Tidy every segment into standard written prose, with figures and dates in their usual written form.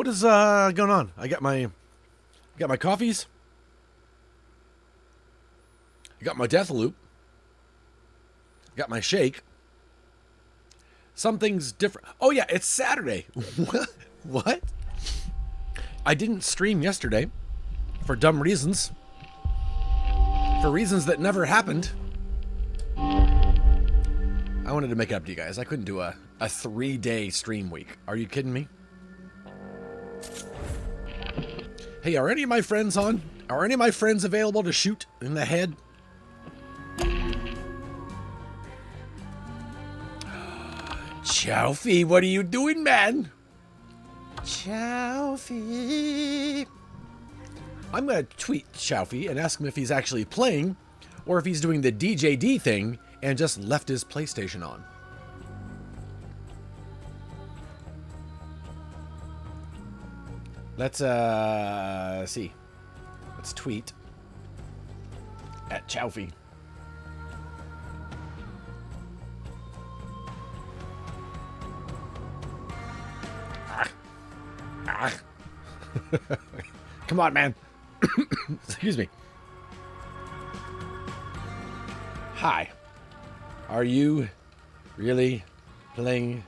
What is going on? I got my coffees. I got my Deathloop. I got my shake. Something's different. Oh yeah, it's Saturday. What? I didn't stream yesterday for dumb reasons. For reasons that never happened. I wanted to make it up to you guys. I couldn't do a 3-day stream week. Are you kidding me? Hey, are any of my friends on? Are any of my friends available to shoot in the head? Chowfie, what are you doing, man? Chowfie. I'm going to tweet Chowfie and ask him if he's actually playing or if he's doing the DJD thing and just left his PlayStation on. Let's see. Let's tweet at Chowfie. Come on, man. Excuse me. Hi. Are you really playing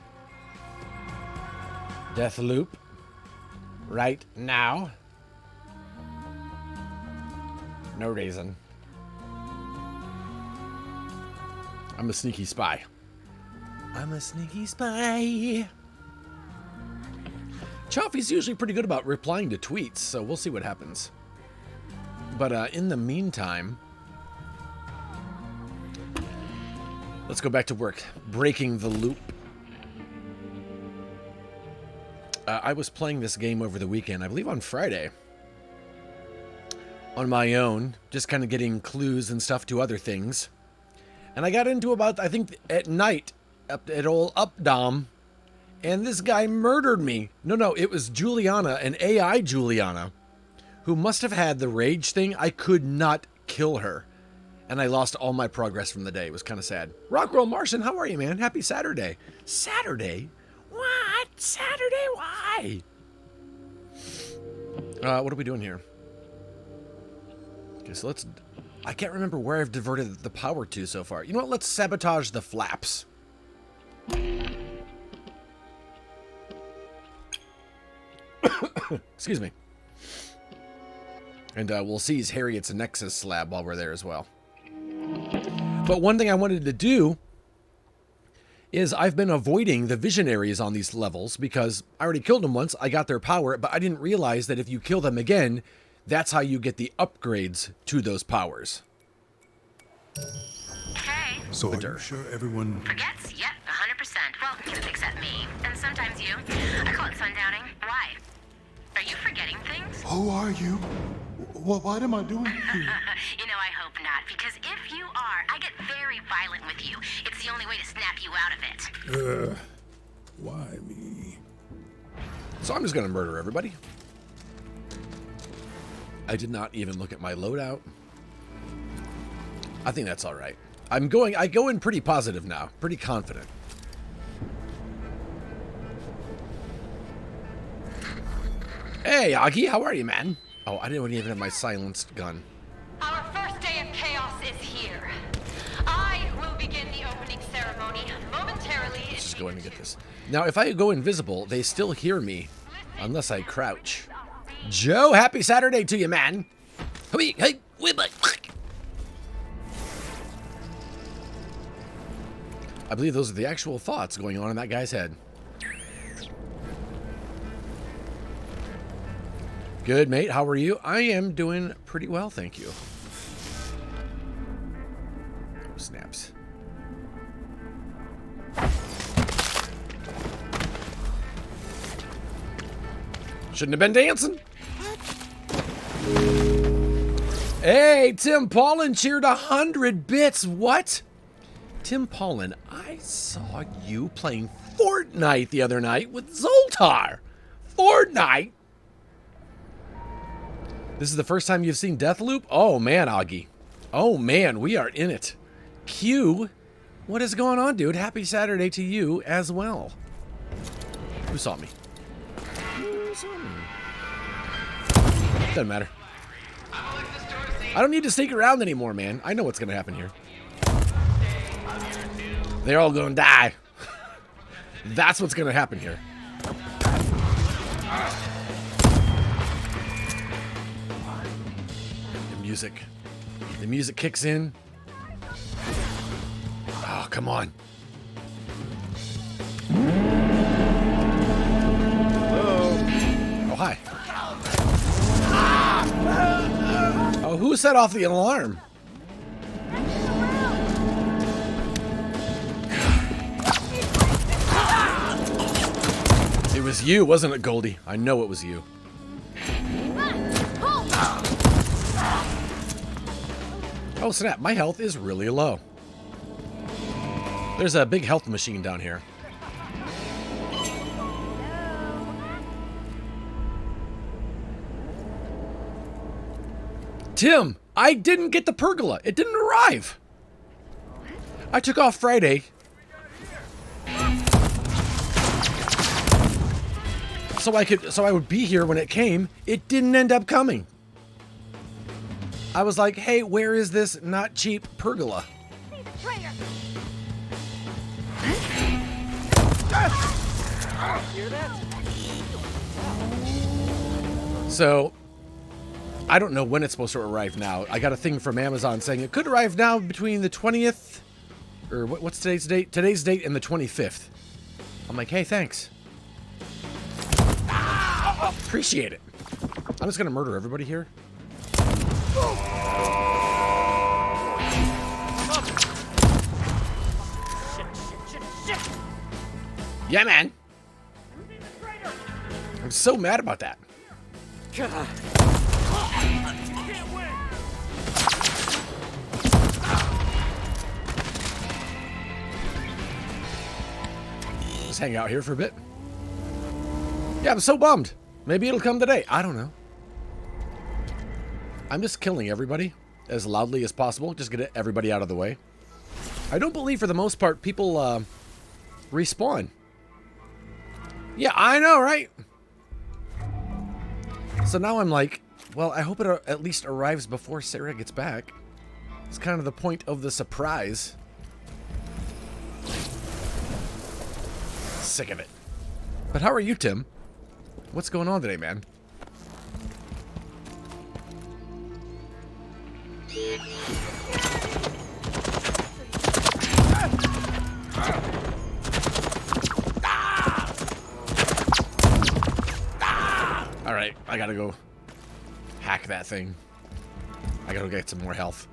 Deathloop right now? No reason. I'm a sneaky spy. I'm a sneaky spy. Chaffee's usually pretty good about replying to tweets, so we'll see what happens. But in the meantime, let's go back to work. Breaking the loop. I was playing this game over the weekend, I believe on Friday. On my own, just kind of getting clues and stuff to other things. And I got into about, I think, at night, up at old Updom. And this guy murdered me. No, it was Juliana, an AI Juliana, who must have had the rage thing. I could not kill her. And I lost all my progress from the day. It was kind of sad. Rockwell Martian, how are you, man? Happy Saturday. Saturday? What? Saturday? Why? What are we doing here? Okay, so let's... I can't remember where I've diverted the power to so far. You know what? Let's sabotage the flaps. Excuse me. And we'll seize Harriet's Nexus slab while we're there as well. But one thing I wanted to do is I've been avoiding the visionaries on these levels because I already killed them once. I got their power, but I didn't realize that if you kill them again, that's how you get the upgrades to those powers. Hey. So are you sure everyone... Forgets? Yep, 100%. Well, except me. And sometimes you. I call it sundowning. Why? Are you forgetting things? Who are you? What am I doing here? You know, I hope not, because if you are, I get very violent with you. It's the only way to snap you out of it. Why me? So I'm just going to murder everybody. I did not even look at my loadout. I think that's all right. I go in pretty positive now, pretty confident. Hey, Augie, how are you, man? Oh, I didn't even have my silenced gun. Our first day of chaos is here. I will begin the opening ceremony momentarily. Let's just go in and get this. Now, if I go invisible, they still hear me, unless I crouch. Joe, happy Saturday to you, man. Hey, I believe those are the actual thoughts going on in that guy's head. Good, mate. How are you? I am doing pretty well, thank you. Oh, snaps. Shouldn't have been dancing. Hey, Tim Paulin cheered 100 bits. What? Tim Paulin, I saw you playing Fortnite the other night with Zoltar. Fortnite? This is the first time you've seen Deathloop? Oh, man, Augie. Oh, man, we are in it. Q, what is going on, dude? Happy Saturday to you as well. Who saw me? Doesn't matter. I don't need to sneak around anymore, man. I know what's gonna happen here. They're all gonna die. That's what's gonna happen here. The music. The music kicks in. Oh, come on. Oh, hi. Oh, who set off the alarm? It was you, wasn't it, Goldie? I know it was you. Oh, snap. My health is really low. There's a big health machine down here. Tim, I didn't get the pergola. It didn't arrive. I took off Friday. So I would be here when it came. It didn't end up coming. I was like, hey, where is this not cheap pergola? So, I don't know when it's supposed to arrive now. I got a thing from Amazon saying it could arrive now between the 20th, or what's today's date? Today's date and the 25th. I'm like, hey, thanks. Appreciate it. I'm just gonna murder everybody here. Yeah, man. I'm so mad about that. Just hang out here for a bit. Yeah, I'm so bummed. Maybe it'll come today. I don't know. I'm just killing everybody as loudly as possible. Just get everybody out of the way. I don't believe, for the most part, people respawn. Yeah, I know, right? So now I'm like, well, I hope it at least arrives before Sarah gets back. It's kind of the point of the surprise. Sick of it. But how are you, Tim? What's going on today, man? Alright, I gotta go hack that thing. I gotta go get some more health.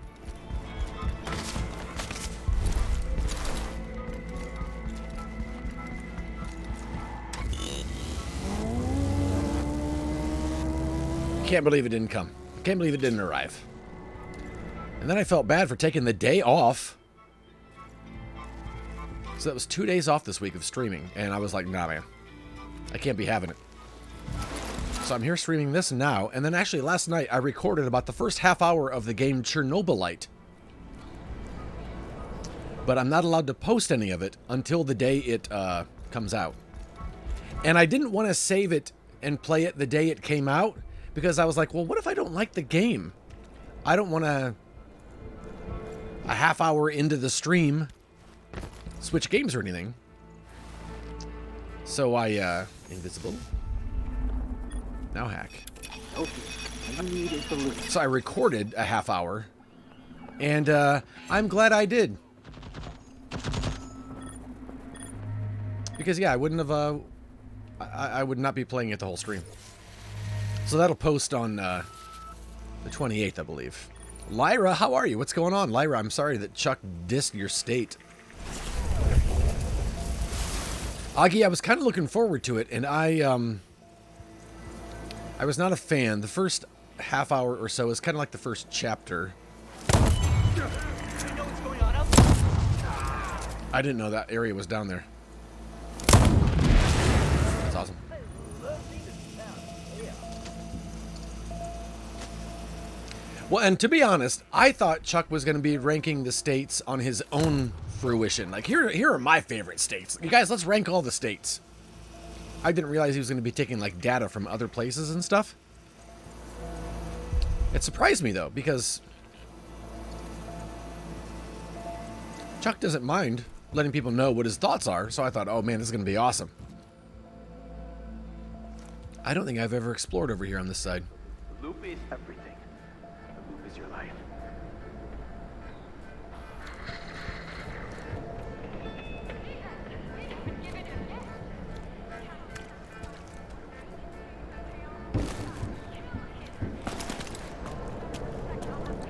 Can't believe it didn't come. Can't believe it didn't arrive. And then I felt bad for taking the day off. So that was 2 days off this week of streaming. And I was like, nah, man. I can't be having it. So I'm here streaming this now. And then actually last night I recorded about the first half hour of the game Chernobylite. But I'm not allowed to post any of it until the day it comes out. And I didn't want to save it and play it the day it came out. Because I was like, well, what if I don't like the game? I don't want to, a half hour into the stream, switch games or anything. So I, invisible. Now hack. So I recorded a half hour. And I'm glad I did. Because, yeah, I wouldn't have, I would not be playing it the whole stream. So that'll post on the 28th, I believe. Lyra, how are you? What's going on? Lyra, I'm sorry that Chuck dissed your state. Augie, I was kind of looking forward to it, and I was not a fan. The first half hour or so is kind of like the first chapter. I didn't know that area was down there. That's awesome. Well, and to be honest, I thought Chuck was going to be ranking the states on his own fruition. Like, here are my favorite states. You guys, let's rank all the states. I didn't realize he was going to be taking like data from other places and stuff. It surprised me though, because Chuck doesn't mind letting people know what his thoughts are, so I thought, oh man, this is going to be awesome. I don't think I've ever explored over here on this side. The loop is everything. The loop is your life.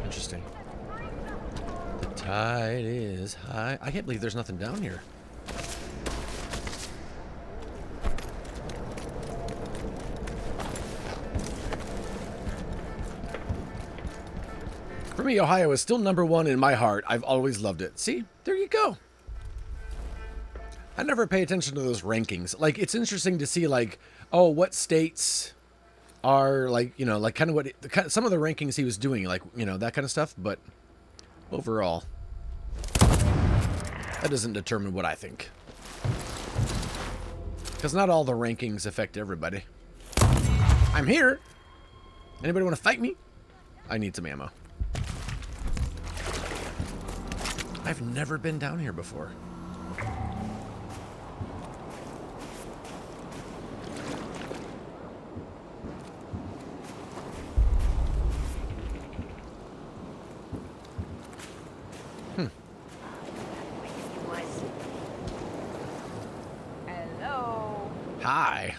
Interesting. The tide is high. I can't believe there's nothing down here. For me, Ohio is still #1 in my heart. I've always loved it. See? There you go. I never pay attention to those rankings. Like, it's interesting to see, like, oh, what states are, like, you know, like, kind of what... some of the rankings he was doing, like, you know, that kind of stuff. But overall, that doesn't determine what I think. Because not all the rankings affect everybody. I'm here. Anybody want to fight me? I need some ammo. I've never been down here before. Hello. Hi.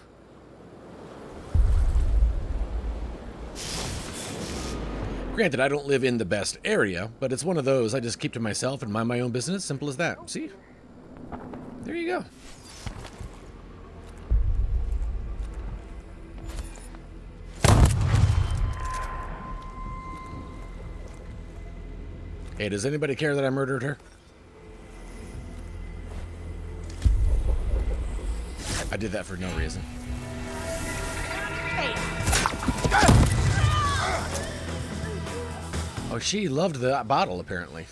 Granted, I don't live in the best area, but it's one of those I just keep to myself and mind my own business. Simple as that. See? There you go. Hey, does anybody care that I murdered her? I did that for no reason. Oh, she loved that bottle, apparently.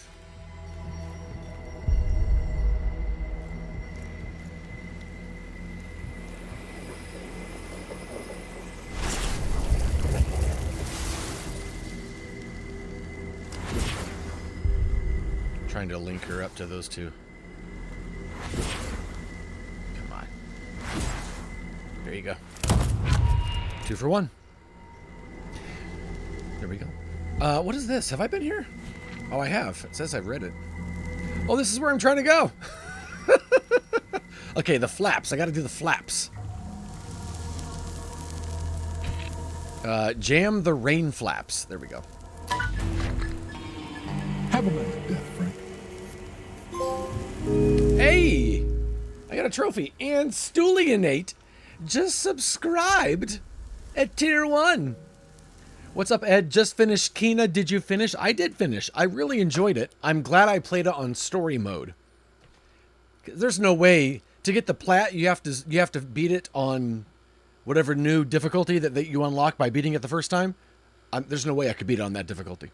Trying to link her up to those two. Come on. There you go. 2 for 1. There we go. What is this? Have I been here? Oh, I have. It says I've read it. Oh, this is where I'm trying to go. Okay, the flaps. I got to do the flaps. Jam the rain flaps. There we go. Have a nice death, Frank. Hey! I got a trophy. And Stooleonate just subscribed at tier 1. What's up, Ed? Just finished Kena. Did you finish? I did finish. I really enjoyed it. I'm glad I played it on story mode. There's no way to get the plat. You have to beat it on whatever new difficulty that you unlock by beating it the first time. There's no way I could beat it on that difficulty.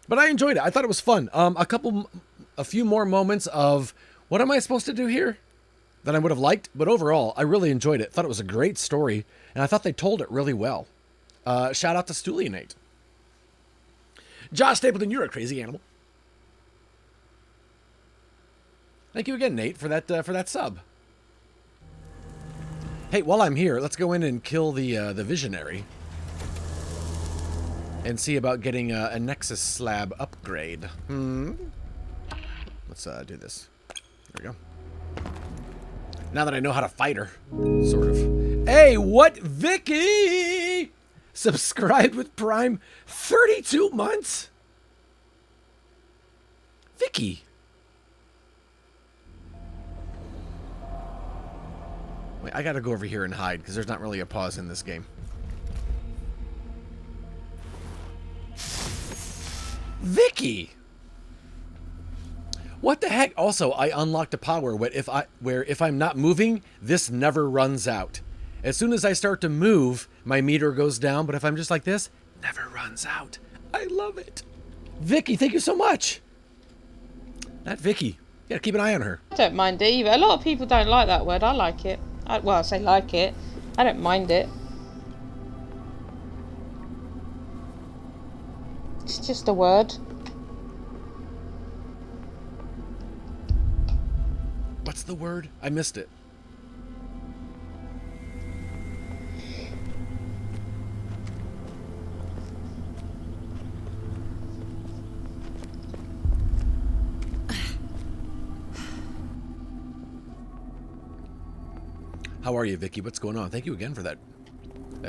But I enjoyed it. I thought it was fun. A few more moments of what am I supposed to do here than I would have liked. But overall, I really enjoyed it. Thought it was a great story, and I thought they told it really well. Shout out to Stooleonate. Josh Stapleton, you're a crazy animal. Thank you again, Nate, for that sub. Hey, while I'm here, let's go in and kill the visionary and see about getting a Nexus slab upgrade. Let's do this. There we go. Now that I know how to fight her, sort of. Hey, what, Vicky? Subscribed with Prime 32 months? Vicky. Wait, I gotta go over here and hide because there's not really a pause in this game. Vicky. What the heck? Also, I unlocked a power where if I'm not moving, this never runs out. As soon as I start to move, my meter goes down, but if I'm just like this, never runs out. I love it. Vicky, thank you so much. That Vicky. You gotta keep an eye on her. I don't mind it either. A lot of people don't like that word. I like it. Well, I say like it. I don't mind it. It's just a word. What's the word? I missed it. How are you, Vicky? What's going on? Thank you again for that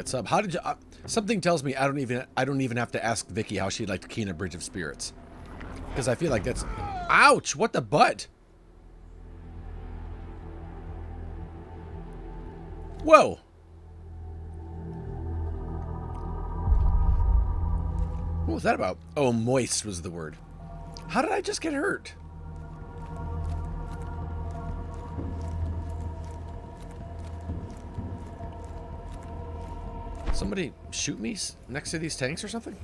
sub. How did you? Something tells me I don't even have to ask Vicky how she'd like to key in a Bridge of Spirits, because I feel like that's. Ouch! What the butt? Whoa! What was that about? Oh, moist was the word. How did I just get hurt? Somebody shoot me next to these tanks or something?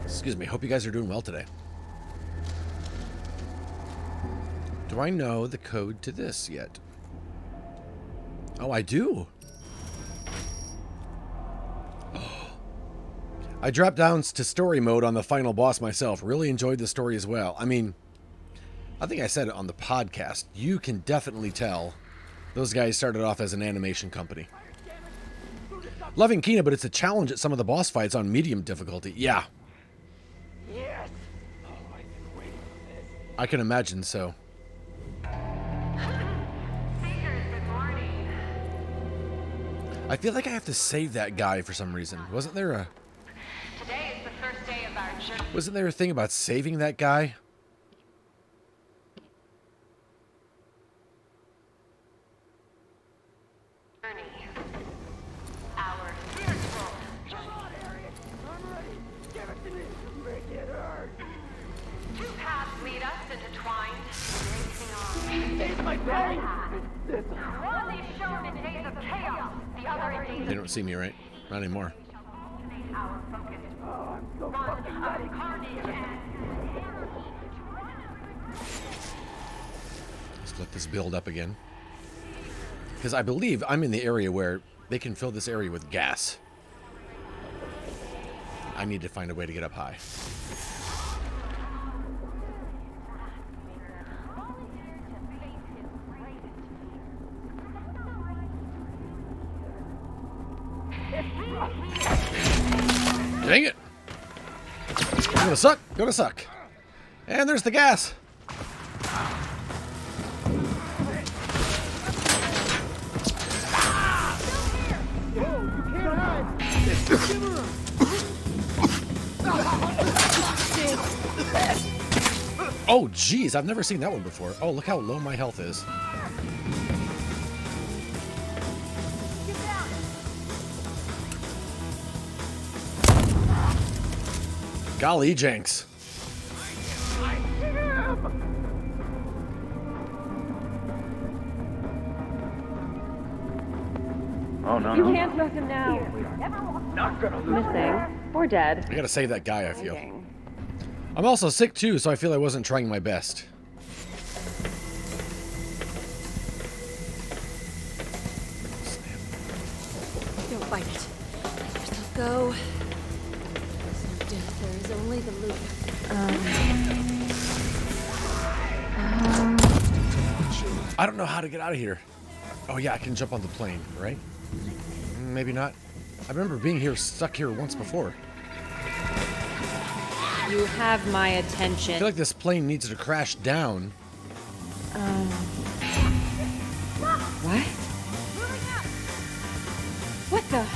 Excuse me. Hope you guys are doing well today. Do I know the code to this yet? Oh, I do. I dropped down to story mode on the final boss myself. Really enjoyed the story as well. I mean, I think I said it on the podcast. You can definitely tell those guys started off as an animation company. Loving Kina, but it's a challenge at some of the boss fights on medium difficulty. Yeah. Yes! Oh, I've been waiting for this. I can imagine so. I feel like I have to save that guy for some reason. Wasn't there a... Today is the first day of our journey. Wasn't there a thing about saving that guy? Our spiritual Come on, Harriet! I'm ready! Give it to me! Make it hurt! two paths lead us intertwined. It's my pain! One is shown in days of chaos, the other in days They don't see me, right? Not anymore. our focus. Oh, I'm so One fucking of ready! carnage and Let's let this build up again. Because I believe I'm in the area where they can fill this area with gas. I need to find a way to get up high. Dang it! I'm gonna suck. Gonna suck. And there's the gas. Oh, geez, I've never seen that one before. Oh, look how low my health is. Golly janks. Oh, no, You no. can't lose him now. Not gonna lose. Missing. Or dead. I gotta save that guy, I feel. Dang. I'm also sick too, so I feel I wasn't trying my best. Don't fight it. Let yourself go. There's no death, there is only the loop. I don't know how to get out of here. Oh yeah, I can jump on the plane, right? Maybe not. I remember being here, stuck here once before. You have my I attention. feel like this plane needs to crash down. What? What the?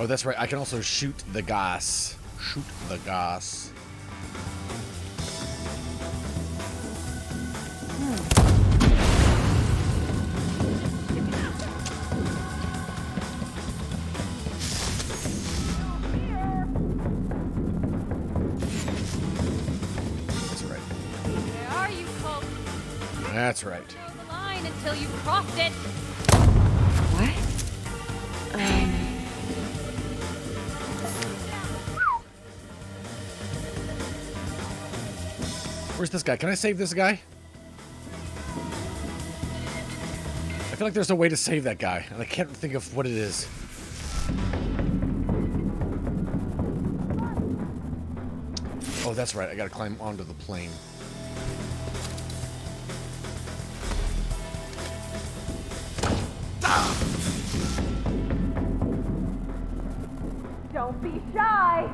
Oh, that's right. I can also shoot the gas. Shoot the gas. That's right. Where are you, Colt? That's right. Throw the line. line until you crossed it. What? Where's this guy? Can I save this guy? I feel like there's a way to save that guy, and I can't think of what it is. Oh, that's right. I gotta climb onto the plane. Don't be shy.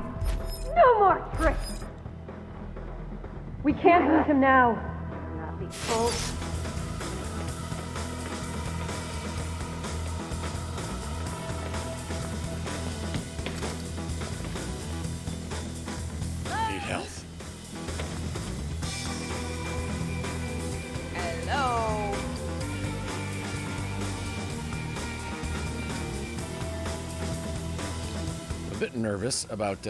No more tricks. We can't lose him now. Not be full. Need health. Hello. A bit nervous about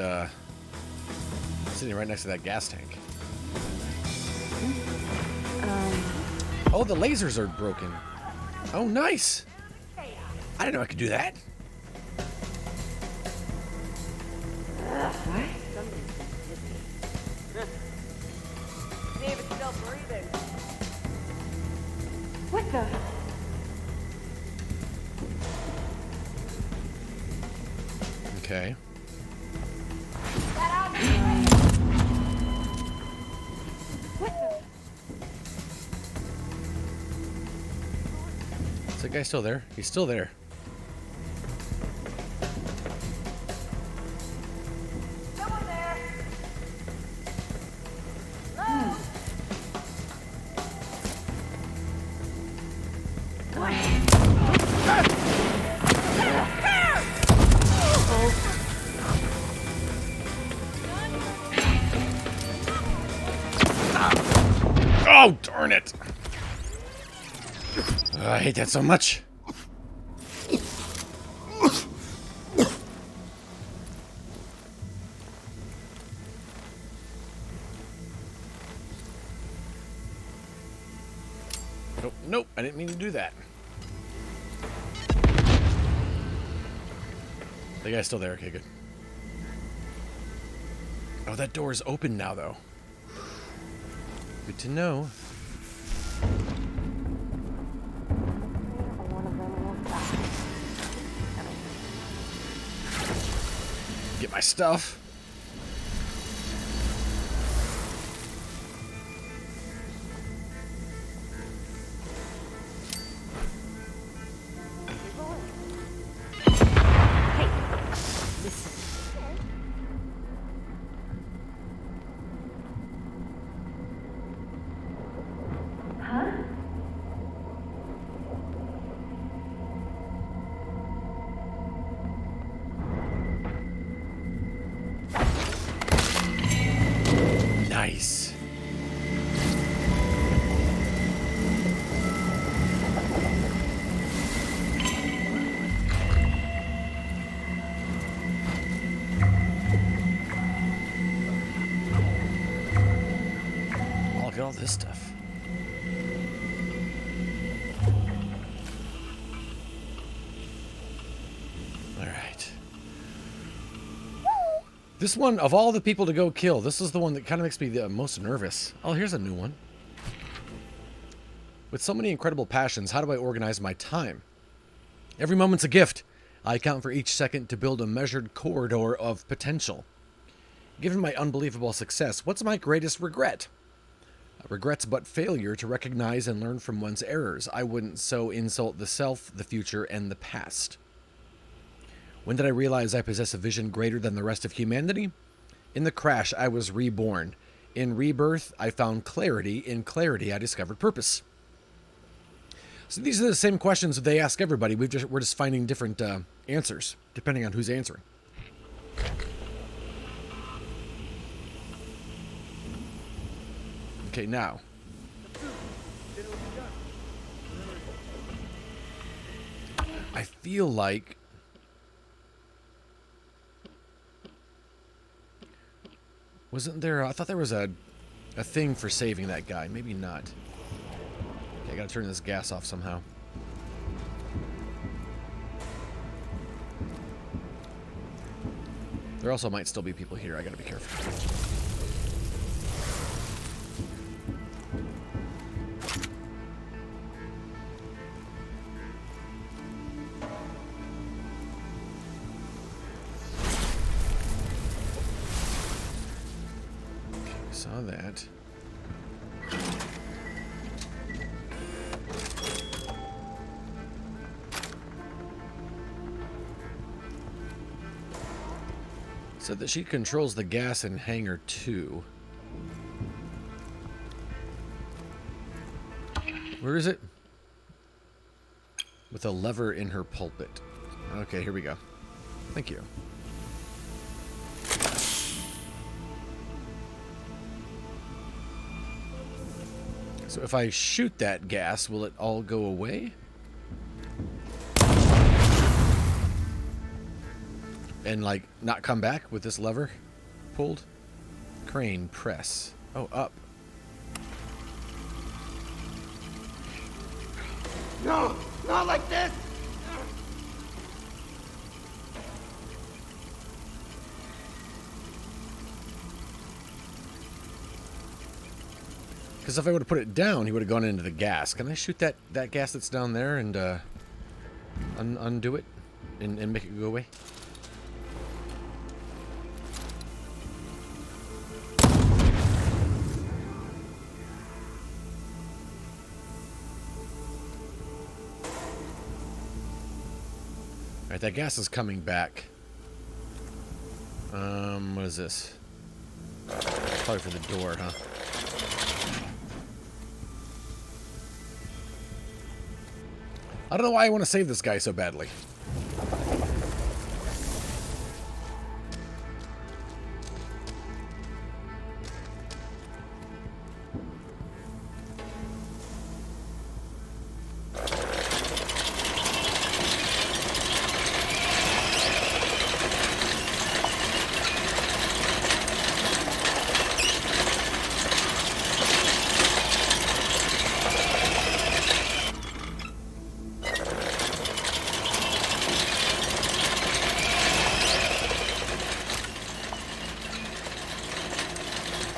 sitting right next to that gas tank. Oh, the lasers are broken. Oh, nice. I didn't know I could do that. What? David's still breathing. What the? Okay. What the? Is that guy still there? He's still there. Someone there. Oh, darn it. I hate that so much. Nope, nope, I didn't mean to do that. The guy's still there. Okay, good. Oh, that door is open now, though. Good to know. Get my stuff. Nice. Oh, look at all this stuff. All right. This one, of all the people to go kill, this is the one that kind of makes me the most nervous. Oh, here's a new one. With so many incredible passions, how do I organize my time? Every moment's a gift. I account for each second to build a measured corridor of potential. Given my unbelievable success, what's my greatest regret? Regrets but failure to recognize and learn from one's errors. I wouldn't so insult the self, the future, and the past. When did I realize I possess a vision greater than the rest of humanity? In the crash, I was reborn. In rebirth, I found clarity. In clarity, I discovered purpose. So these are the same questions that they ask everybody. We're just finding different answers, depending on who's answering. Okay, now. I feel like... Wasn't there... I thought there was a thing for saving that guy. Maybe not. Okay, I gotta turn this gas off somehow. There also might still be people here. I gotta be careful. Okay, saw that. Said that she controls the gas in hangar 2. Where is it? With a lever in her pulpit. Okay, here we go. Thank you. So if I shoot that gas, will it all go away? And, like, not come back with this lever pulled? Crane, press. Oh, up. No, not like this. Because if I would have put it down, he would have gone into the gas. Can I shoot that gas that's down there and undo it and make it go away? Alright, that gas is coming back. What is this? Probably for the door, huh? I don't know why I want to save this guy so badly.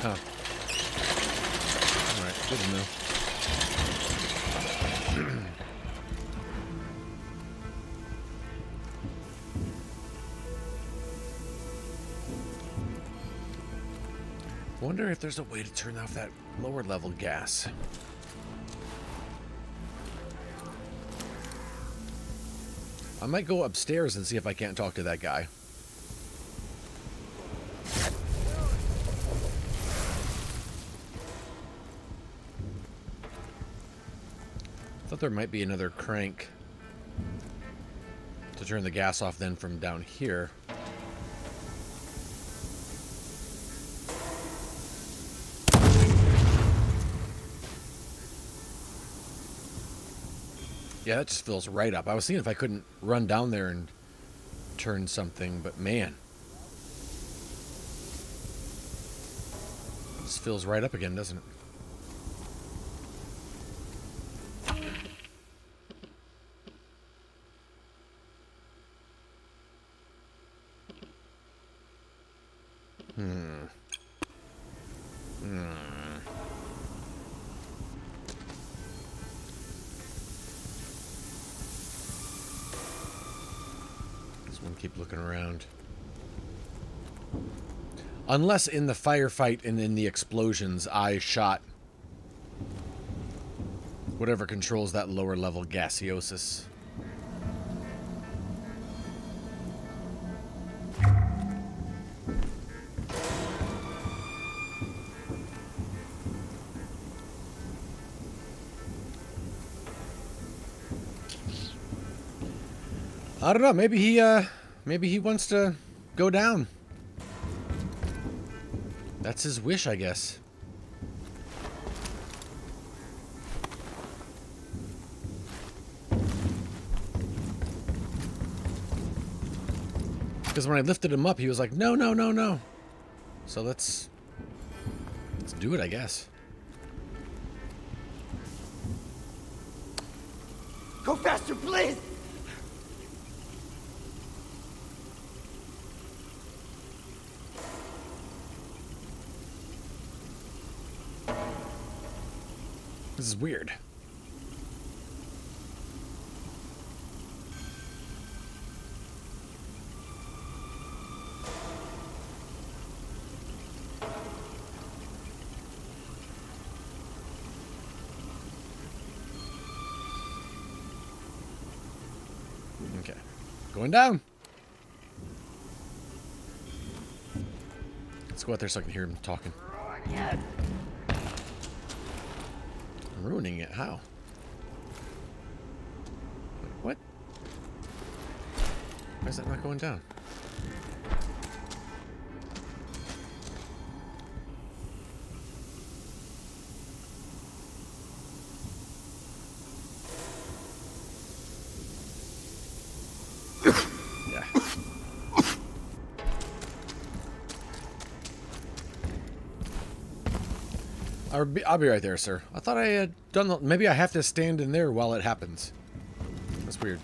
Huh. Alright, good to know. Wonder if there's a way to turn off that lower level gas. I might go upstairs and see if I can't talk to that guy. Thought there might be another crank to turn the gas off then from down here. Yeah, that just fills right up. I was seeing if I couldn't run down there and turn something, but man. This fills right up again, doesn't it? Keep looking around. Unless in the firefight and in the explosions, I shot whatever controls that lower level gaseosis. I don't know. Maybe he wants to go down. That's his wish, I guess. Because when I lifted him up, he was like, no, no, no, no. So let's do it, I guess. Go faster, please! This is weird. Okay. Going down. Let's go out there so I can hear him talking. I'm ruining it. How? What? Why is that not going down? Yeah. I'll be right there, sir. I thought I had done the... Maybe I have to stand in there while it happens. That's weird.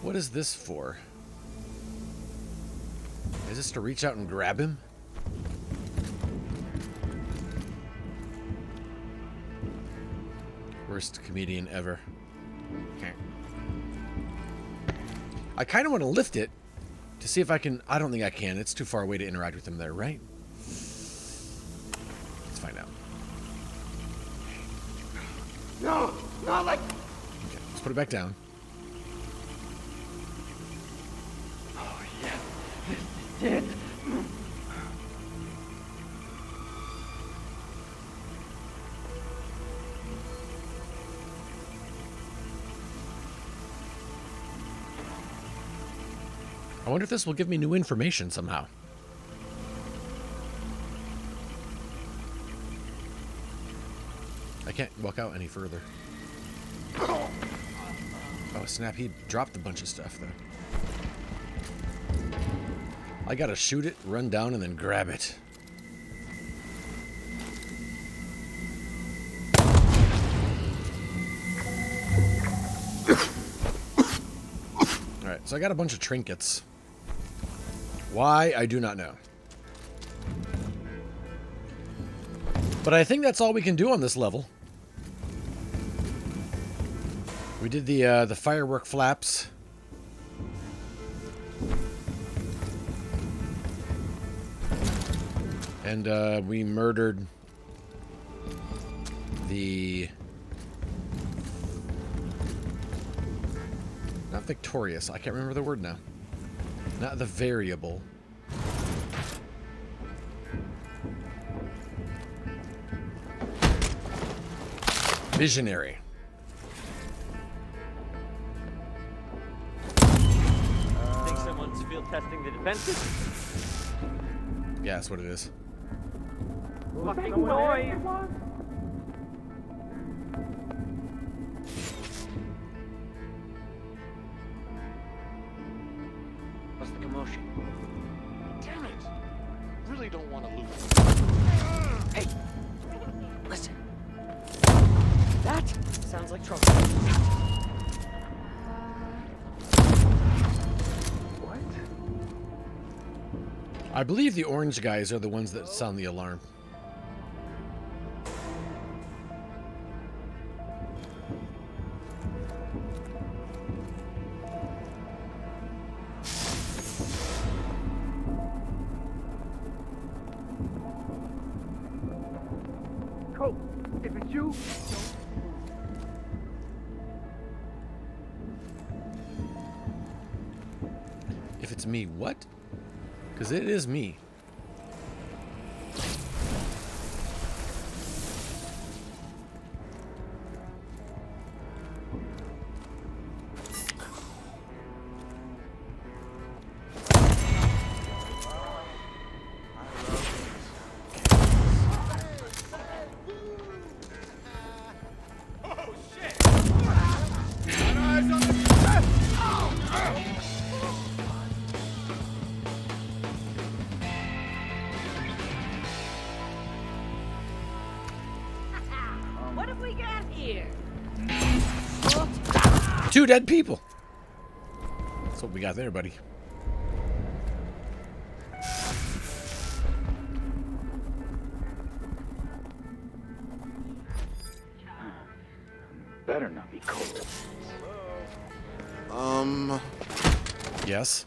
What is this for? Is this to reach out and grab him? Worst comedian ever. I kind of want to lift it to see if I can... I don't think I can. It's too far away to interact with him there, right? Let's find out. No, not like... Okay, let's put it back down. Oh, yeah. This is it. I wonder if this will give me new information somehow. I can't walk out any further. Oh, snap. He dropped a bunch of stuff, though. I gotta shoot it, run down, and then grab it. Alright, so I got a bunch of trinkets. Why, I do not know. But I think that's all we can do on this level. We did the firework flaps. And we murdered the... Not victorious. I can't remember the word now. Not the variable. Visionary. Think someone's field testing the defenses? Yeah, that's what it is. Fucking noise! What's the commotion? Damn it! Really don't want to lose. Hey! Listen. That sounds like trouble. What? I believe the orange guys are the ones that sound the alarm. Cope, if it's you, If it's me, what? Because it is me. here. 2 dead people. That's what we got there, buddy. Better not be cold. Yes.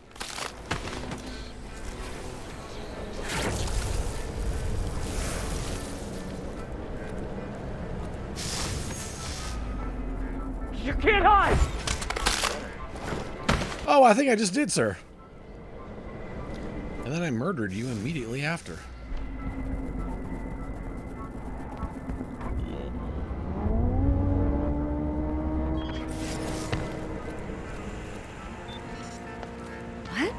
You can't hide! Oh, I think I just did, sir. And then I murdered you immediately after. What?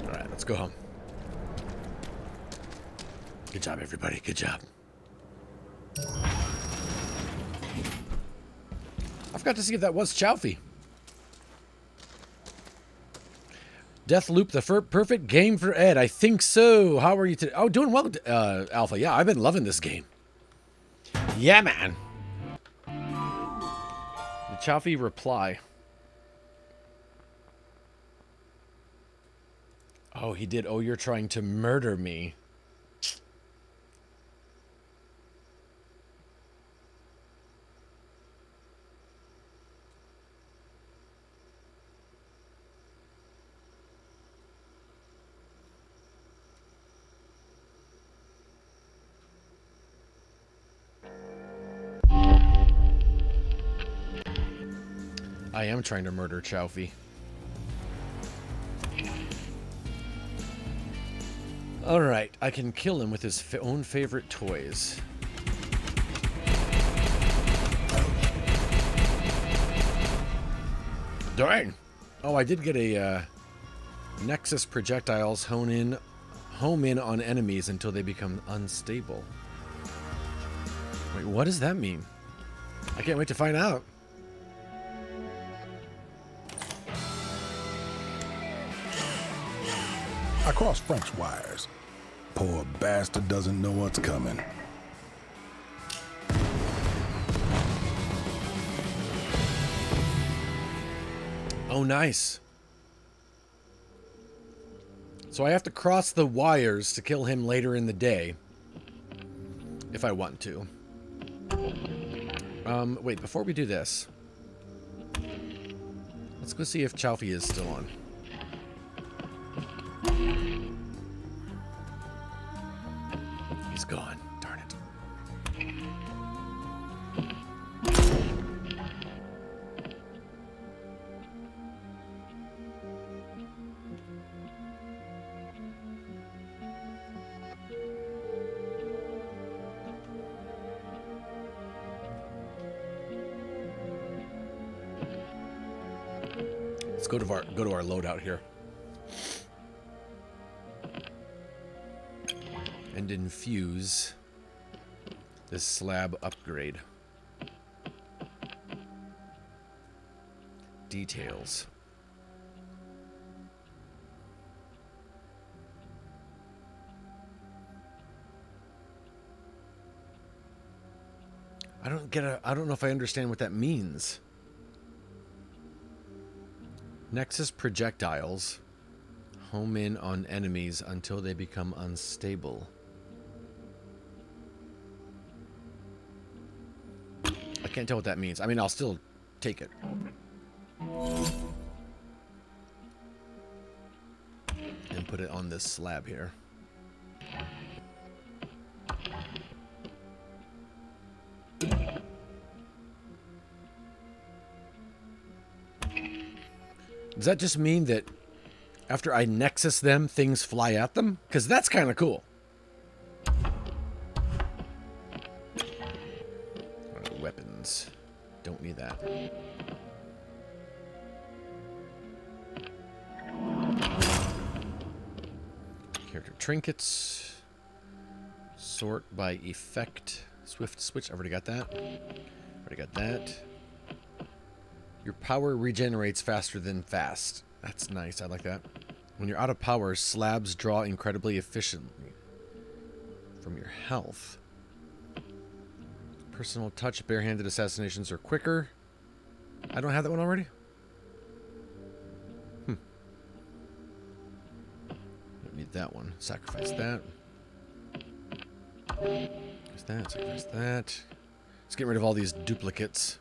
All right, let's go home. Good job, everybody. Good job. I forgot to see if that was Chowfie. Deathloop, the perfect game for Ed. I think so. How are you today? Oh, doing well, Alpha. Yeah, I've been loving this game. Yeah, man. The Chowfie reply. Oh, he did. Oh, you're trying to murder me. I am trying to murder Chowfie. Alright, I can kill him with his own favorite toys. Dang! Oh, I did get a Nexus projectiles home in on enemies until they become unstable. Wait, what does that mean? I can't wait to find out. I crossed French wires. Poor bastard doesn't know what's coming. Oh, nice. So I have to cross the wires to kill him later in the day. If I want to. Wait, before we do this. Let's go see if Chowfie is still on. He's gone. Darn it. Let's go to our loadout here. And infuse this slab upgrade. Details. I don't know if I understand what that means. Nexus projectiles home in on enemies until they become unstable. I can't tell what that means. I mean, I'll still take it. And put it on this slab here. Does that just mean that after I nexus them, things fly at them? Because that's kind of cool. Alright, weapons. Don't need that. Character trinkets. Sort by effect. Swift switch. I already got that. Already got that. Your power regenerates faster than fast. That's nice. I like that. When you're out of power, slabs draw incredibly efficiently from your health. Personal touch, barehanded assassinations are quicker. I don't have that one already? Don't need that one. Sacrifice that. Sacrifice that, sacrifice that. Let's get rid of all these duplicates.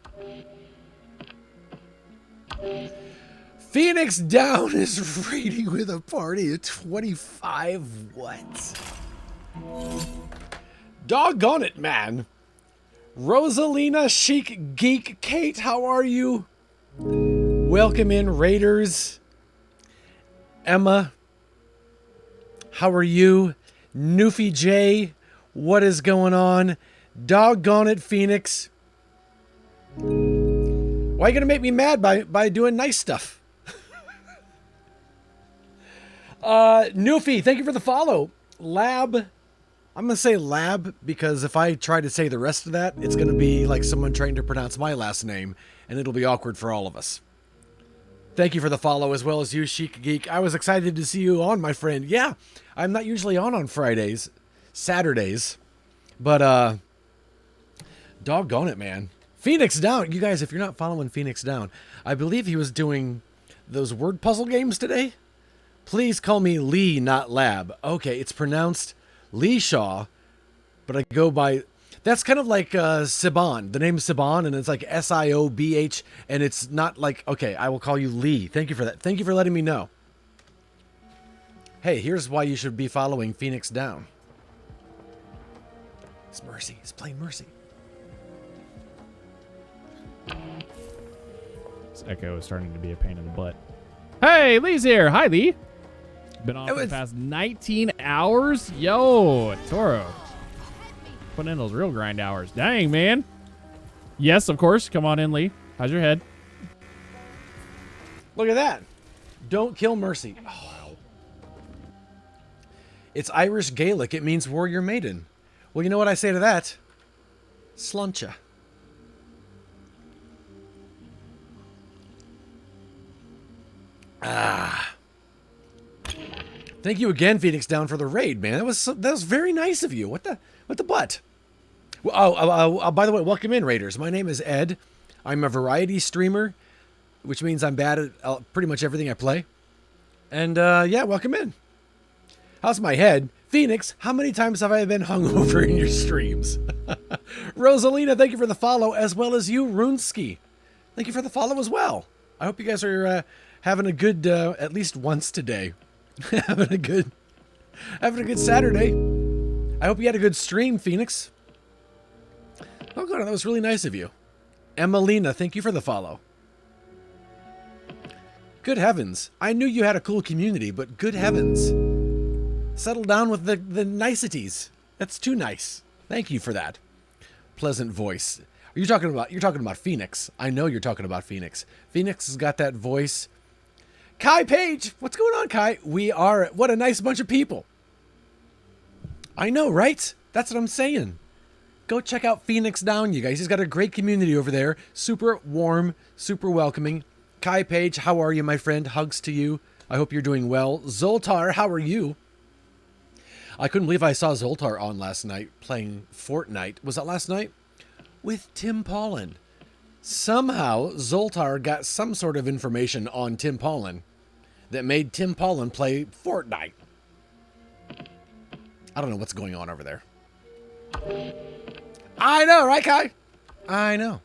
Phoenix Down is raiding with a party of 25. What? Doggone it, man. Rosalina, Chic, Geek, Kate, how are you? Welcome in, Raiders. Emma, how are you? Newfie J, what is going on? Doggone it, Phoenix. Why are you going to make me mad by doing nice stuff? Newfie, thank you for the follow. Lab, I'm going to say Lab because if I try to say the rest of that, it's going to be like someone trying to pronounce my last name, and it'll be awkward for all of us. Thank you for the follow, as well as you, Chic Geek. I was excited to see you on, my friend. Yeah, I'm not usually on Fridays, Saturdays, but doggone it, man. Phoenix Down. You guys, if you're not following Phoenix Down, I believe he was doing those word puzzle games today. Please call me Lee, not Lab. Okay, it's pronounced Lee Shaw, but I go by... That's kind of like Siobhan. The name is Siobhan, and it's like Siobh, and it's not like... Okay, I will call you Lee. Thank you for that. Thank you for letting me know. Hey, here's why you should be following Phoenix Down. It's Mercy. It's playing Mercy. This Echo is starting to be a pain in the butt. Hey, Lee's here. Hi, Lee. Been on for the past 19 hours. Yo, Toro. Putting in those real grind hours. Dang, man. Yes, of course. Come on in, Lee. How's your head? Look at that. Don't kill Mercy. Oh. It's Irish Gaelic. It means warrior maiden. Well, you know what I say to that? Sluncha. Ah. Thank you again, Phoenix Down, for the raid, man. That was very nice of you. What the butt? Well, by the way, welcome in, Raiders. My name is Ed. I'm a variety streamer, which means I'm bad at pretty much everything I play. And yeah, welcome in. How's my head? Phoenix, how many times have I been hungover in your streams? Rosalina, thank you for the follow, as well as you, Runeski. Thank you for the follow as well. I hope you guys are having a good, at least once today. having a good Saturday. I hope you had a good stream, Phoenix. Oh, God, that was really nice of you. Emelina, thank you for the follow. Good heavens. I knew you had a cool community, but good heavens. Settle down with the niceties. That's too nice. Thank you for that. Pleasant voice. You're talking about Phoenix. I know you're talking about Phoenix. Phoenix has got that voice. Kai Page, what's going on, Kai? What a nice bunch of people. I know, right? That's what I'm saying. Go check out Phoenix Down, you guys. He's got a great community over there. Super warm, super welcoming. Kai Page, how are you, my friend? Hugs to you. I hope you're doing well. Zoltar, how are you? I couldn't believe I saw Zoltar on last night playing Fortnite. Was that last night? With Tim Paulin. Somehow, Zoltar got some sort of information on Tim Paulin that made Tim Paulin play Fortnite. I don't know what's going on over there. I know, right, Kai? I know.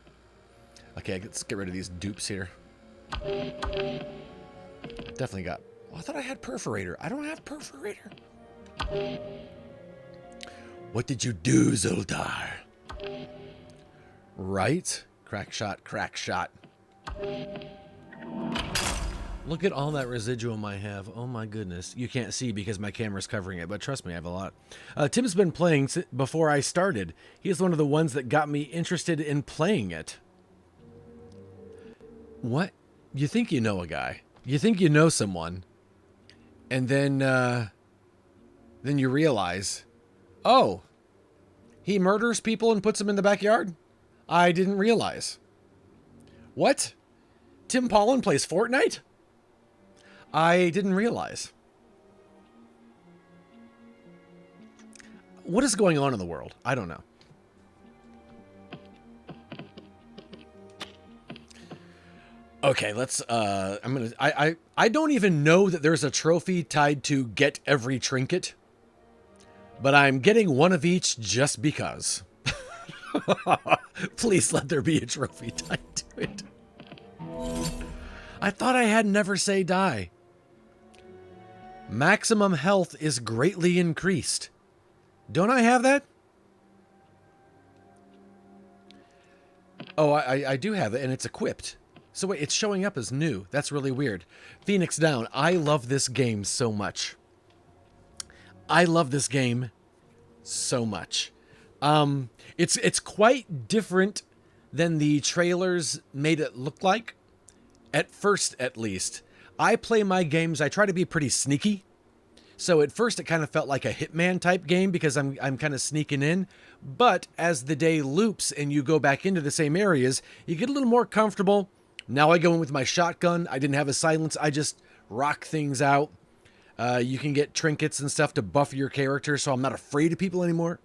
Okay, let's get rid of these dupes here. Definitely got... Oh, I thought I had Perforator. I don't have Perforator. What did you do, Zoltar? Right? Crack shot, crack shot. Look at all that residuum I have. Oh my goodness. You can't see because my camera's covering it, but trust me, I have a lot. Tim's been playing before I started. He's one of the ones that got me interested in playing it. What? You think you know a guy. You think you know someone. And then you realize, oh, he murders people and puts them in the backyard? I didn't realize. What? Tim Paulin plays Fortnite? I didn't realize. What is going on in the world? I don't know. Okay, let's I don't even know that there's a trophy tied to get every trinket, but I'm getting one of each just because. Please let there be a trophy tied to it. I thought I had never say die. Maximum health is greatly increased. Don't I have that? Oh, I do have it, and it's equipped. So wait, it's showing up as new. That's really weird. Phoenix Down. I love this game so much. I love this game so much. It's quite different than the trailers made it look like. At first, at least. I play my games, I try to be pretty sneaky. So at first it kind of felt like a Hitman type game because I'm kind of sneaking in. But as the day loops and you go back into the same areas, you get a little more comfortable. Now I go in with my shotgun. I didn't have a silence. I just rock things out. You can get trinkets and stuff to buff your character, so I'm not afraid of people anymore.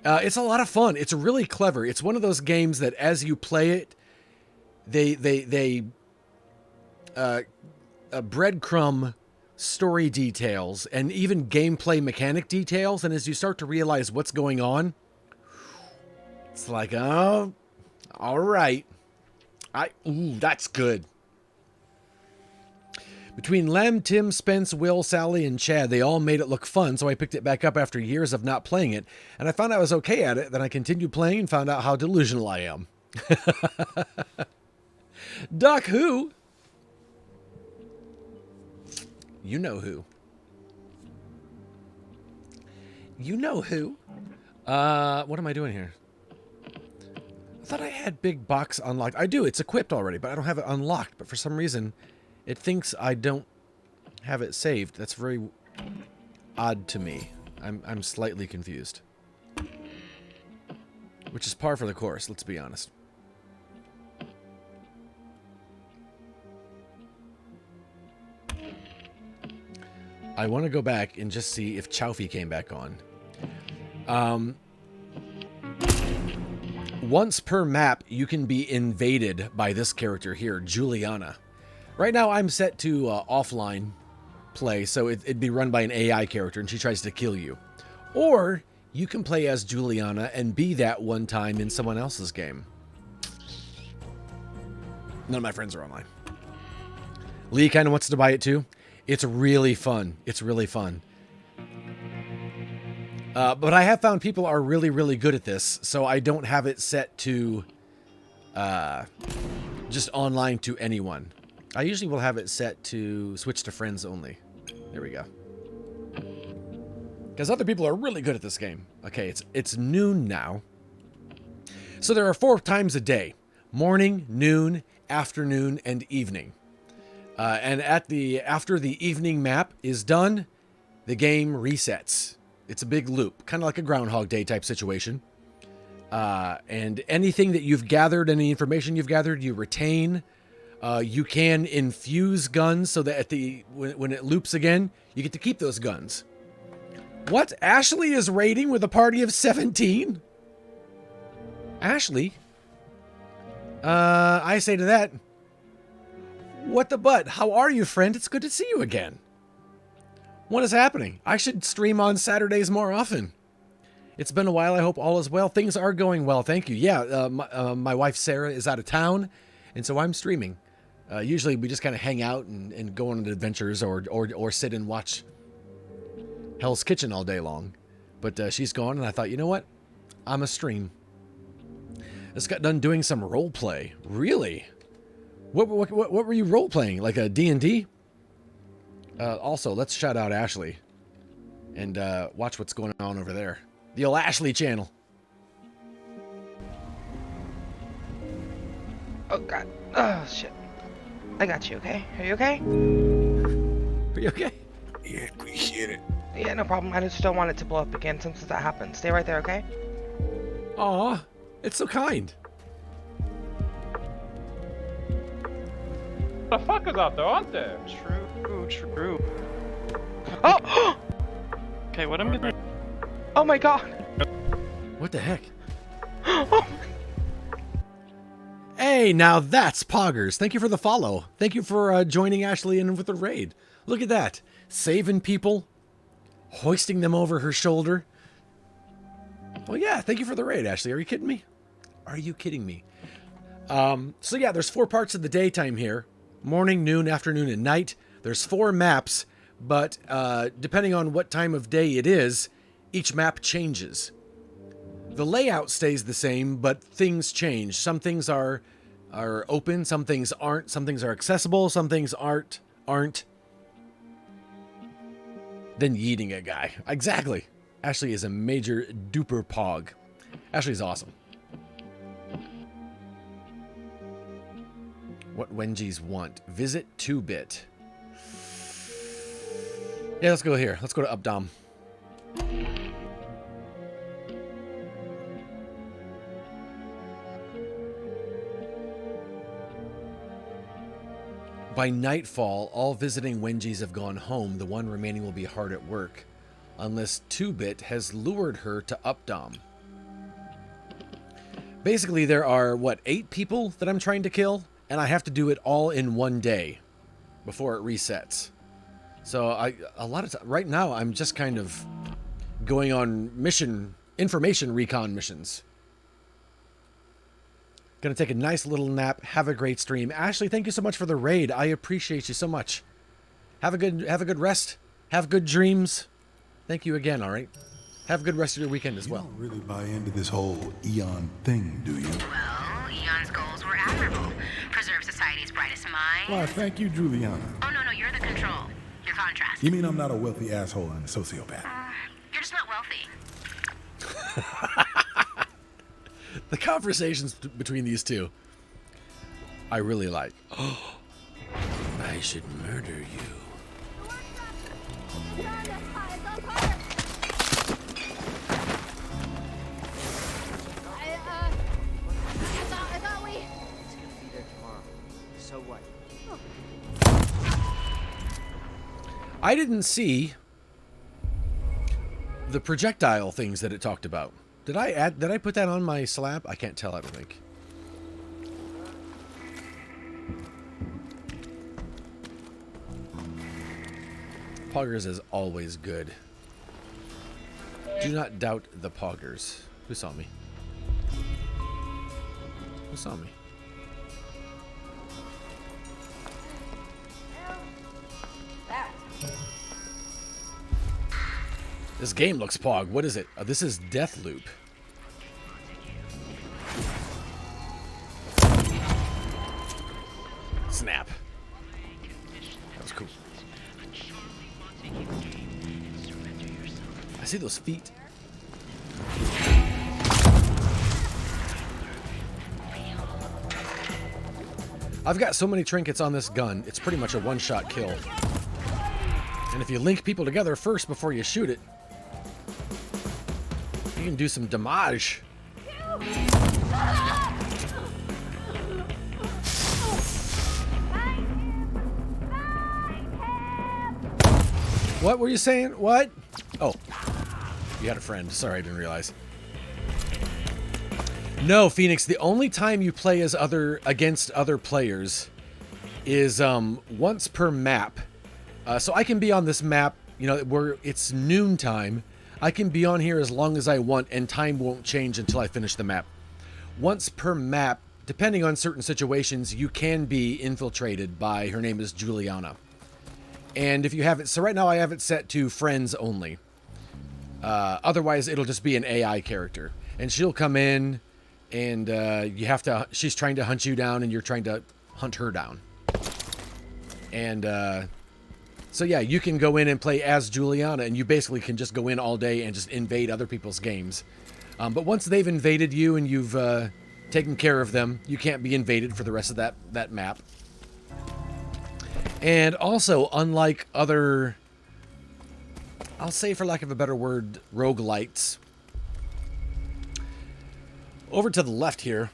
It's a lot of fun. It's really clever. It's one of those games that as you play it, they breadcrumb story details and even gameplay mechanic details, and as you start to realize what's going on, it's like, oh, all right. Ooh, that's good. Between Lem, Tim, Spence, Will, Sally, and Chad, they all made it look fun, so I picked it back up after years of not playing it, and I found I was okay at it. Then I continued playing and found out how delusional I am. Doc who? You know who. You know who. What am I doing here? I thought I had big box unlocked. I do. It's equipped already, but I don't have it unlocked. But for some reason, it thinks I don't have it saved. That's very odd to me. I'm slightly confused. Which is par for the course, let's be honest. I want to go back and just see if Chowfie came back on. Once per map, you can be invaded by this character here, Juliana. Right now, I'm set to offline play, so it'd be run by an AI character, and she tries to kill you. Or you can play as Juliana and be that one time in someone else's game. None of my friends are online. Lee kind of wants to buy it too. It's really fun. It's really fun. But I have found people are really, really good at this, so I don't have it set to just online to anyone. I usually will have it set to switch to friends only. There we go. Because other people are really good at this game. Okay, it's noon now. So there are 4 times a day. Morning, noon, afternoon, and evening. And after the evening map is done, the game resets. It's a big loop, kind of like a Groundhog Day type situation. And anything that you've gathered, any information you've gathered, you retain. You can infuse guns so that when it loops again, you get to keep those guns. What? Ashley is raiding with a party of 17? Ashley? I say to that, what the butt? How are you, friend? It's good to see you again. What is happening? I should stream on Saturdays more often. It's been a while. I hope all is well. Things are going well. Thank you. Yeah, my wife Sarah is out of town, and so I'm streaming. Usually we just kind of hang out and go on adventures or sit and watch Hell's Kitchen all day long. But she's gone, and I thought, you know what? I'm a stream. Just got done doing some role play. Really? What were you role playing? Like a D&D? Also, let's shout out Ashley and watch what's going on over there. The old Ashley channel. Oh god. Oh shit. I got you, okay? Are you okay? Are you okay? Yeah, appreciate it. Yeah, no problem. I just don't want it to blow up again since that happened. Stay right there, okay? Aw, it's so kind. The fuckers out there, aren't there? True. Oh! Okay, what I'm gonna... Oh my god! What the heck? Hey, now that's Poggers. Thank you for the follow. Thank you for joining Ashley in with the raid. Look at that. Saving people. Hoisting them over her shoulder. Well, yeah, thank you for the raid, Ashley. Are you kidding me? Are you kidding me? So yeah, there's 4 parts of the daytime here. Morning, noon, afternoon, and night. There's 4 maps, but depending on what time of day it is, each map changes. The layout stays the same, but things change. Some things are open, some things aren't, some things are accessible, some things aren't. Then yeeting a guy. Exactly. Ashley is a major duper pog. Ashley's awesome. What Wengies want. Visit 2-bit. Yeah, let's go here. Let's go to Updom. By nightfall, all visiting Wengies have gone home. The one remaining will be hard at work. Unless 2-bit has lured her to Updom. Basically, there are, 8 people that I'm trying to kill? And I have to do it all in one day before it resets. So right now I'm just kind of going on information recon missions. Gonna take a nice little nap. Have a great stream. Ashley, thank you so much for the raid. I appreciate you so much. Have a good rest. Have good dreams. Thank you again, all right? Have a good rest of your weekend as well. You don't really buy into this whole Eon thing, do you? Well, Eon's goals were admirable. Preserve society's brightest minds. Why, thank you, Juliana. Oh, no, you're the control. You're contrast. You mean I'm not a wealthy asshole and a sociopath? You're just not wealthy. The conversations between these two, I really like. Oh, I should murder you. I thought we... It's gonna be there tomorrow. So what? I didn't see the projectile things that it talked about. Did I put that on my slab? I can't tell, I don't think. Poggers is always good. Do not doubt the Poggers. Who saw me? Who saw me? This game looks pog. What is it? Oh, this is Deathloop. Snap. That was cool. I see those feet. I've got so many trinkets on this gun, it's pretty much a one-shot kill. And if you link people together first before you shoot it, you can do some damage. What were you saying? What? Oh, you had a friend. Sorry, I didn't realize. No, Phoenix, the only time you play as against other players is once per map. So I can be on this map, you know, where it's noontime. I can be on here as long as I want, and time won't change until I finish the map. Once per map, depending on certain situations, you can be infiltrated by, her name is Juliana. And if you have it, so right now I have it set to friends only. Otherwise, it'll just be an AI character. And she'll come in, and she's trying to hunt you down, and you're trying to hunt her down. And, so yeah, you can go in and play as Juliana, and you basically can just go in all day and just invade other people's games. But once they've invaded you and you've taken care of them, you can't be invaded for the rest of that map. And also, unlike other, I'll say for lack of a better word, roguelites, over to the left here,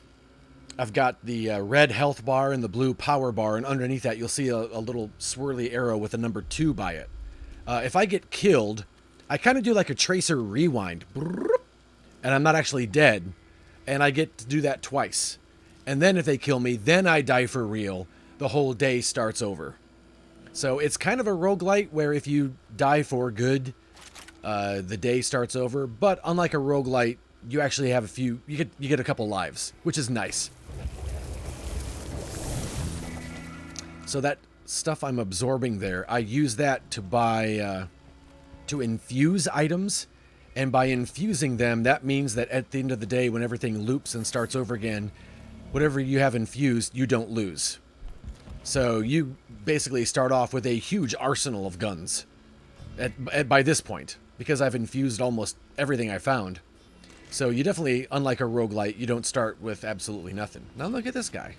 I've got the red health bar and the blue power bar, and underneath that you'll see a little swirly arrow with a number 2 by it. If I get killed, I kind of do like a tracer rewind, and I'm not actually dead, and I get to do that twice. And then if they kill me, then I die for real. The whole day starts over. So it's kind of a roguelite where if you die for good, the day starts over. But unlike a roguelite, you actually have a few, you get a couple lives, which is nice. So that stuff I'm absorbing there, I use that to buy, to infuse items. And by infusing them, that means that at the end of the day, when everything loops and starts over again, whatever you have infused, you don't lose. So you basically start off with a huge arsenal of guns by this point, because I've infused almost everything I found. So you definitely, unlike a roguelite, you don't start with absolutely nothing. Now look at this guy.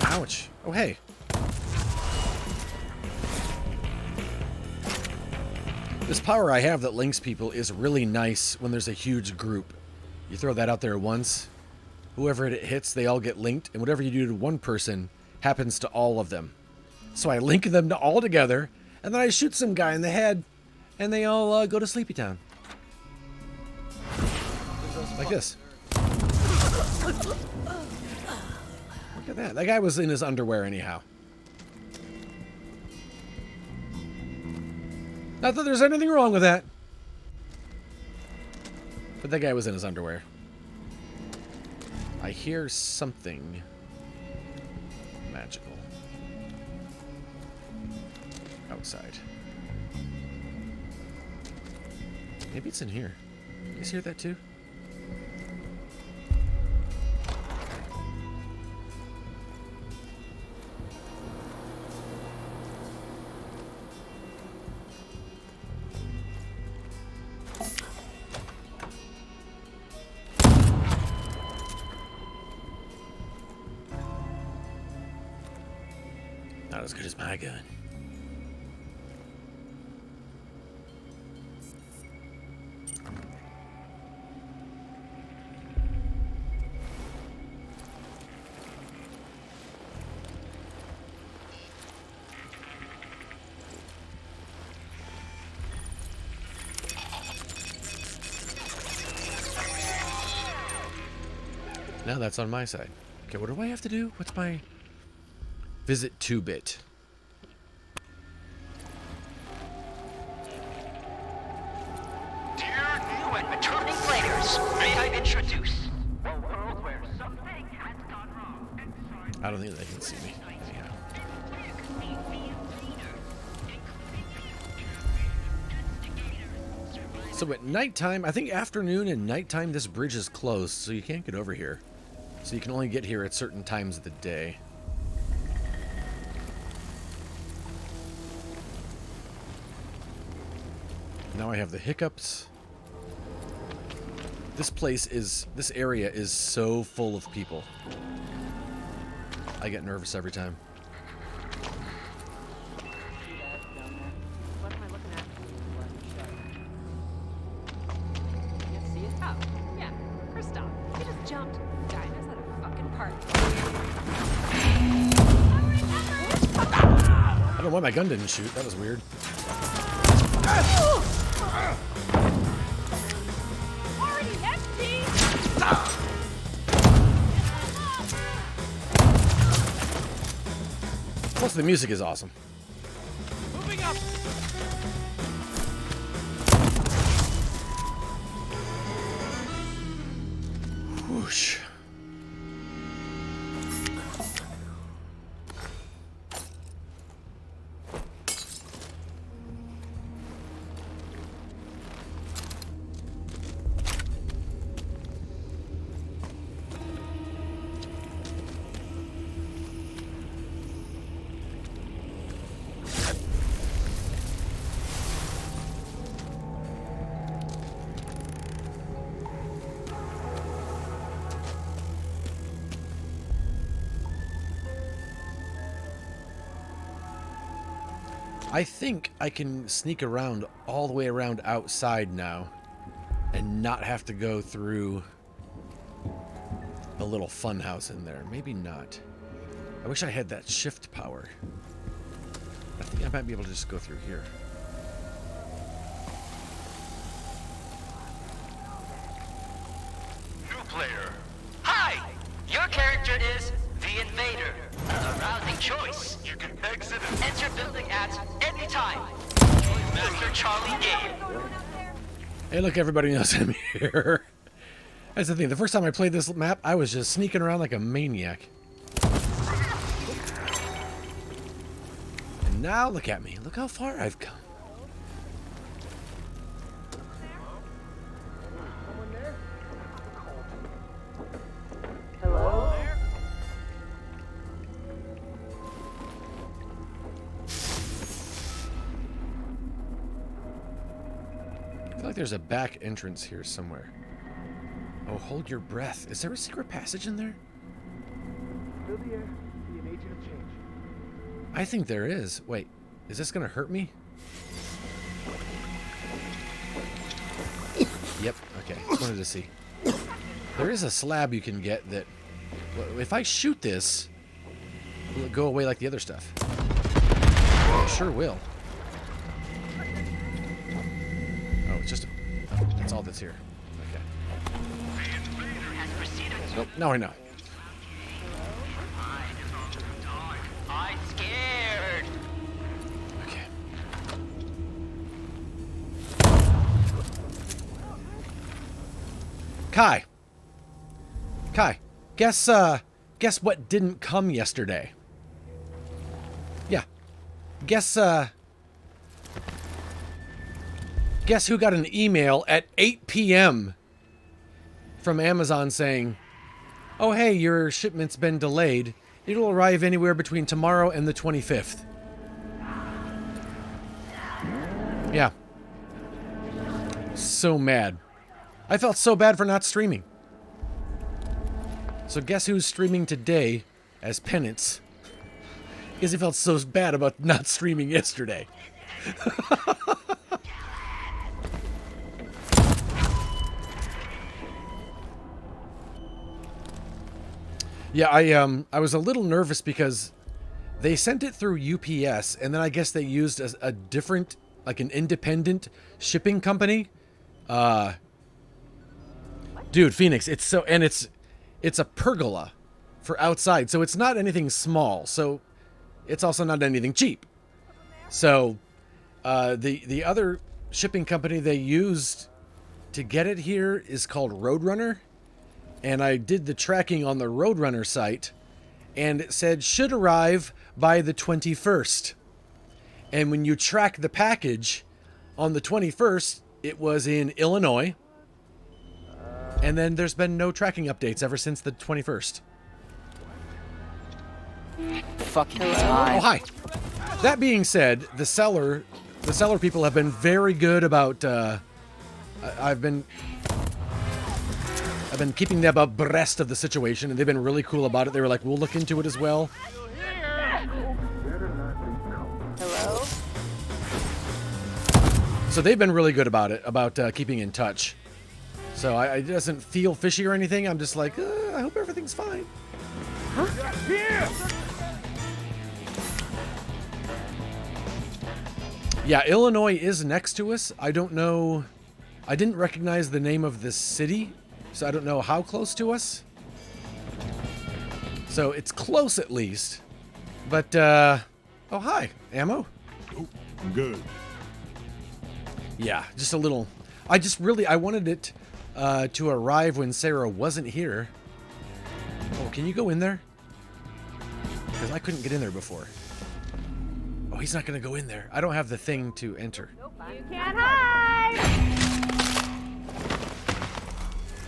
Ouch. Oh, hey. This power I have that links people is really nice when there's a huge group. You throw that out there once, whoever it hits, they all get linked, and whatever you do to one person happens to all of them. So I link them to all together, and then I shoot some guy in the head, and they all go to Sleepy Town. Like this. Look at that. That guy was in his underwear anyhow. Not that there's anything wrong with that. But that guy was in his underwear. I hear something magical outside. Maybe it's in here. You guys hear that too? Not as good as my gun. Now that's on my side. Okay, what do I have to do? What's my... Visit 2-bit. Dear new and returning players, may I introduce a world where something has gone wrong. I don't think they can see me. Anyhow. So at nighttime, I think afternoon and nighttime, this bridge is closed, so you can't get over here. So you can only get here at certain times of the day. Now I have the hiccups. This area is so full of people. I get nervous every time. What am I looking at? You see it? Oh, yeah. Kristoff. He just jumped. Dinah's at a fucking party. I don't know why my gun didn't shoot. That was weird. Already empty. Plus the music is awesome. Moving up. Whoosh. I think I can sneak around all the way around outside now and not have to go through the little fun house in there. Maybe not. I wish I had that shift power. I think I might be able to just go through here. New player. Hi! Your character is the Invader. A rousing choice. You can exit and enter building at any time. Master Charlie Game. Hey, look, everybody knows I'm here. That's the thing. The first time I played this map, I was just sneaking around like a maniac. And now look at me. Look how far I've come. Hello? I feel like there's a back entrance here somewhere. Oh, hold your breath. Is there a secret passage in there? Fill the air, be an agent of change. I think there is. Wait, is this gonna hurt me? Yep, okay. Just wanted to see. There is a slab you can get that... If I shoot this, will it go away like the other stuff? It sure will. Oh, it's just... Oh, that's all that's here. Okay. Nope, now I know. I'm scared. Okay. Kai, guess what didn't come yesterday? Yeah. Guess who got an email at 8 p.m. from Amazon saying, "Oh, hey, your shipment's been delayed. It'll arrive anywhere between tomorrow and the 25th." Yeah. So mad. I felt so bad for not streaming. So guess who's streaming today as penance? Because he felt so bad about not streaming yesterday. Yeah, I was a little nervous because they sent it through UPS, and then I guess they used a different, like an independent shipping company. Dude, Phoenix, it's a pergola for outside, so it's not anything small, so it's also not anything cheap. So the other shipping company they used to get it here is called Roadrunner. And I did the tracking on the Roadrunner site, and it said should arrive by the 21st. And when you track the package on the 21st, it was in Illinois. And then there's been no tracking updates ever since the 21st. Fucking Oh, hi. That being said, the seller people have been very good about, I've been keeping them abreast of the situation, and they've been really cool about it. They were like, we'll look into it as well. Hello? So they've been really good about it, about keeping in touch. So it doesn't feel fishy or anything. I'm just like, I hope everything's fine. Yeah, Illinois is next to us. I don't know. I didn't recognize the name of this city, so I don't know how close to us. So it's close at least. But, oh, hi. Ammo? Oh, I'm good. Yeah, just a little. I wanted it to arrive when Sarah wasn't here. Oh, can you go in there? Because I couldn't get in there before. Oh, he's not going to go in there. I don't have the thing to enter. You can't hide!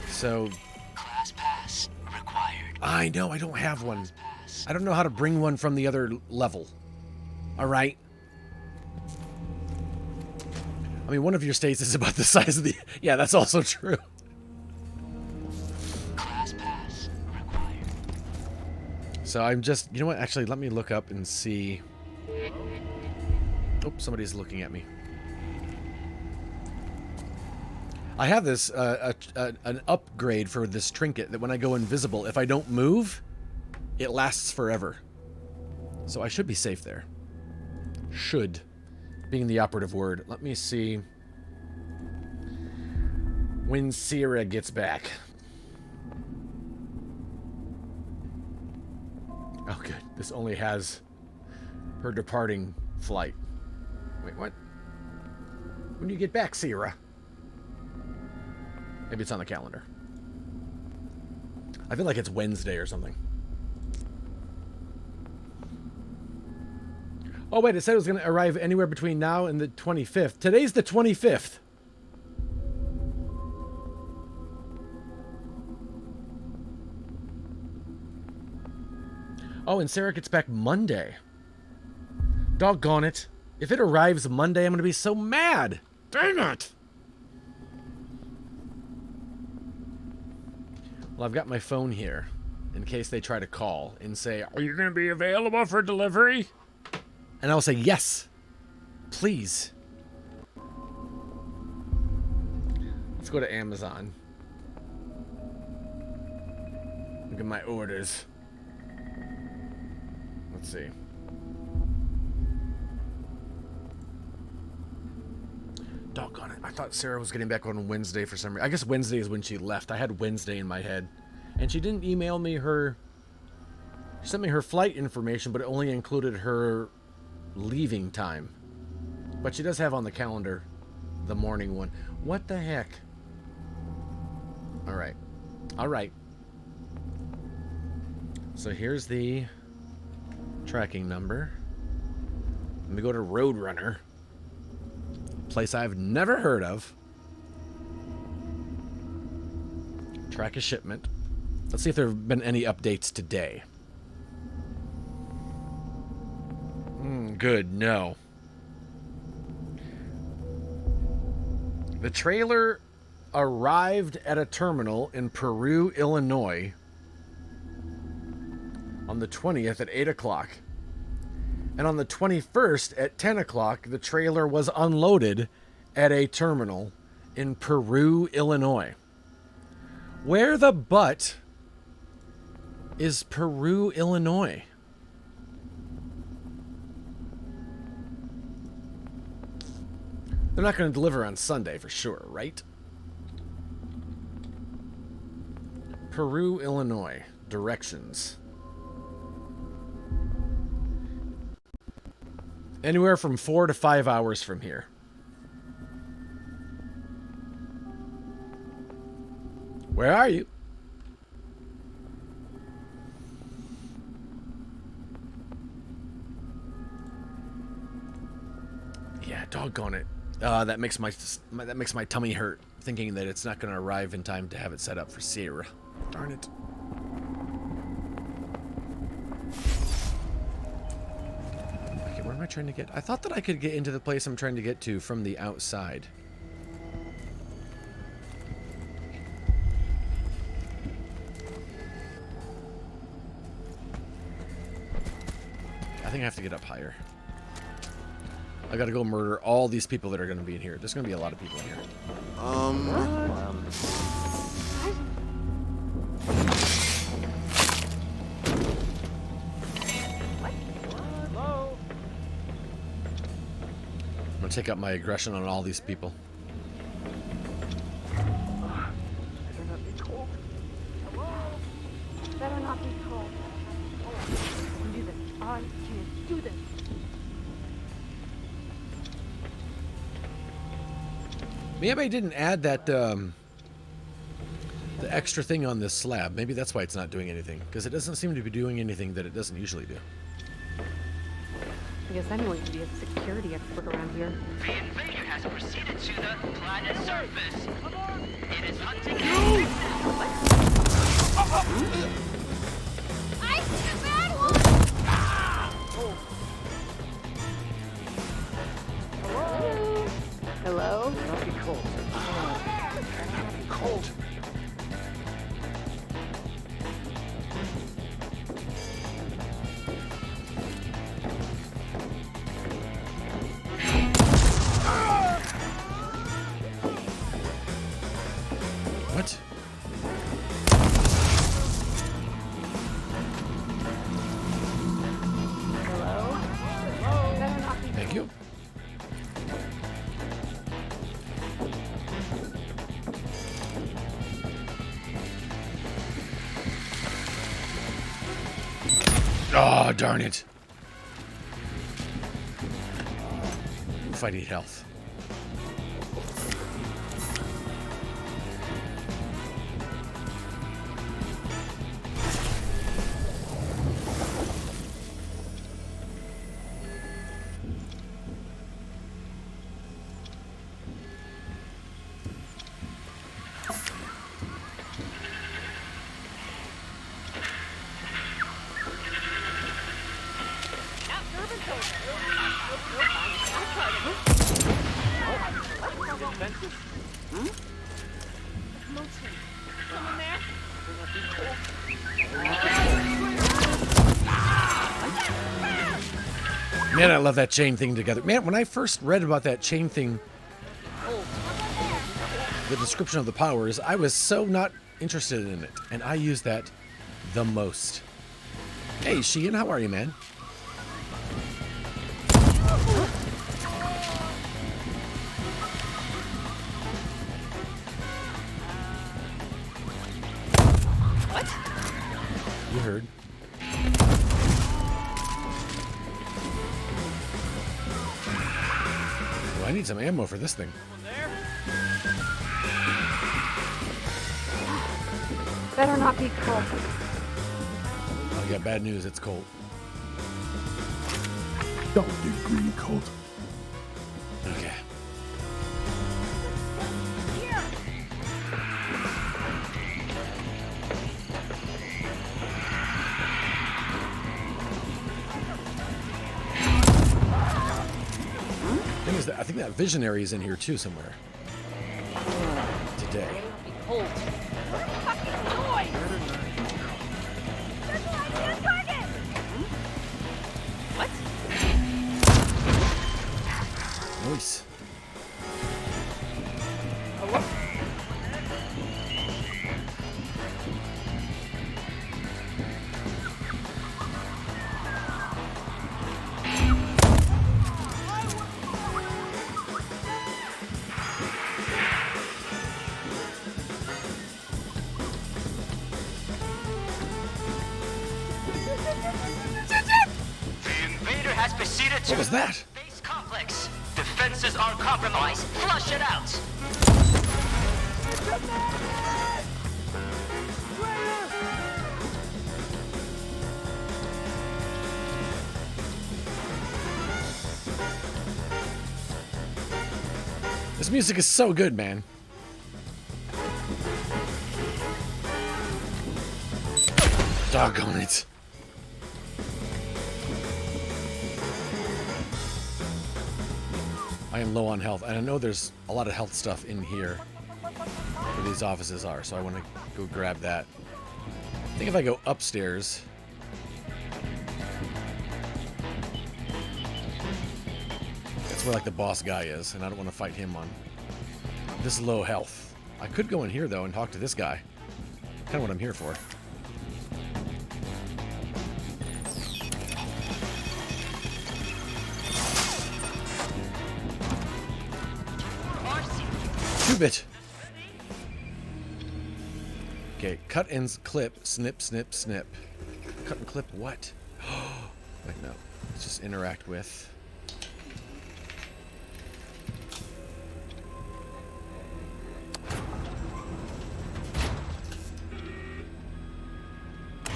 So... Class pass required. I know, I don't have one. I don't know how to bring one from the other level. Alright? I mean, one of your states is about the size of the... Yeah, that's also true. Class pass required. So I'm just... You know what? Actually, let me look up and see... Oh, somebody's looking at me. I have this an upgrade for this trinket that when I go invisible, if I don't move, it lasts forever. So I should be safe there. Should, being the operative word. Let me see when Sierra gets back. Oh, good. This only has her departing flight. Wait, what? When do you get back, Sierra? Maybe it's on the calendar. I feel like it's Wednesday or something. Oh, wait, it said it was going to arrive anywhere between now and the 25th. Today's the 25th. Oh, and Sarah gets back Monday. Doggone it. If it arrives Monday, I'm going to be so mad. Dang it. Well, I've got my phone here in case they try to call and say, "Are you going to be available for delivery?" And I'll say, "Yes, please." Let's go to Amazon. Look at my orders. Let's see. Doggone it. I thought Sarah was getting back on Wednesday for some reason. I guess Wednesday is when she left. I had Wednesday in my head. And she didn't email me her... She sent me her flight information, but it only included her leaving time. But she does have on the calendar the morning one. What the heck? Alright. Alright. So here's the tracking number. Let me go to Roadrunner. Place I've never heard of. Track a shipment. Let's see if there have been any updates today. Good, no. The trailer arrived at a terminal in Peru, Illinois on the 20th at 8 o'clock. And on the 21st at 10 o'clock, the trailer was unloaded at a terminal in Peru, Illinois. Where the butt is Peru, Illinois? They're not going to deliver on Sunday for sure, right? Peru, Illinois. Directions. Anywhere from 4 to 5 hours from here. Where are you? Yeah, doggone it. That makes my tummy hurt, thinking that it's not going to arrive in time to have it set up for Sierra. Darn it. Okay, where am I trying to get? I thought that I could get into the place I'm trying to get to from the outside. I think I have to get up higher. I gotta go murder all these people that are gonna be in here. There's gonna be a lot of people in here. I'm gonna take out my aggression on all these people. Better not be cold. Hello? Better not be cold. I can do this. I can do this. Maybe I didn't add that, the extra thing on this slab. Maybe that's why it's not doing anything. Because it doesn't seem to be doing anything that it doesn't usually do. I guess anyone can be a security expert around here. The invader has proceeded to the planet's surface. It is hunting I'm the bad one! Hello? Not be cold. Not be cold. Oh, darn it. If I need health. Man, I love that chain thing together. Man, when I first read about that chain thing, the description of the powers, I was so not interested in it. And I use that the most. Hey, Sheehan, how are you, man? What? You heard. I need some ammo for this thing. Better not be cold. I got bad news. It's cold. Don't get greedy, Colt. Okay. Thing is that I think that visionary is in here too somewhere. Today. Cold. What? Nice. What was that? Base complex. Defenses are compromised. Flush it out. This music is so good, man. Doggone it. I am low on health, and I know there's a lot of health stuff in here where these offices are, so I want to go grab that. I think if I go upstairs... That's where, like, the boss guy is, and I don't want to fight him on this low health. I could go in here, though, and talk to this guy. Kind of what I'm here for. Bit. Okay, cut and clip, snip, snip, snip. Cut and clip what? Wait, no. Let's just interact with.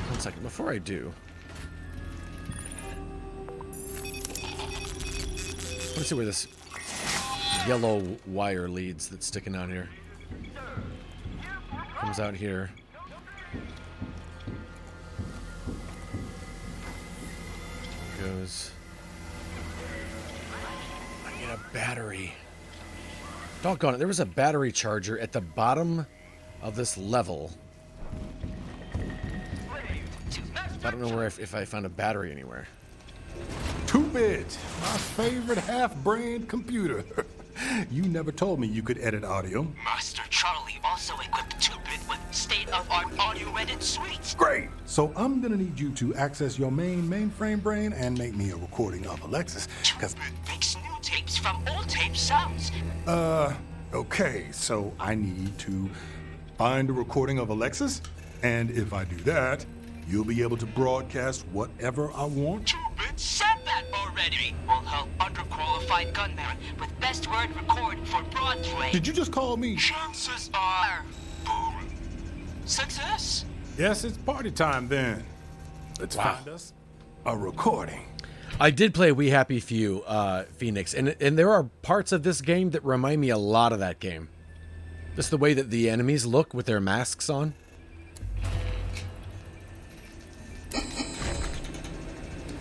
One second, before I do. Let's see where this yellow wire leads that's sticking out here. Comes out here. Goes. I need a battery. Doggone it, there was a battery charger at the bottom of this level. I don't know where if I found a battery anywhere. 2-bit, my favorite half-brained computer. You never told me you could edit audio. Master Charlie also equipped 2-bit with state-of-art audio-edit suites. Great. So I'm gonna need you to access your mainframe brain and make me a recording of Alexis. 2-bit makes new tapes from old tape sounds. Okay. So I need to find a recording of Alexis, and if I do that, You'll be able to broadcast whatever I want. Said that already. Will help underqualified gunmen with best word record for Broadway. Did you just call me? Chances are success. Yes, it's party time then. Let's find us a recording. I did play We Happy Few, Phoenix, and there are parts of this game that remind me a lot of that game. Just the way that the enemies look with their masks on.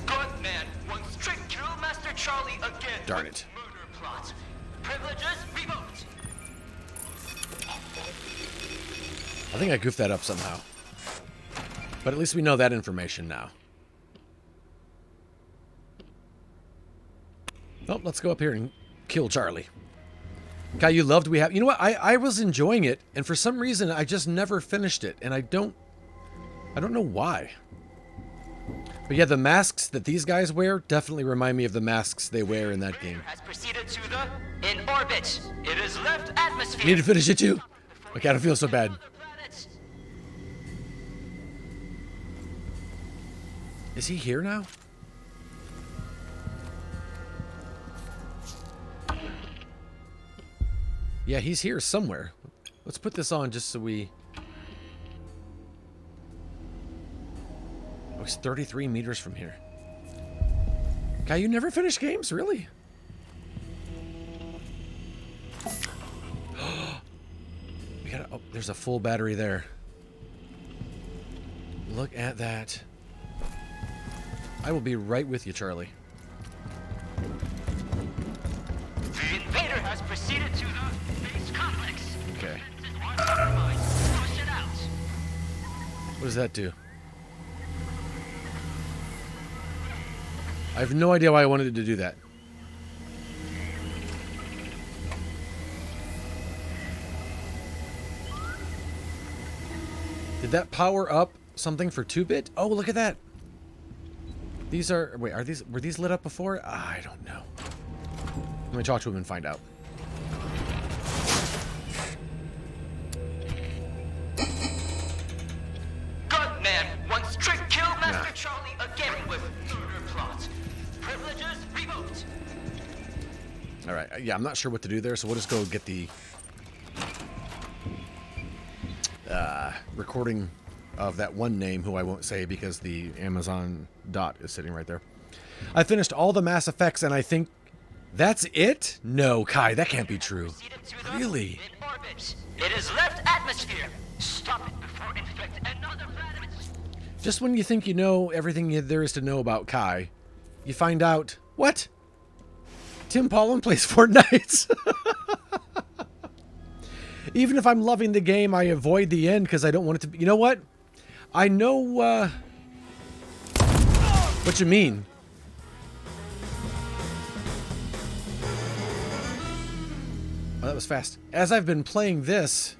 Gunman wants to kill Master Charlie again. Darn it. Murder plot. Privileges revoked. I think I goofed that up somehow. But at least we know that information now. Oh, let's go up here and kill Charlie. Guy, you loved We Have... You know what? I was enjoying it, and for some reason, I just never finished it, and I don't know why. But yeah, the masks that these guys wear definitely remind me of the masks they wear in that game. Has proceeded to the in orbit. It is left atmosphere. You need to finish it too? Okay, I don't feel so bad. Is he here now? Yeah, he's here somewhere. Let's put this on just so we... Oh, he's 33 meters from here. Guy, you never finish games? Really? We gotta... Oh, there's a full battery there. Look at that. I will be right with you, Charlie. The invader has proceeded to the base complex. Okay. Push it out. What does that do? I have no idea why I wanted it to do that. Did that power up something for 2-bit? Oh, look at that. These are... Wait, were these lit up before? I don't know. Let me talk to him and find out. Gunman wants to kill Master Charlie again with murder plot. Privileges revoked. Alright, yeah, I'm not sure what to do there, so we'll just go get the... recording of that one name, who I won't say because the Amazon dot is sitting right there. I finished all the Mass Effects, and I think that's it? No, Kai, that can't be true. Really? In orbit. It is left atmosphere. Stop it before it infects another planet. Just when you think you know everything there is to know about Kai, you find out, what? Tim Pollen plays Fortnite. Even if I'm loving the game, I avoid the end because I don't want it to be... You know what? I know what you mean. Oh, that was fast. As I've been playing this,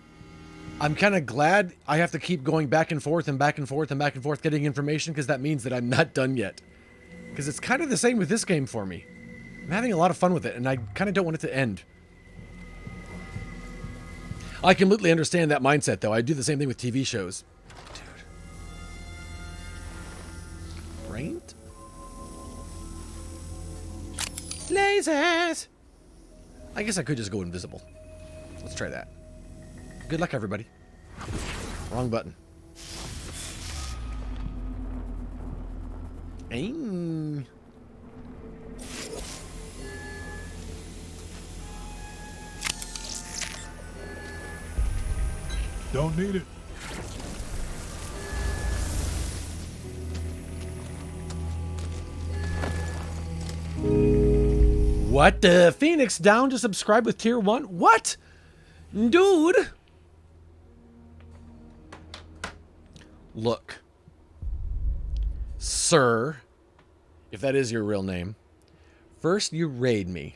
I'm kind of glad I have to keep going back and forth and back and forth and back and forth getting information, because that means that I'm not done yet. Because it's kind of the same with this game for me. I'm having a lot of fun with it, and I kind of don't want it to end. I completely understand that mindset, though. I do the same thing with TV shows. Dude. Right? Lasers! I guess I could just go invisible. Let's try that. Good luck, everybody. Wrong button. Aim. Don't need it. What? Phoenix down to subscribe with tier 1? What? Dude. Look. Sir. If that is your real name. First you raid me.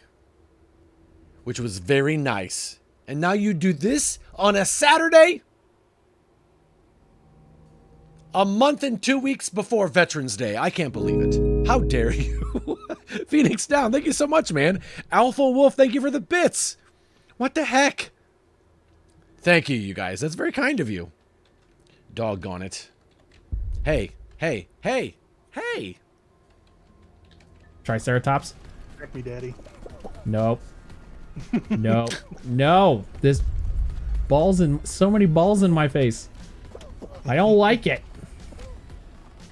Which was very nice. And now you do this on a Saturday? A month and 2 weeks before Veterans Day. I can't believe it. How dare you? Phoenix down. Thank you so much, man. Alpha Wolf, thank you for the bits. What the heck? Thank you, you guys. That's very kind of you. Doggone it. Hey, Hey, hey, hey! Triceratops? Check me, Daddy. Nope. No. No. There's so many balls in my face. I don't like it.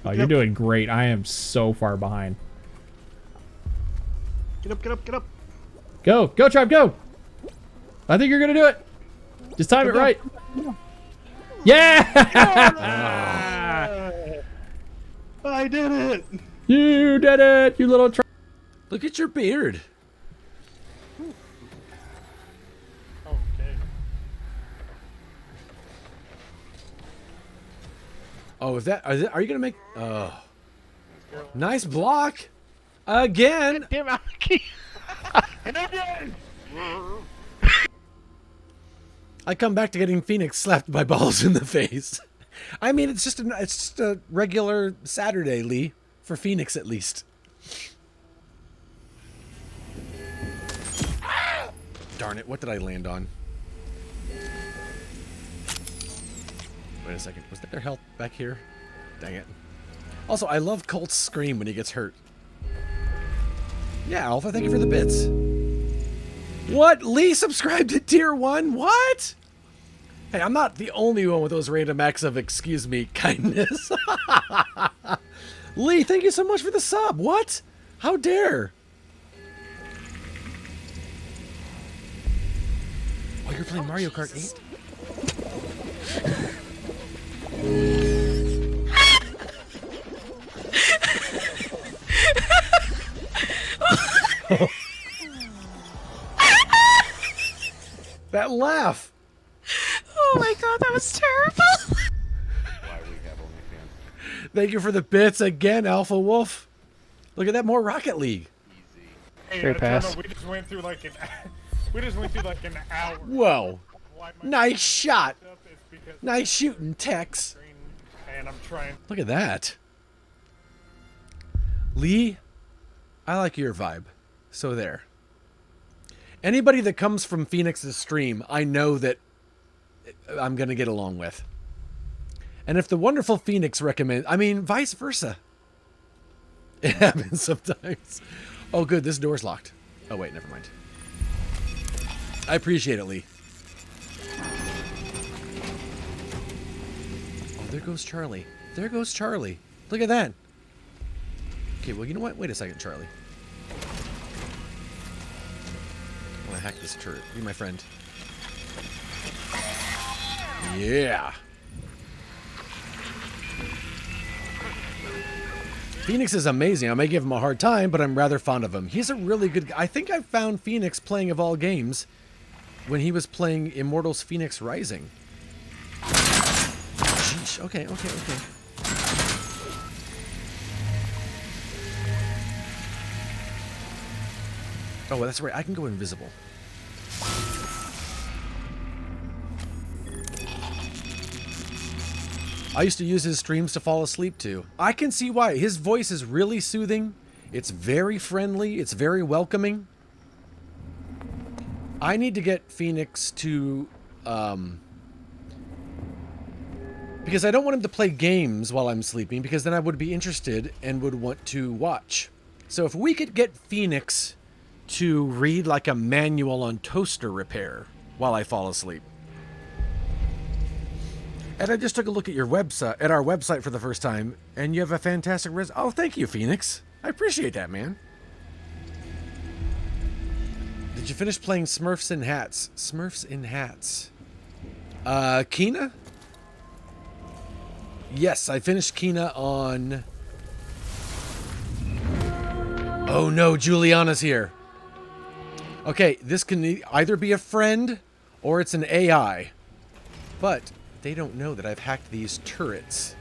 Oh, you're doing great. I am so far behind. Get up, get up, get up. Go. Go, Tribe, go. I think you're going to do it. Just time it right. Yeah! I did it. You did it, you little Look at your beard. Okay. Oh, is that? Are you gonna make? Oh, nice block. Again. Damn, Alki. And again. I come back to getting Phoenix slapped by balls in the face. I mean, it's just a regular Saturday, Lee, for Phoenix at least. Darn it! What did I land on? Wait a second. Was there health back here? Dang it. Also, I love Colt's scream when he gets hurt. Yeah, Alpha, thank you for the bits. What? Lee subscribed to tier 1? What? Hey, I'm not the only one with those random acts of excuse me kindness. Lee, thank you so much for the sub. What? How dare? Oh, you're playing Mario Kart 8? That laugh. Oh my god, that was terrible. Thank you for the bits again, Alpha Wolf. Look at that, more Rocket League. Hey, Great pass. we just went through like an hour. Whoa. Nice shot. Nice shooting, Tex. And I'm trying. Look at that. Lee, I like your vibe. So there. Anybody that comes from Phoenix's stream, I know that I'm going to get along with. And if the wonderful Phoenix recommends, I mean, vice versa. It happens sometimes. Oh, good. This door's locked. Oh, wait, never mind. I appreciate it, Lee. Oh, there goes Charlie. There goes Charlie. Look at that. Okay, well, you know what? Wait a second, Charlie. I want to hack this turret. Be my friend. Yeah. Phoenix is amazing. I may give him a hard time, but I'm rather fond of him. He's a really good guy. I think I found Phoenix playing of all games when he was playing Immortals Phoenix Rising. Sheesh. Okay. Oh, well, that's right. I can go invisible. I used to use his streams to fall asleep to. I can see why. His voice is really soothing. It's very friendly. It's very welcoming. I need to get Phoenix to... because I don't want him to play games while I'm sleeping, because then I would be interested and would want to watch. So if we could get Phoenix to read like a manual on toaster repair while I fall asleep. And I just took a look at your website, at our website for the first time, and you have a fantastic Oh, thank you, Phoenix. I appreciate that, man. Did you finish playing Smurfs in Hats? Smurfs in Hats. Kina? Yes, I finished Kina on... Oh no, Juliana's here. Okay, this can either be a friend or it's an AI. But they don't know that I've hacked these turrets.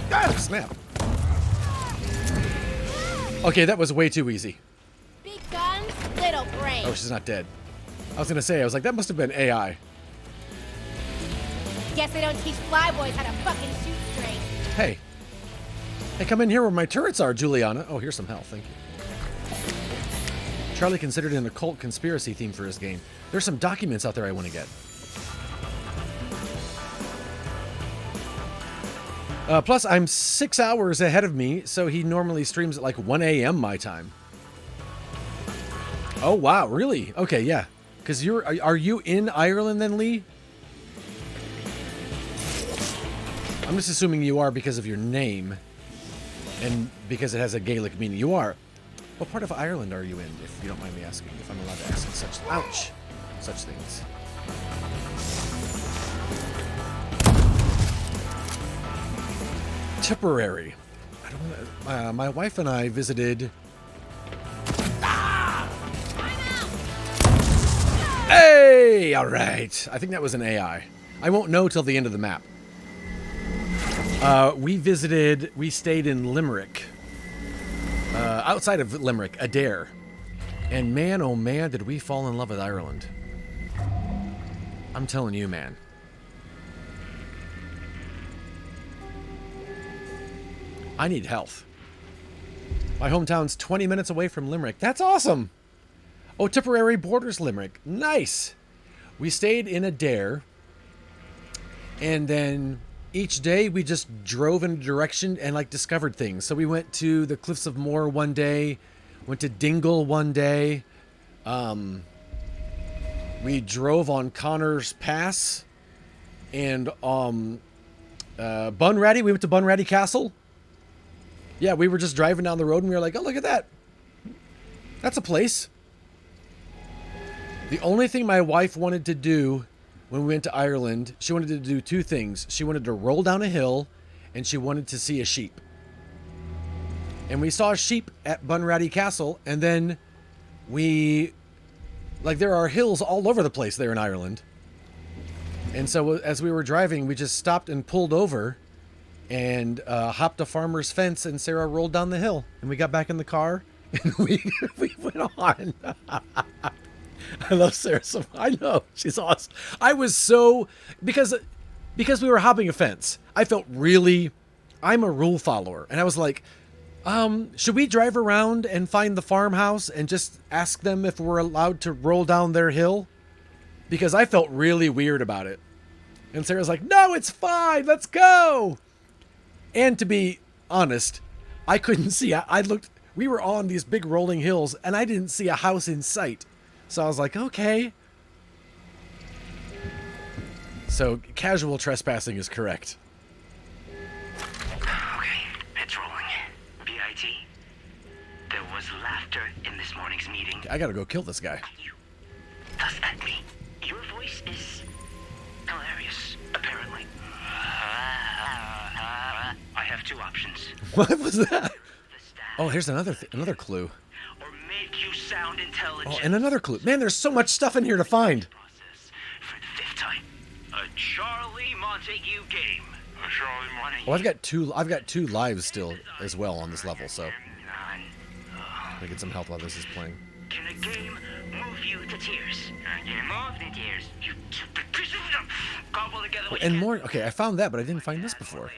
Ah, snap. Okay, that was way too easy. Big guns, little brain. Oh, she's not dead. I was gonna say, I was like, that must have been AI. Guess they don't teach flyboys how to fucking shoot straight. Hey. Hey, come in here where my turrets are, Juliana. Oh, here's some health, thank you. Charlie considered an occult conspiracy theme for his game. There's some documents out there I want to get. Plus, I'm 6 hours ahead of me, so he normally streams at like 1 a.m. my time. Oh, wow, really? Okay, yeah. Because are you in Ireland then, Lee? I'm just assuming you are because of your name. And because it has a Gaelic meaning. You are. What part of Ireland are you in, if you don't mind me asking? If I'm allowed to ask such things. Tipperary. I don't know. My wife and I visited. Hey! All right. I think that was an AI. I won't know till the end of the map. We stayed in Limerick. Outside of Limerick, Adair. And man, oh man, did we fall in love with Ireland. I'm telling you, man. I need health. My hometown's 20 minutes away from Limerick. That's awesome! Oh, Tipperary borders Limerick. Nice! We stayed in Adair. And then each day we just drove in a direction and like discovered things. So we went to the Cliffs of Moher one day, went to Dingle one day. We drove on Connors Pass and Bunratty. We went to Bunratty Castle. Yeah, we were just driving down the road and we were like, oh, look at that. That's a place. The only thing my wife wanted to do when we went to Ireland, she wanted to do two things. She wanted to roll down a hill, and she wanted to see a sheep. And we saw a sheep at Bunratty Castle, and then there are hills all over the place there in Ireland. And so as we were driving, we just stopped and pulled over and hopped a farmer's fence, and Sarah rolled down the hill. And we got back in the car, and we went on. I love Sarah so much. I know. She's awesome. I was so... Because we were hopping a fence, I felt really... I'm a rule follower. And I was like, should we drive around and find the farmhouse and just ask them if we're allowed to roll down their hill? Because I felt really weird about it. And Sarah's like, no, it's fine. Let's go. And to be honest, I couldn't see. I looked... We were on these big rolling hills, and I didn't see a house in sight. So I was like, okay. So casual trespassing is correct. Okay, it's rolling. BIT. There was laughter in this morning's meeting. I gotta go kill this guy. Thus at me. Your voice is hilarious, apparently. I have two options. What was that? Oh, here's another clue. Make you sound intelligent. Oh, and another clue. Man, there's so much stuff in here to find. For the fifth time, a Charlie Montague game. A Charlie Montague. Oh, I've got two lives still as well on this level, so I'm gonna get some health while this is playing. Can a game move you to tears? Can a game move to tears? You cobble together. Oh, and more. Okay, I found that, but I didn't find this before.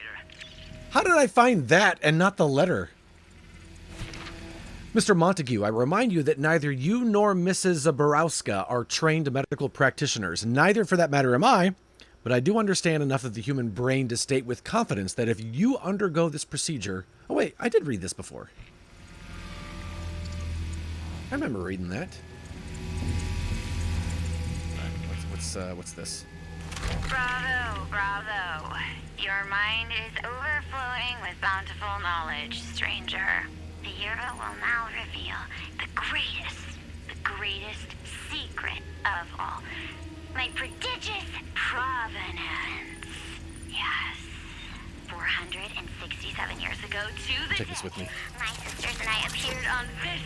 How did I find that and not the letter? Mr. Montague, I remind you that neither you nor Mrs. Zaborowska are trained medical practitioners. Neither, for that matter, am I. But I do understand enough of the human brain to state with confidence that if you undergo this procedure... Oh, wait, I did read this before. I remember reading that. What's this? Bravo, bravo. Your mind is overflowing with bountiful knowledge, stranger. The yearbook will now reveal the greatest secret of all. My prodigious provenance. Yes. 467 years ago to the Take this with me. my sisters and I appeared on this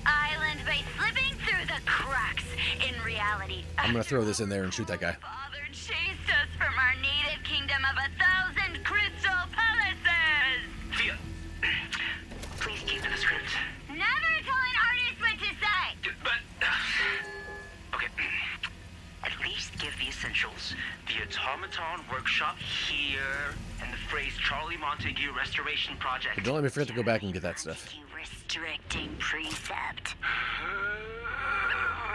island by slipping through the cracks in reality. I'm gonna throw this in there and shoot that guy. Father chased us from our native kingdom of 1,000 crystal palaces. Thea, please keep the script. Never tell an artist what to say. But okay. At least give the essentials. The automaton workshop here, and the phrase Charlie Montague Restoration Project. Don't let me forget to go back and get that stuff. Restricting precept.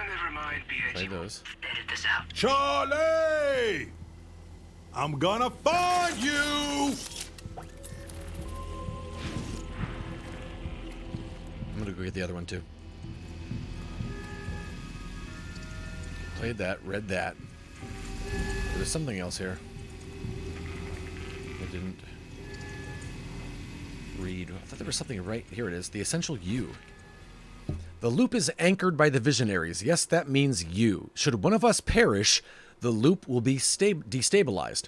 Never mind, BIT. Play those. Edit this out. Charlie! I'm gonna find you! to go get the other one too. Played that, read that. There was something else here. I didn't read. I thought there was something right here. It is. The essential you. The loop is anchored by the visionaries. Yes, that means you. Should one of us perish, the loop will be destabilized.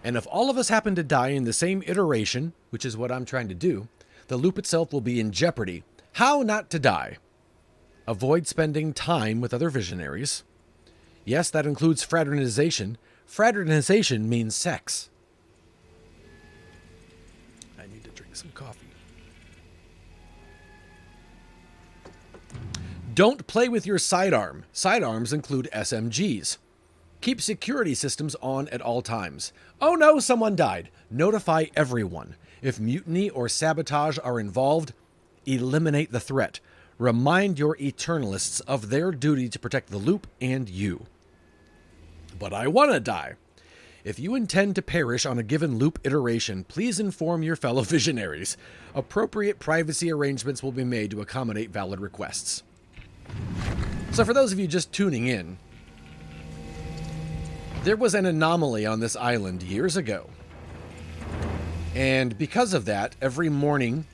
And if all of us happen to die in the same iteration, which is what I'm trying to do, the loop itself will be in jeopardy. How not to die? Avoid spending time with other visionaries. Yes, that includes fraternization. Fraternization means sex. I need to drink some coffee. Don't play with your sidearm. Sidearms include SMGs. Keep security systems on at all times. Oh no, someone died. Notify everyone. If mutiny or sabotage are involved, eliminate the threat. Remind your Eternalists of their duty to protect the loop and you. But I want to die. If you intend to perish on a given loop iteration, please inform your fellow visionaries. Appropriate privacy arrangements will be made to accommodate valid requests. So for those of you just tuning in, there was an anomaly on this island years ago. And because of that, every morning,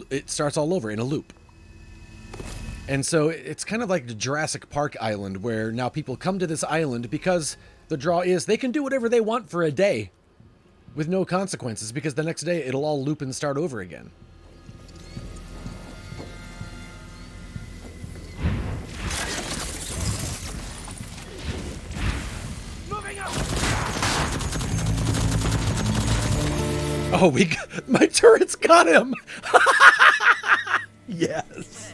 it starts all over in a loop. And so it's kind of like the Jurassic Park island, where now people come to this island because the draw is they can do whatever they want for a day with no consequences, because the next day it'll all loop and start over again. Oh, my turret's got him! Yes.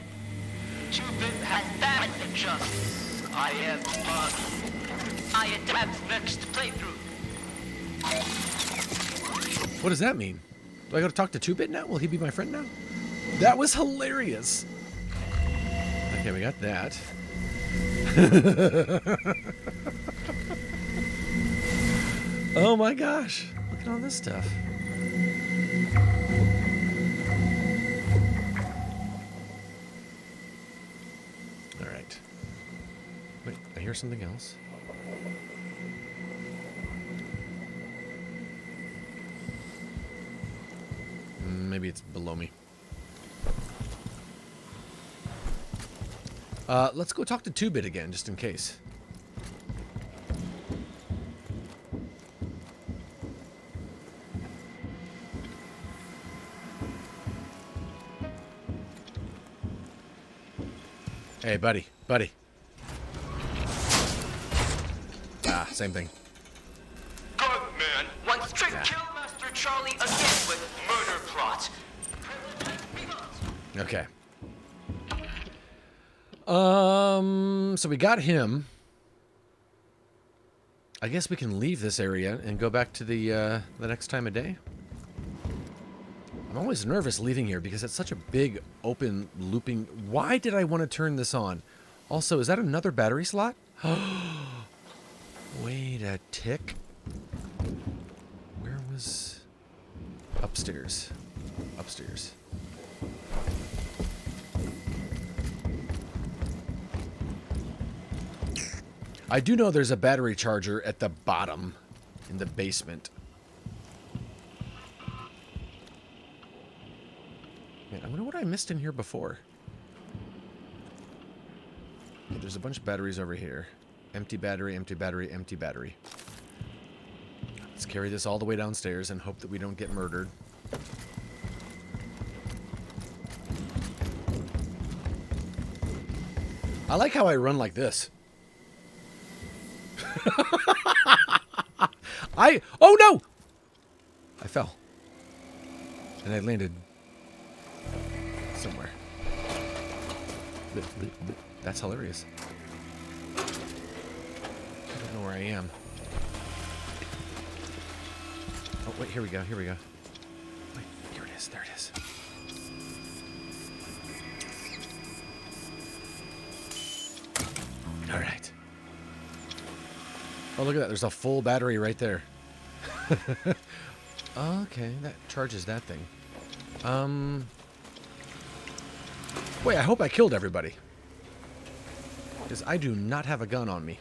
Cupid has that just. I am I attempt next playthrough. What does that mean? Do I go to talk to 2-Bit now? Will he be my friend now? That was hilarious. Okay, we got that. Oh my gosh. Look at all this stuff. All right. Wait, I hear something else. Maybe it's below me. Let's go talk to 2-Bit again, just in case. Hey, buddy. Ah, same thing. Gunman wants to kill Master Charlie again with murder plot. Okay. So we got him. I guess we can leave this area and go back to the next time of day. I'm always nervous leaving here because it's such a big, open, looping... Why did I want to turn this on? Also, is that another battery slot? Wait a tick. Where was... Upstairs. Upstairs. I do know there's a battery charger at the bottom in the basement. Man, I wonder what I missed in here before. Okay, there's a bunch of batteries over here. Empty battery, empty battery, empty battery. Let's carry this all the way downstairs and hope that we don't get murdered. I like how I run like this. Oh no! I fell. And I landed somewhere. That's hilarious. I don't know where I am. Oh, wait, here we go, here we go. Wait, here it is, there it is. All right. Oh, look at that. There's a full battery right there. Okay, that charges that thing. Wait, I hope I killed everybody. Because I do not have a gun on me.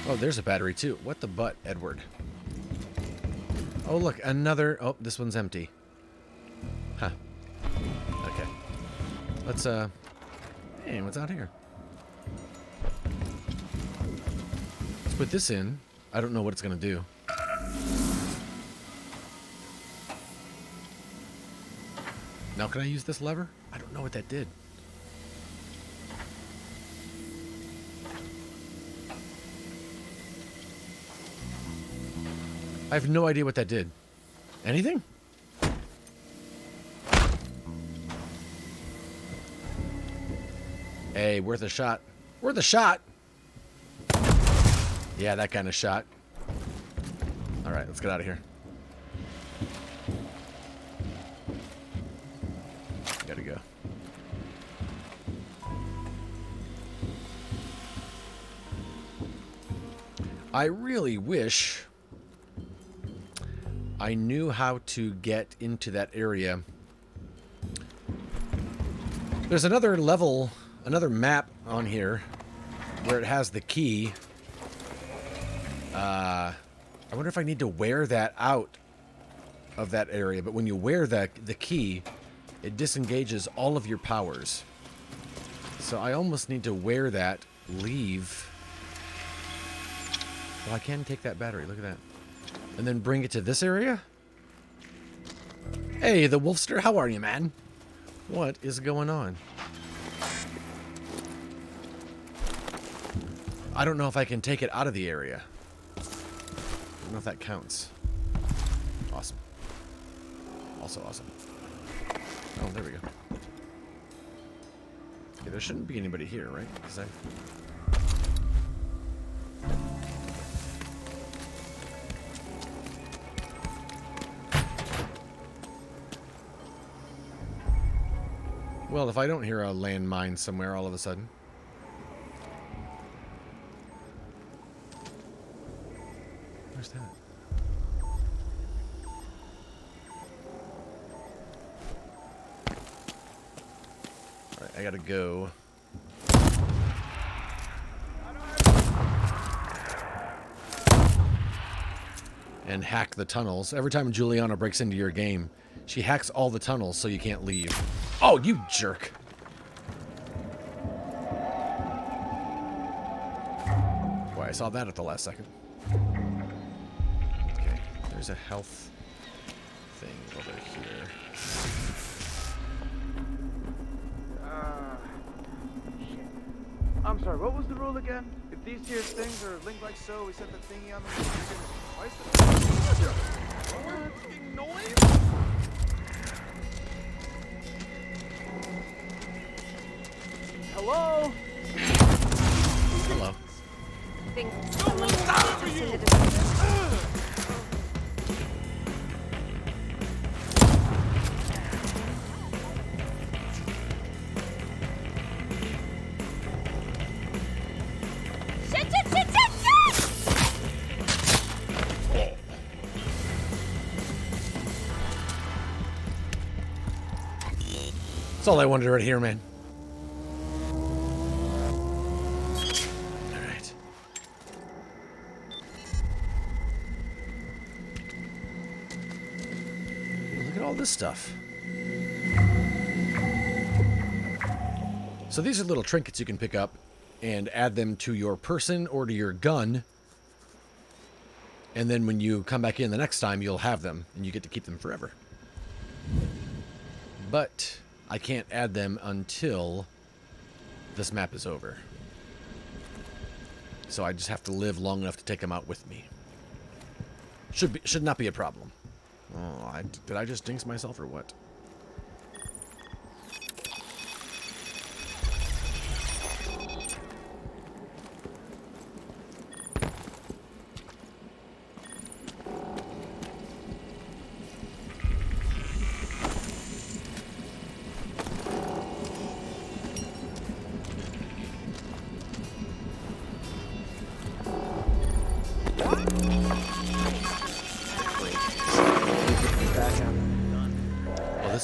Oh, there's a battery too. What the butt, Edward? Oh, look, another... Oh, this one's empty. Huh. Okay. Let's, Hey, what's out here? Let's put this in. I don't know what it's gonna do. Now, can I use this lever? I don't know what that did. I have no idea what that did. Anything? Hey, worth a shot. Worth a shot! Yeah, that kind of shot. Alright, let's get out of here. Gotta go. I really wish I knew how to get into that area. There's another level, another map on here where it has the key. I wonder if I need to wear that out of that area. But when you wear the key, it disengages all of your powers. So I almost need to wear that, leave. Well, I can take that battery. Look at that. And then bring it to this area? Hey, the Wolfster, how are you, man? What is going on? I don't know if I can take it out of the area. I don't know if that counts. Awesome. Also awesome. Oh, there we go. Okay, there shouldn't be anybody here, right? Because well, if I don't hear a landmine somewhere all of a sudden. Where's that? Alright, I gotta go. And hack the tunnels. Every time Juliana breaks into your game, she hacks all the tunnels so you can't leave. Oh, you jerk. Boy, I saw that at the last second. Okay, there's a health thing over here. Shit. I'm sorry, what was the rule again? If these here things are linked like so, we set the thingy on them. Why is the fucking noise? Hello? Hello. Think That's all I wanted right here, man. Alright. Look at all this stuff. So these are little trinkets you can pick up and add them to your person or to your gun. And then when you come back in the next time, you'll have them and you get to keep them forever. But I can't add them until this map is over. So I just have to live long enough to take them out with me. Should not be a problem. Oh, did I just jinx myself or what?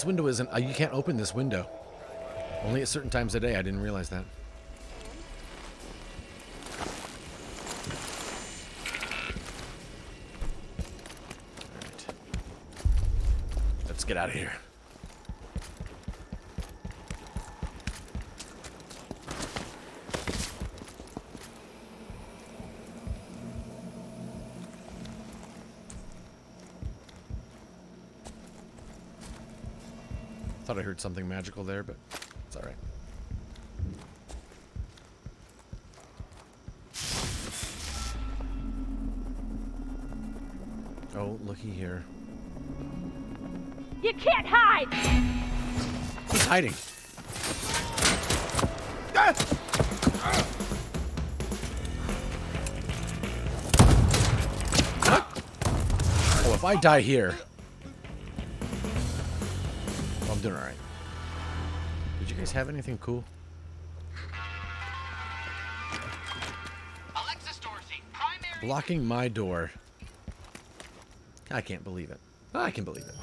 this window isn't... you can't open this window. Only at certain times of day. I didn't realize that. Alright. Let's get out of here. Thought I heard something magical there, but it's alright. Oh, looky here. You can't hide! He's hiding. What? Oh, if I die here... I'm doing alright. Did you guys have anything cool? Alexis Dorsey, primary. Blocking my door. I can't believe it. I can believe it.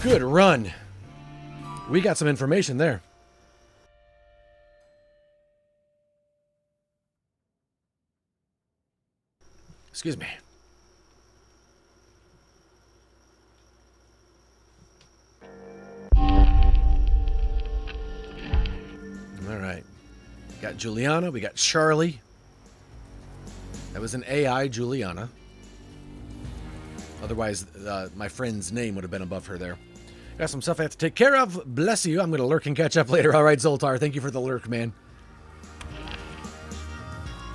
Good run. We got some information there. Excuse me. All right. Got Juliana. We got Charlie. That was an AI Juliana. Otherwise, my friend's name would have been above her there. Got some stuff I have to take care of. Bless you. I'm going to lurk and catch up later. All right, Zoltar. Thank you for the lurk, man.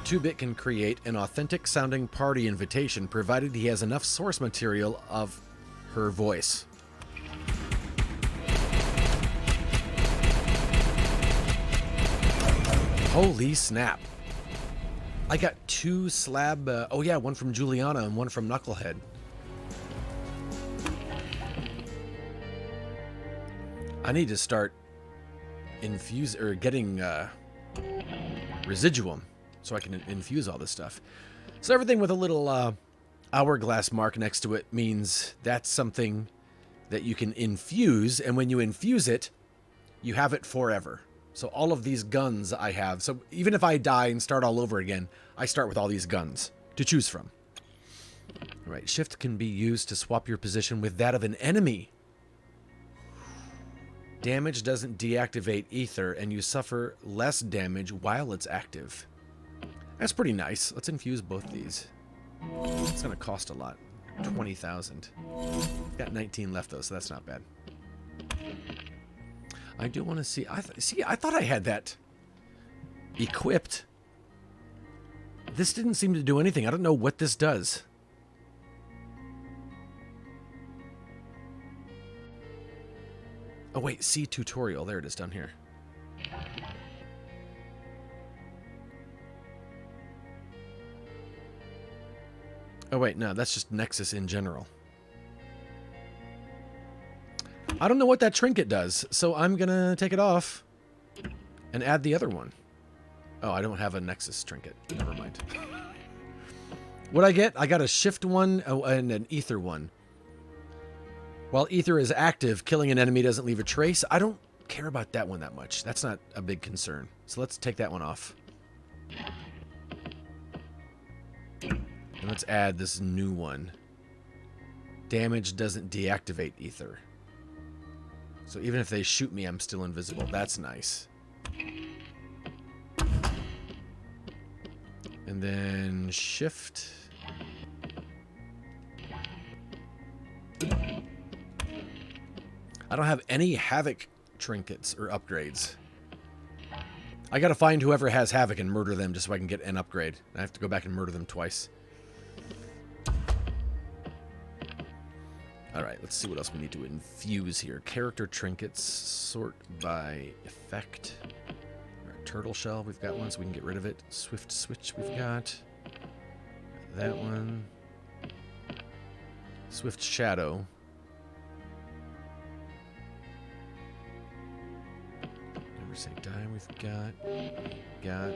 2-Bit can create an authentic sounding party invitation provided he has enough source material of her voice. Holy snap. I got 2 slab... oh yeah, one from Juliana and one from Knucklehead. I need to start getting residuum so I can infuse all this stuff. So everything with a little hourglass mark next to it means that's something that you can infuse, and when you infuse it, you have it forever. So all of these guns I have, so even if I die and start all over again, I start with all these guns to choose from. All right, shift can be used to swap your position with that of an enemy. Damage doesn't deactivate ether, and you suffer less damage while it's active. That's pretty nice. Let's infuse both these. It's going to cost a lot. 20,000. Got 19 left, though, so that's not bad. I do want to see... I thought I had that equipped. This didn't seem to do anything. I don't know what this does. Oh, wait. See tutorial. There it is down here. Oh, wait. No, that's just Nexus in general. I don't know what that trinket does, so I'm going to take it off and add the other one. Oh, I don't have a Nexus trinket. Never mind. What'd I get? I got a shift one and an ether one. While ether is active, killing an enemy doesn't leave a trace. I don't care about that one that much. That's not a big concern. So let's take that one off. And let's add this new one. Damage doesn't deactivate ether. So even if they shoot me, I'm still invisible. That's nice. And then shift. I don't have any Havoc trinkets or upgrades. I gotta find whoever has Havoc and murder them just so I can get an upgrade. I have to go back and murder them twice. Alright, let's see what else we need to infuse here. Character trinkets, sort by effect. Right, turtle shell, we've got one, so we can get rid of it. Swift switch, we've got. That one. Swift shadow. Never say die, we've got.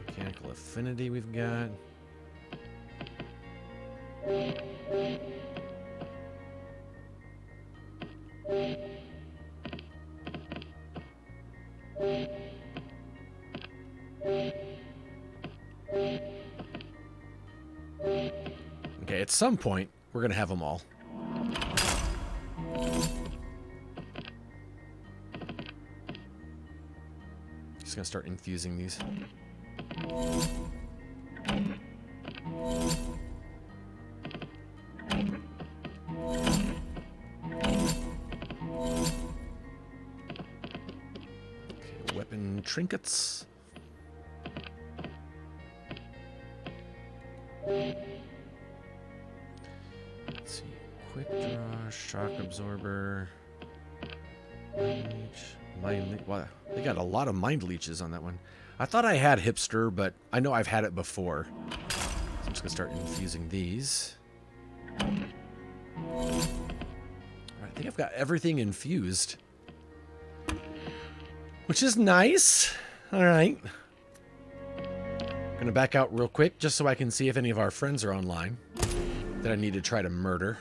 Mechanical affinity, we've got. Okay, at some point, we're going to have them all. Just going to start infusing these. Okay, weapon trinkets. Let's see. Quick draw, shock absorber. Mind leech. Wow, they got a lot of mind leeches on that one. I thought I had hipster, but I know I've had it before. So I'm just gonna start infusing these. All right, I think I've got everything infused, which is nice. All right. Gonna back out real quick just so I can see if any of our friends are online that I need to try to murder.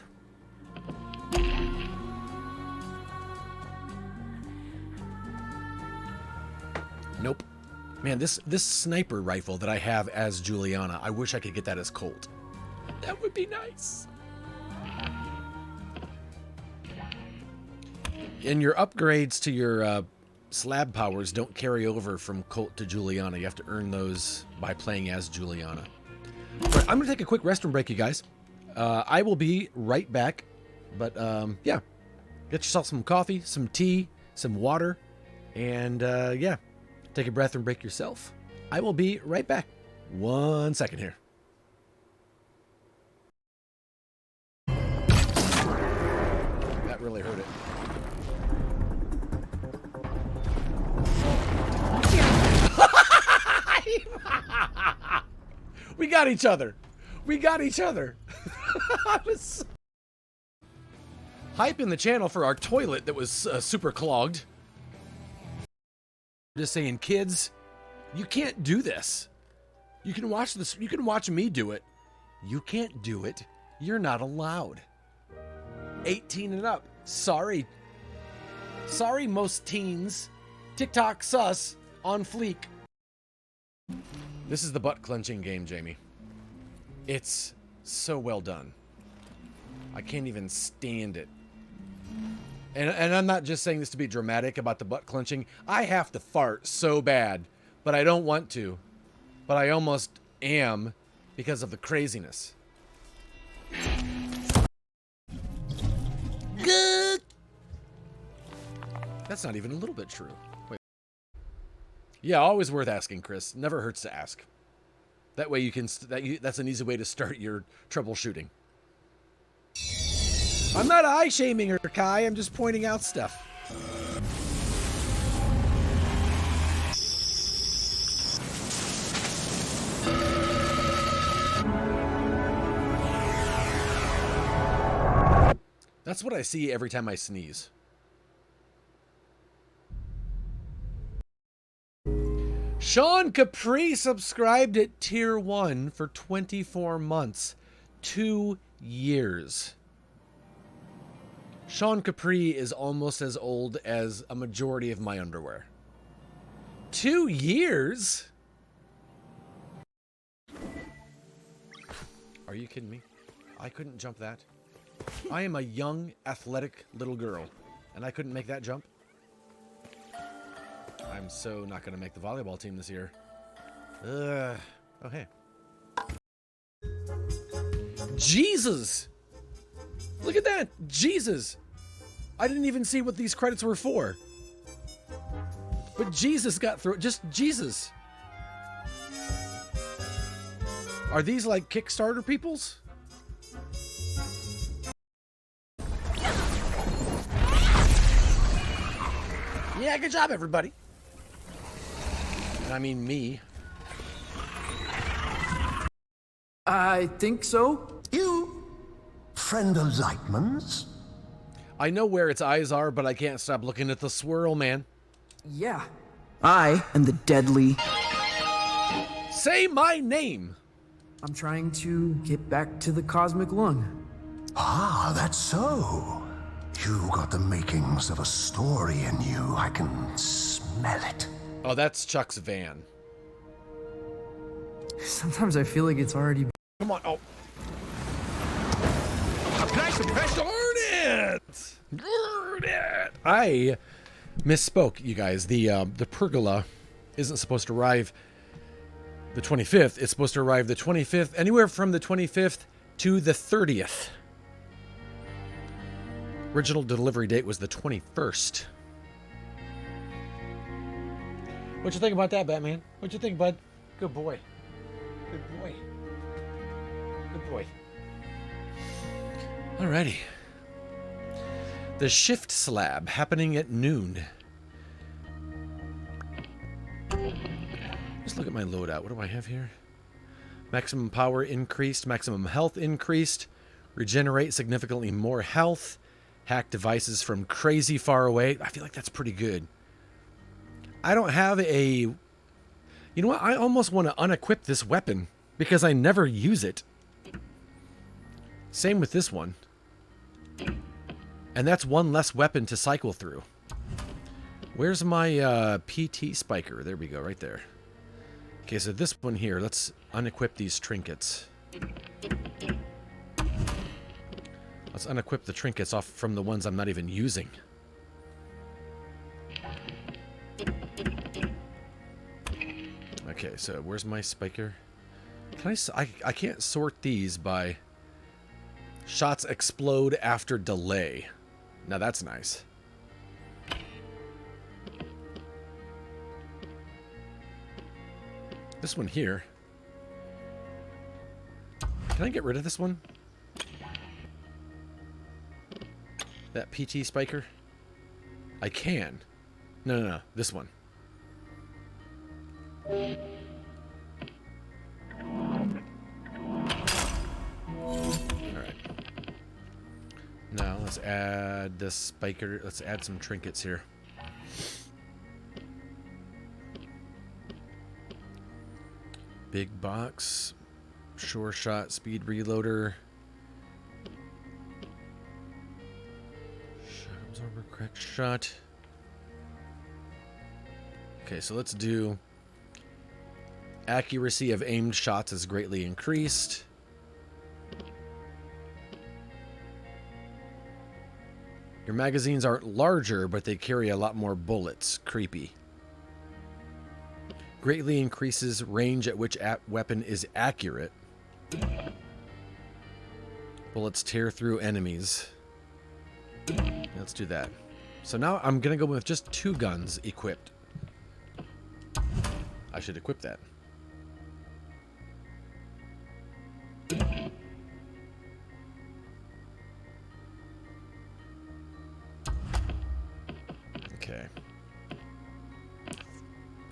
Nope. Man, this sniper rifle that I have as Juliana, I wish I could get that as Colt. That would be nice. And your upgrades to your slab powers don't carry over from Colt to Juliana. You have to earn those by playing as Juliana. All right, I'm going to take a quick restroom break, you guys. I will be right back. But, yeah. Get yourself some coffee, some tea, some water. And, yeah. Take a breath and break yourself. I will be right back. 1 second here. That really hurt it. We got each other. We got each other. I was hyping the channel for our toilet that was super clogged. Just saying, kids, you can't do this. You can watch this. You can watch me do it. You can't do it. You're not allowed. 18 and up. Sorry. Sorry, most teens. TikTok sus on fleek. This is the butt clenching game, Jamie. It's so well done. I can't even stand it. And I'm not just saying this to be dramatic about the butt clenching. I have to fart so bad, but I don't want to. But I almost am because of the craziness. Good. That's not even a little bit true. Wait. Yeah, always worth asking, Chris. Never hurts to ask. That way you can. That's an easy way to start your troubleshooting. I'm not eye shaming her, Kai. I'm just pointing out stuff. That's what I see every time I sneeze. Sean Capri subscribed at tier 1 for 24 months. 2 years. Sean Capri is almost as old as a majority of my underwear. 2 years? Are you kidding me? I couldn't jump that. I am a young, athletic little girl, and I couldn't make that jump. I'm so not going to make the volleyball team this year. Oh, hey. Jesus! Look at that! Jesus! I didn't even see what these credits were for. But Jesus got through it. Just Jesus. Are these like Kickstarter peoples? Yeah, good job, everybody. And I mean me. I think so. You, friend of Lightman's? I know where its eyes are, but I can't stop looking at the swirl, man. Yeah. I am the deadly... Say my name! I'm trying to get back to the cosmic lung. Ah, that's so. You got the makings of a story in you. I can smell it. Oh, that's Chuck's van. Sometimes I feel like it's already... Come on. Oh. Darn it! Darn it! I misspoke, you guys. The pergola isn't supposed to arrive the 25th. It's supposed to arrive the 25th, anywhere from the 25th to the 30th. Original delivery date was the 21st. What'd you think about that, Batman? What'd you think, bud? Good boy. Good boy. Good boy. Alrighty. The shift slab happening at noon. Let's look at my loadout. What do I have here? Maximum power increased. Maximum health increased. Regenerate significantly more health. Hack devices from crazy far away. I feel like that's pretty good. I don't have a... You know what? I almost want to unequip this weapon because I never use it. Same with this one. And that's one less weapon to cycle through. Where's my PT spiker? There we go, right there. Okay, so this one here, let's unequip these trinkets. Let's unequip the trinkets off from the ones I'm not even using. Okay, so where's my spiker? Can I can't sort these by shots explode after delay. Now that's nice. This one here. Can I get rid of this one? That PT spiker? I can. No. This one. Alright. Now let's add this spiker. Let's add some trinkets here. Big box. Sure shot. Speed reloader. Shadows over cracked shot. Okay, so let's do... Accuracy of aimed shots is greatly increased. Your magazines aren't larger, but they carry a lot more bullets. Creepy. Greatly increases range at which weapon is accurate. Bullets tear through enemies. Let's do that. So now I'm going to go with just 2 guns equipped. I should equip that. Okay.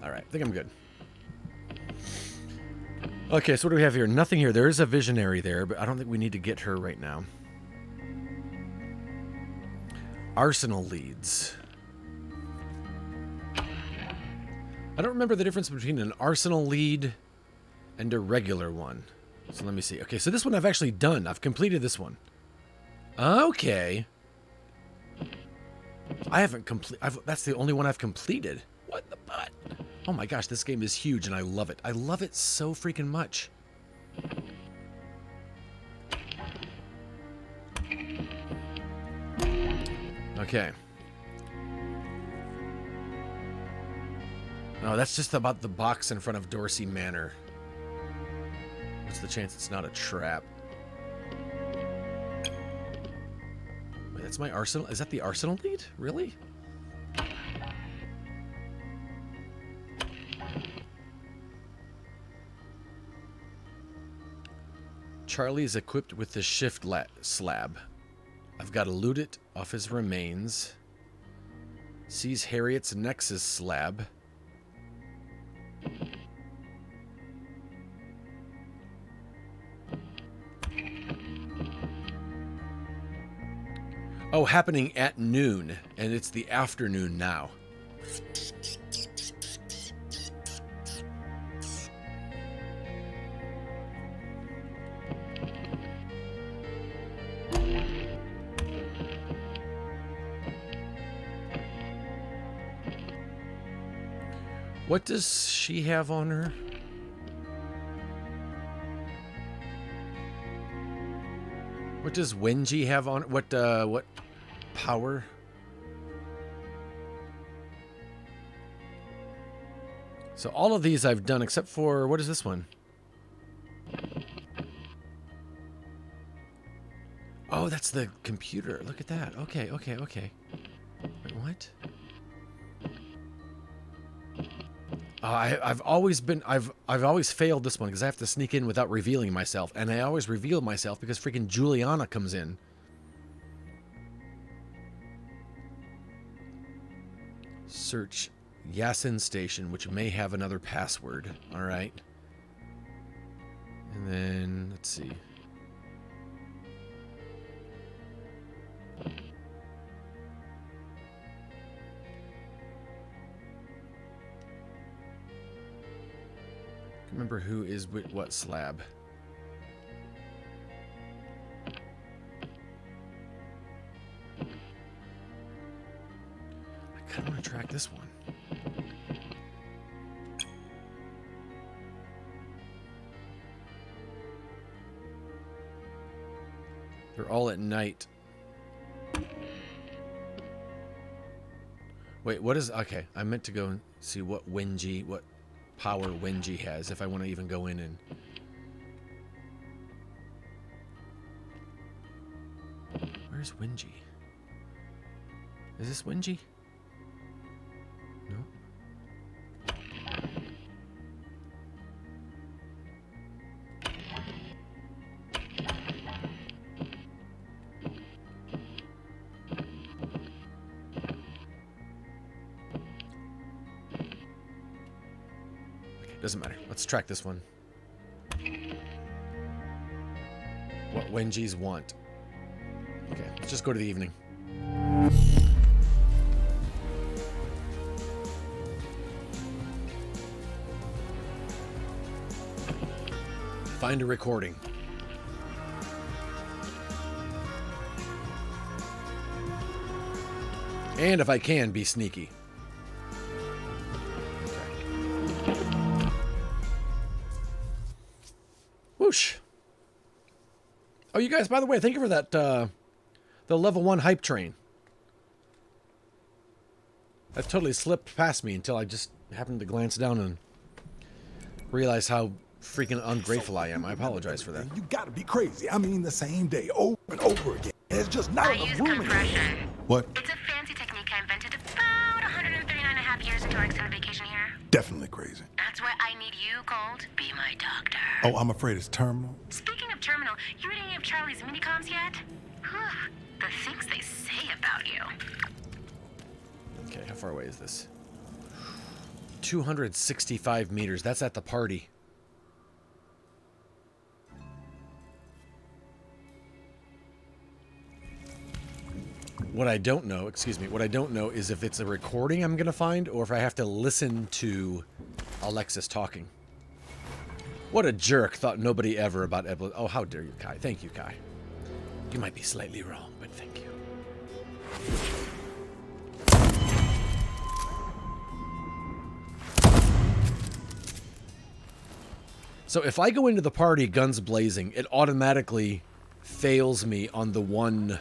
Alright, I think I'm good. Okay, so what do we have here? Nothing here. There is a visionary there, but I don't think we need to get her right now. Arsenal leads. I don't remember the difference between an arsenal lead and a regular one. So let me see. Okay, so this one I've actually done. I've completed this one. Okay. I haven't completed... That's the only one I've completed. What the butt? Oh my gosh, this game is huge and I love it. I love it so freaking much. Okay. Oh, that's just about the box in front of Dorsey Manor. What's the chance it's not a trap? Wait, that's my arsenal? Is that the arsenal lead? Really? Charlie is equipped with the shift slab. I've got to loot it off his remains. Sees Harriet's Nexus slab. Oh, happening at noon, and it's the afternoon now. What does she have on her? What does Wenji have on? What power? So all of these I've done except for, what is this one? Oh, that's the computer. Look at that. Okay. Wait, what? I've always failed this one because I have to sneak in without revealing myself, and I always reveal myself because freaking Juliana comes in. Search Yasin Station, which may have another password. All right. And then let's see. Remember who is with what slab. I kind of want to track this one. They're all at night. Wait, what is... Okay, I meant to go and see what power Wenji has, if I want to even go in and... Where's Wenji? Is this Wenji? No. Doesn't matter. Let's track this one. What Wenji's want. Okay, let's just go to the evening. Find a recording. And if I can, be sneaky. Whoosh. Oh, you guys, by the way, thank you for that, the level 1 hype train. That totally slipped past me until I just happened to glance down and realize how freaking ungrateful I am. I apologize for that. You gotta be crazy. I mean, the same day over and over again. There's just not enough room in here. What? It's a fancy technique I invented about 139.5 years into our extended vacation here. Definitely crazy. That's why I need you, Gold. Be my doctor. Oh, I'm afraid it's terminal. Speaking of terminal, you read any of Charlie's minicoms yet? Whew, the things they say about you. Okay, how far away is this? 265 meters. That's at the party. What I don't know, what I don't know is if it's a recording I'm going to find or if I have to listen to Alexis talking. What a jerk, thought nobody ever about Evelyn. Oh, how dare you, Kai. Thank you, Kai. You might be slightly wrong, but thank you. So if I go into the party guns blazing, it automatically fails me on the one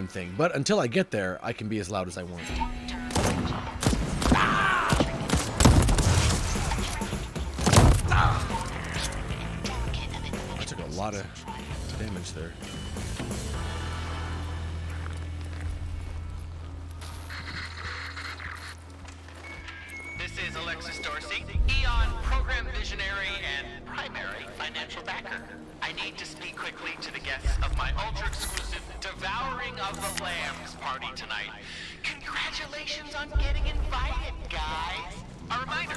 thing. But until I get there, I can be as loud as I want. I took a lot of damage there. This is Alexis Dorsey, Eon program visionary and primary financial backer. I need to speak quickly to the guests of my ultra-exclusive Devouring of the Lambs party tonight. Congratulations on getting invited, guys. A reminder,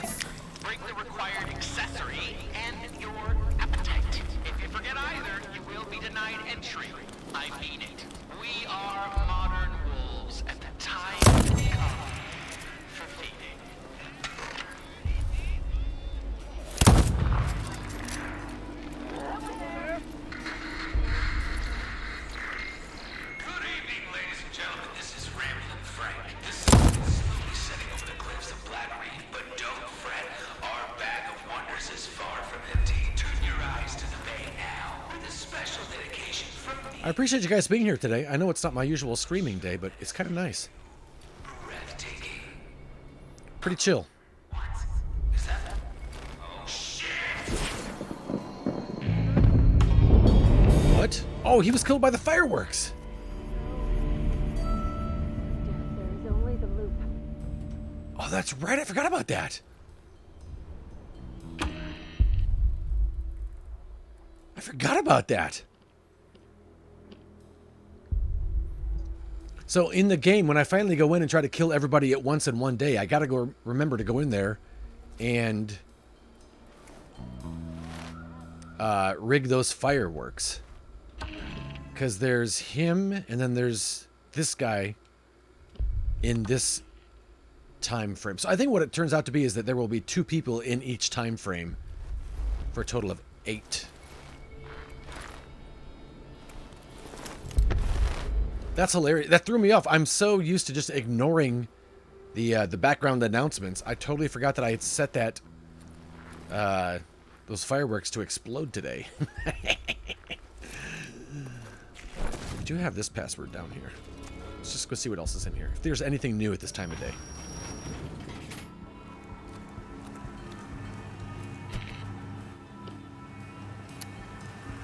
bring the required accessory and your appetite. If you forget either, you will be denied entry. I mean it. We are modern wolves, and the time has come for feeding. Good evening, ladies and gentlemen. This is Ramblin' Frank. This is slowly setting over the cliff. I appreciate you guys being here today. I know it's not my usual streaming day, but it's kind of nice. Pretty chill. What? Oh, he was killed by the fireworks. There is only the loop. Oh, that's right. I forgot about that. I forgot about that. So in the game, when I finally go in and try to kill everybody at once in one day, I gotta go remember to go in there and rig those fireworks. Because there's him, and then there's this guy in this time frame. So I think what it turns out to be is that there will be 2 people in each time frame for a total of 8. That's hilarious. That threw me off. I'm so used to just ignoring the background announcements. I totally forgot that I had set that those fireworks to explode today. We do have this password down here. Let's just go see what else is in here. If there's anything new at this time of day.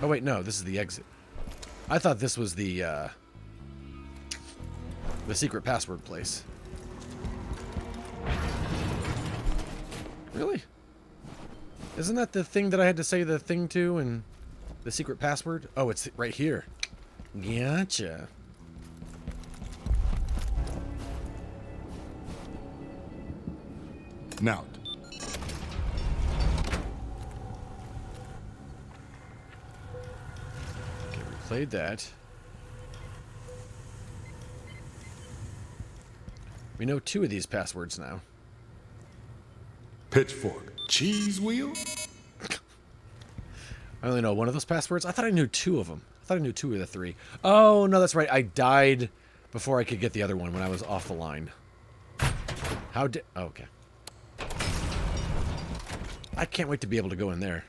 Oh wait, no, this is the exit. I thought this was the secret password place. Really? Isn't that the thing that I had to say the thing to and the secret password? Oh, it's right here. Gotcha. Now. Okay, we played that. We know 2 of these passwords now. Pitchfork. Cheese wheel? I only know 1 of those passwords. I thought I knew 2 of them. I thought I knew 2 of the 3. Oh, no, that's right. I died before I could get the other one when I was off the line. How did... Oh, okay. I can't wait to be able to go in there.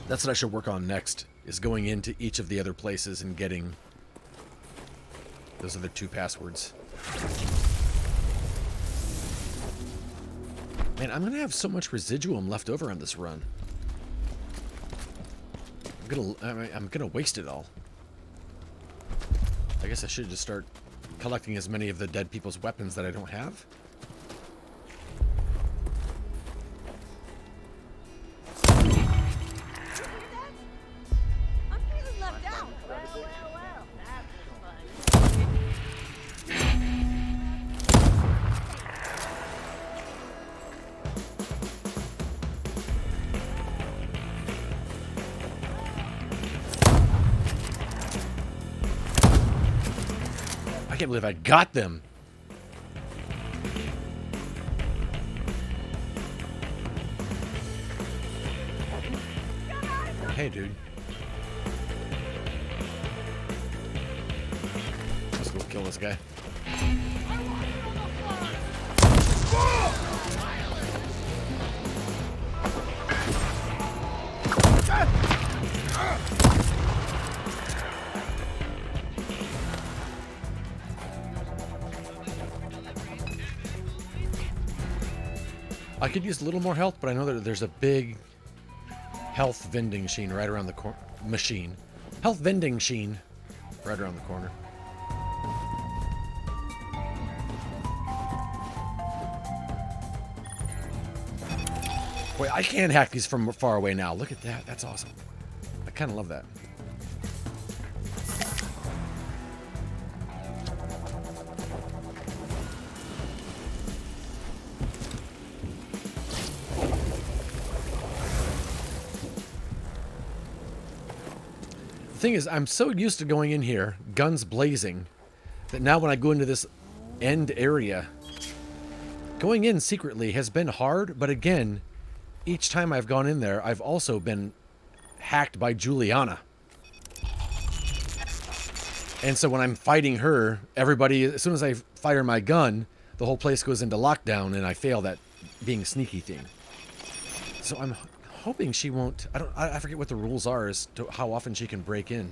That's what I should work on next, is going into each of the other places and getting those other 2 passwords. Man, I'm gonna have so much residuum left over on this run. I'm gonna waste it all. I guess I should just start collecting as many of the dead people's weapons that I don't have. I can't believe I got them. Hey, dude. Let's go kill this guy. I could use a little more health, but I know that there's a big health vending machine right around the corner. Health vending machine right around the corner. Wait, I can hack these from far away now. Look at that. That's awesome. I kind of love that. The thing is, I'm so used to going in here, guns blazing, that now when I go into this end area, going in secretly has been hard, but again, each time I've gone in there, I've also been hacked by Juliana. And so when I'm fighting her, everybody, as soon as I fire my gun, the whole place goes into lockdown and I fail that being sneaky thing. So I'm hoping she won't, I forget what the rules are as to how often she can break in.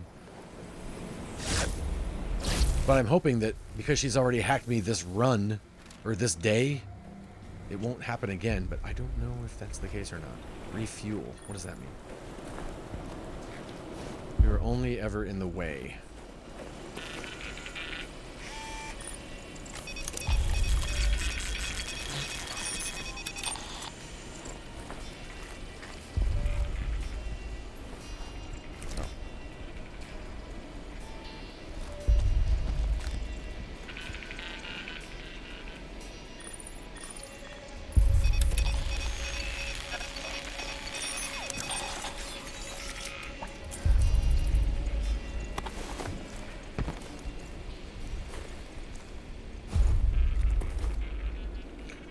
But I'm hoping that because she's already hacked me this run, or this day, it won't happen again. But I don't know if that's the case or not. Refuel. What does that mean? We were only ever in the way.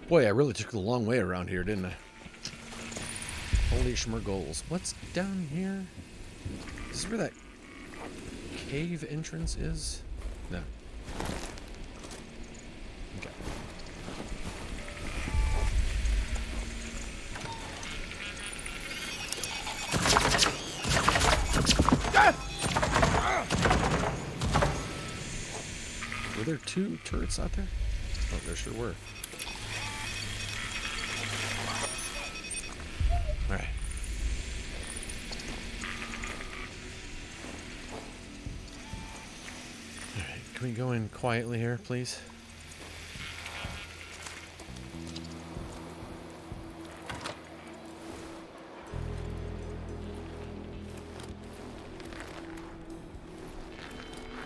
Boy, I really took the long way around here, didn't I? Holy schmergoles. What's down here? Is this where that cave entrance is? No. Okay. Were there two turrets out there? Oh, there sure were. Alright. Alright, can we go in quietly here, please?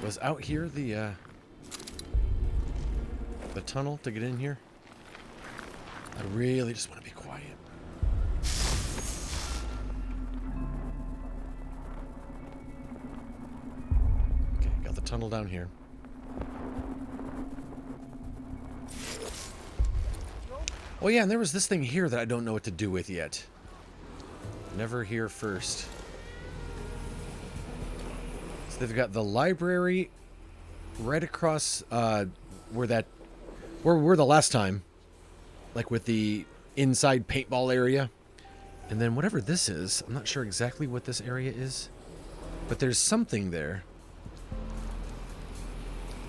Was out here the tunnel to get in here? I really just want to be quiet. Okay, got the tunnel down here. Oh yeah, and there was this thing here that I don't know what to do with yet. Never here first. So they've got the library right across where we were the last time. Like with the inside paintball area. And then whatever this is, I'm not sure exactly what this area is. But there's something there.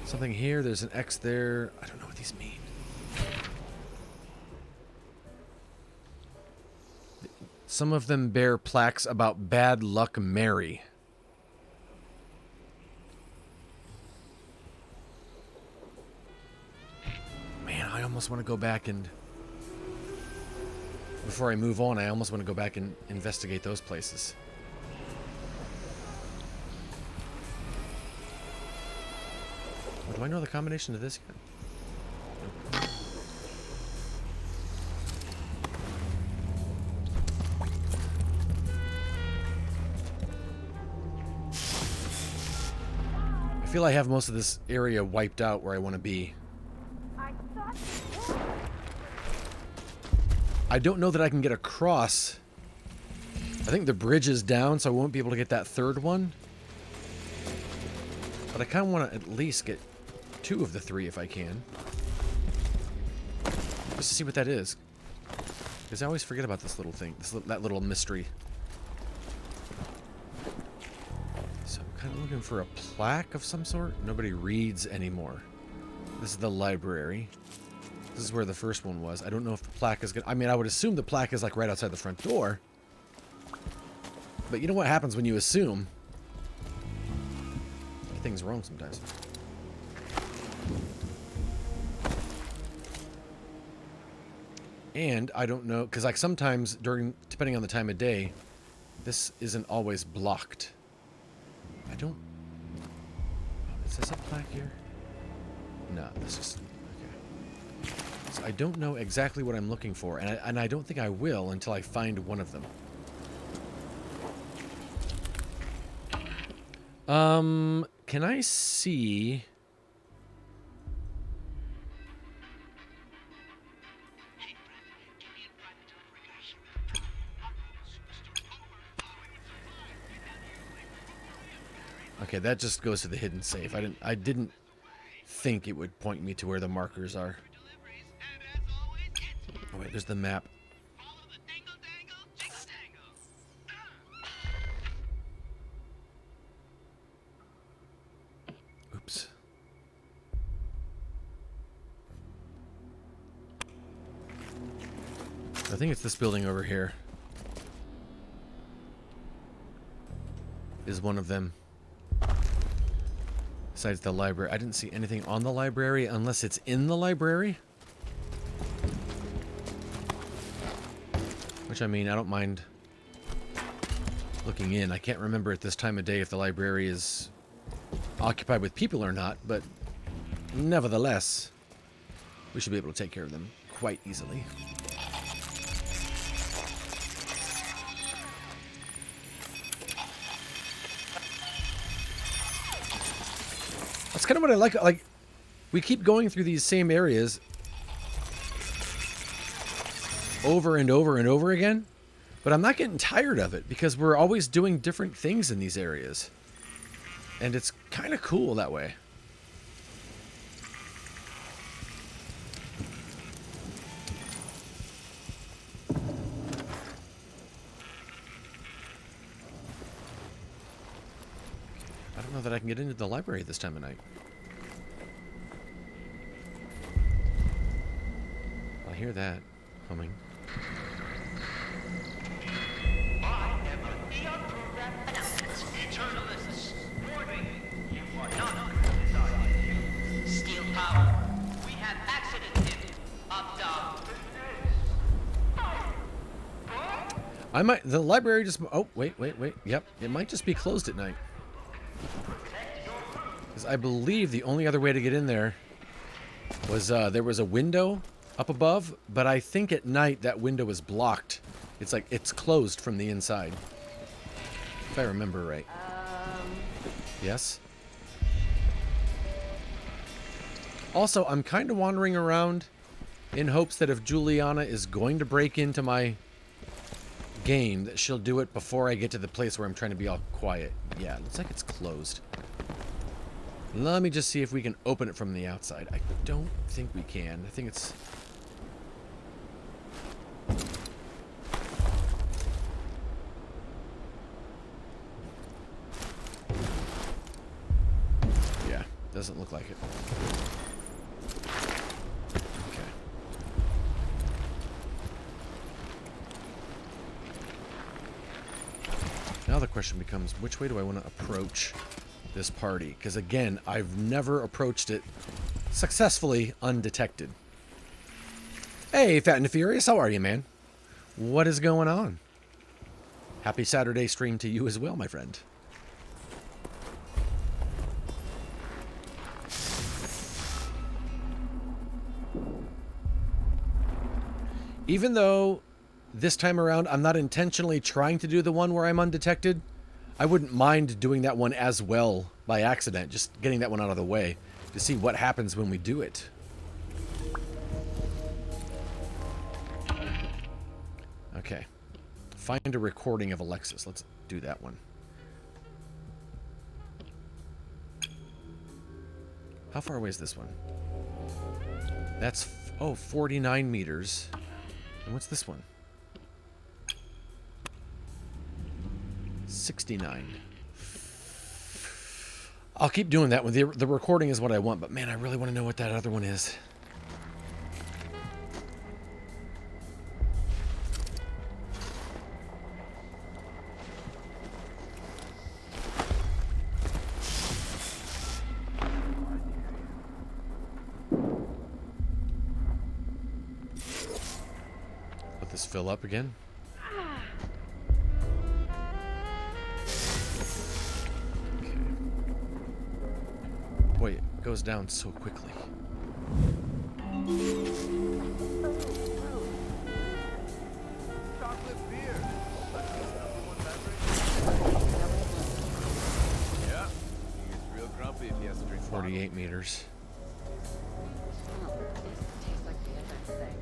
Something here, there's an X there. I don't know what these mean. Some of them bear plaques about Bad Luck Mary. Man, I almost want to go back and... Before I move on, I almost want to go back and investigate those places. Do I know the combination to this yet? Nope. I feel I have most of this area wiped out where I want to be. I don't know that I can get across. I think the bridge is down, so I won't be able to get that third one. But I kind of want to at least get 2 of the 3 if I can. Just to see what that is. Because I always forget about this little thing, that little mystery. So I'm kind of looking for a plaque of some sort. Nobody reads anymore. This is the library. This is where the first one was. I don't know if the plaque is gonna... I mean, I would assume the plaque is like right outside the front door. But you know what happens when you assume? Get things wrong sometimes. And I don't know, because like sometimes depending on the time of day, this isn't always blocked. I don't... Is this a plaque here? No, this is... Okay. So I don't know exactly what I'm looking for, and I don't think I will until I find one of them. Can I see... Okay, that just goes to the hidden safe. I didn't think it would point me to where the markers are. Oh wait, there's the map. I think it's this building over here. Is one of them. Besides the library. I didn't see anything on the library unless it's in the library. Which, I mean, I don't mind looking in. I can't remember at this time of day if the library is occupied with people or not, but nevertheless, we should be able to take care of them quite easily. That's kind of what I like. Like, we keep going through these same areas over and over and over again, but I'm not getting tired of it because we're always doing different things in these areas. And it's kind of cool that way. I don't know that I can get into the library this time of night. I hear that humming. I am an Eon program announcement. Eternalists, warning. You are not designed. Steel power. We have accident in up down. I might. The library just. Oh, wait. Yep, it might just be closed at night. Because I believe the only other way to get in there was there was a window up above, but I think at night that window is blocked. It's like it's closed from the inside. If I remember right. Yes? Also, I'm kind of wandering around in hopes that if Juliana is going to break into my game, that she'll do it before I get to the place where I'm trying to be all quiet. Yeah, it looks like it's closed. Let me just see if we can open it from the outside. I don't think we can. I think it's... Yeah, doesn't look like it. Okay. Now the question becomes, which way do I want to approach this party? Because again, I've never approached it successfully undetected. Hey, Fat and Furious, how are you, man? What is going on? Happy Saturday stream to you as well, my friend. Even though this time around I'm not intentionally trying to do the one where I'm undetected, I wouldn't mind doing that one as well by accident, just getting that one out of the way to see what happens when we do it. Okay. Find a recording of Alexis. Let's do that one. How far away is this one? That's, 49 meters. And what's this one? 69. I'll keep doing that one. The recording is what I want, but man, I really want to know what that other one is. Let this fill up again. Boy, it goes down so quickly. Chocolate beer. Yeah, he's real grumpy if he has to drink 48 meters. Tastes like the other thing.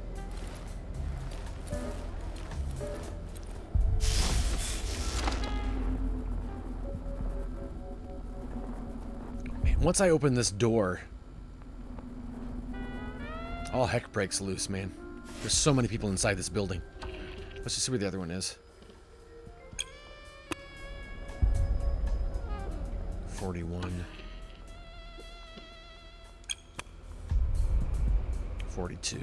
Once I open this door, all heck breaks loose, man. There's so many people inside this building. Let's just see where the other one is. 41. 42.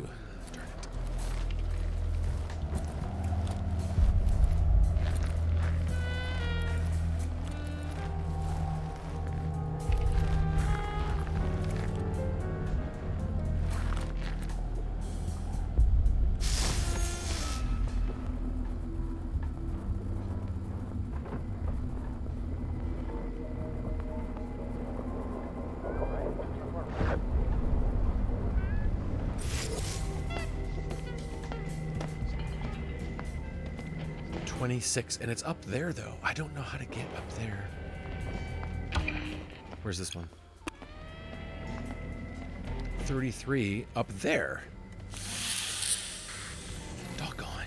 Darn it. 26, and it's up there, though. I don't know how to get up there. Where's this one? 33 up there. Doggone.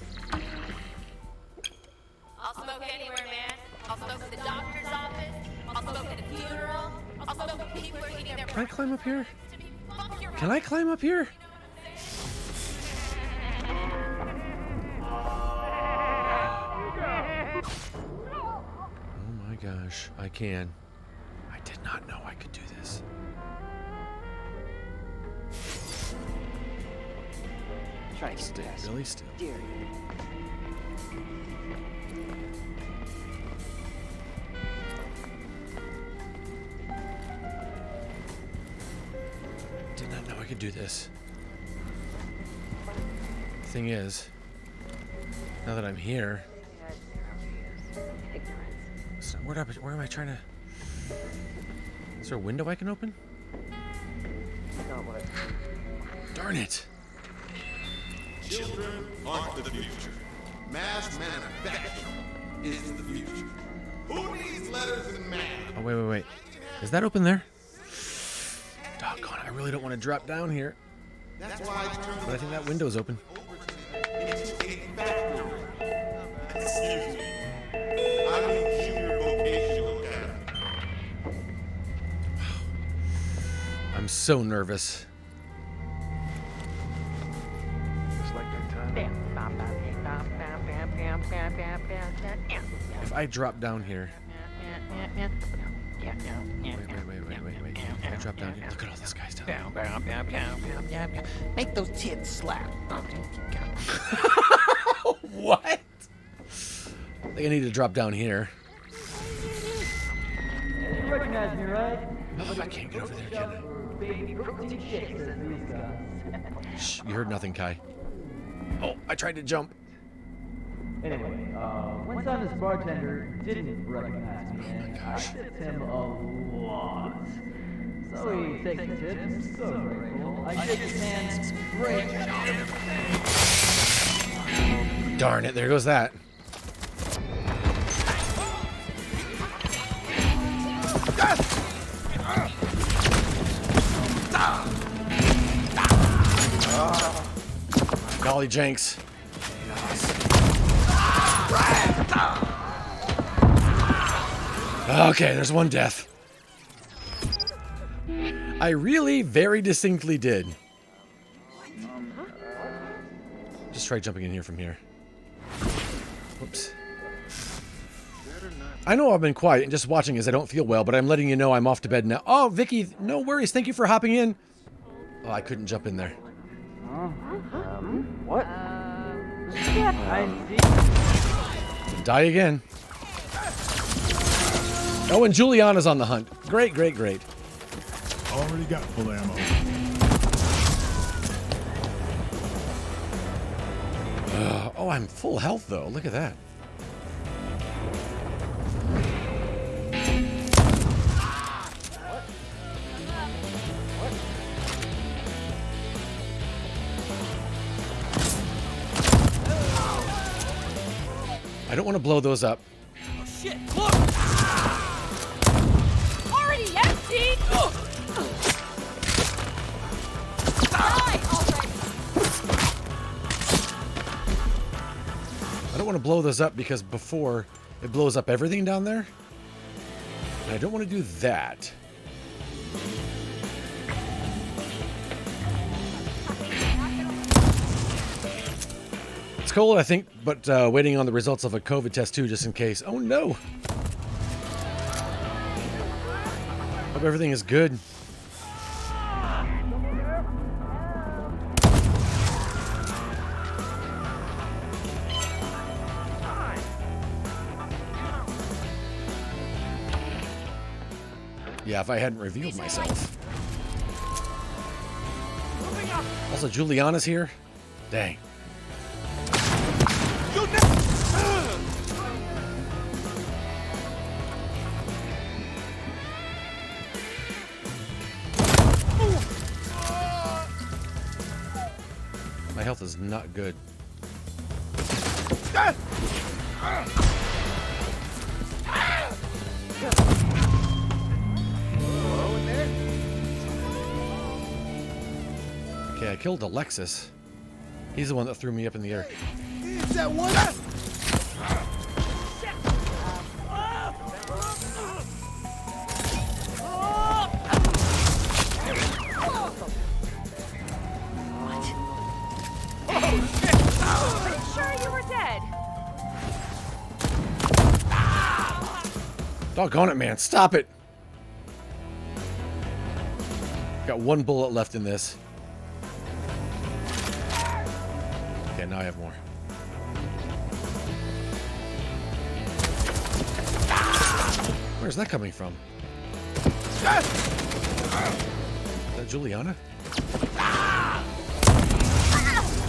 I'll smoke anywhere, man. I'll smoke at the doctor's office. I'll smoke at a funeral. I'll smoke when people are eating their Can I climb up here? Can I climb up here? Oh my gosh, I can. I did not know I could do this. Try to stay really still. Dear. Did not know I could do this. Thing is, now that I'm here, so where am I trying to? Is there a window I can open? Darn it! Children aren't the future. Mass manufacturing is the future. Who needs letters and math? Oh, wait. Is that open there? Doggone, I really don't want to drop down here. That's why I turned But I think that window's open. into a factory. Excuse me. I mean junior vocational academy. I'm so nervous. If I drop down here. Wait. If I drop down here. Look at all these guys down there. Make those tits slap. What? I think I need to drop down here. You recognize me, right? Oh, I can't get over there, can I? Shh, you heard nothing, Kai. Oh, I tried to jump. Anyway, one time this bartender didn't recognize me, and I tipped him a lot. So he takes the tip, so grateful. I shake his hand, great job. Darn it, there goes that. Golly Jenks. Okay, there's one death. I really very distinctly did. Just try jumping in here from here. Whoops. I know I've been quiet and just watching as I don't feel well, but I'm letting you know I'm off to bed now. Oh, Vicky, no worries. Thank you for hopping in. Oh, I couldn't jump in there. What? Die again. Oh, and Juliana's on the hunt. Great. Already got full ammo. Oh, I'm full health, though. Look at that. I don't want to blow those up. Oh shit, look! Already empty! I don't want to blow those up because before it blows up everything down there. And I don't want to do that. It's cold, I think, but waiting on the results of a COVID test too, just in case. Oh no! Hope everything is good. Yeah, if I hadn't revealed myself. Also, Juliana's here? Dang. My health is not good. Okay, I killed Alexis. He's the one that threw me up in the air. Is that one? Pretty sure you were dead. Doggone it, man. Stop it. Got one bullet left in this. Okay, now I have more. Where's that coming from? Is that Juliana?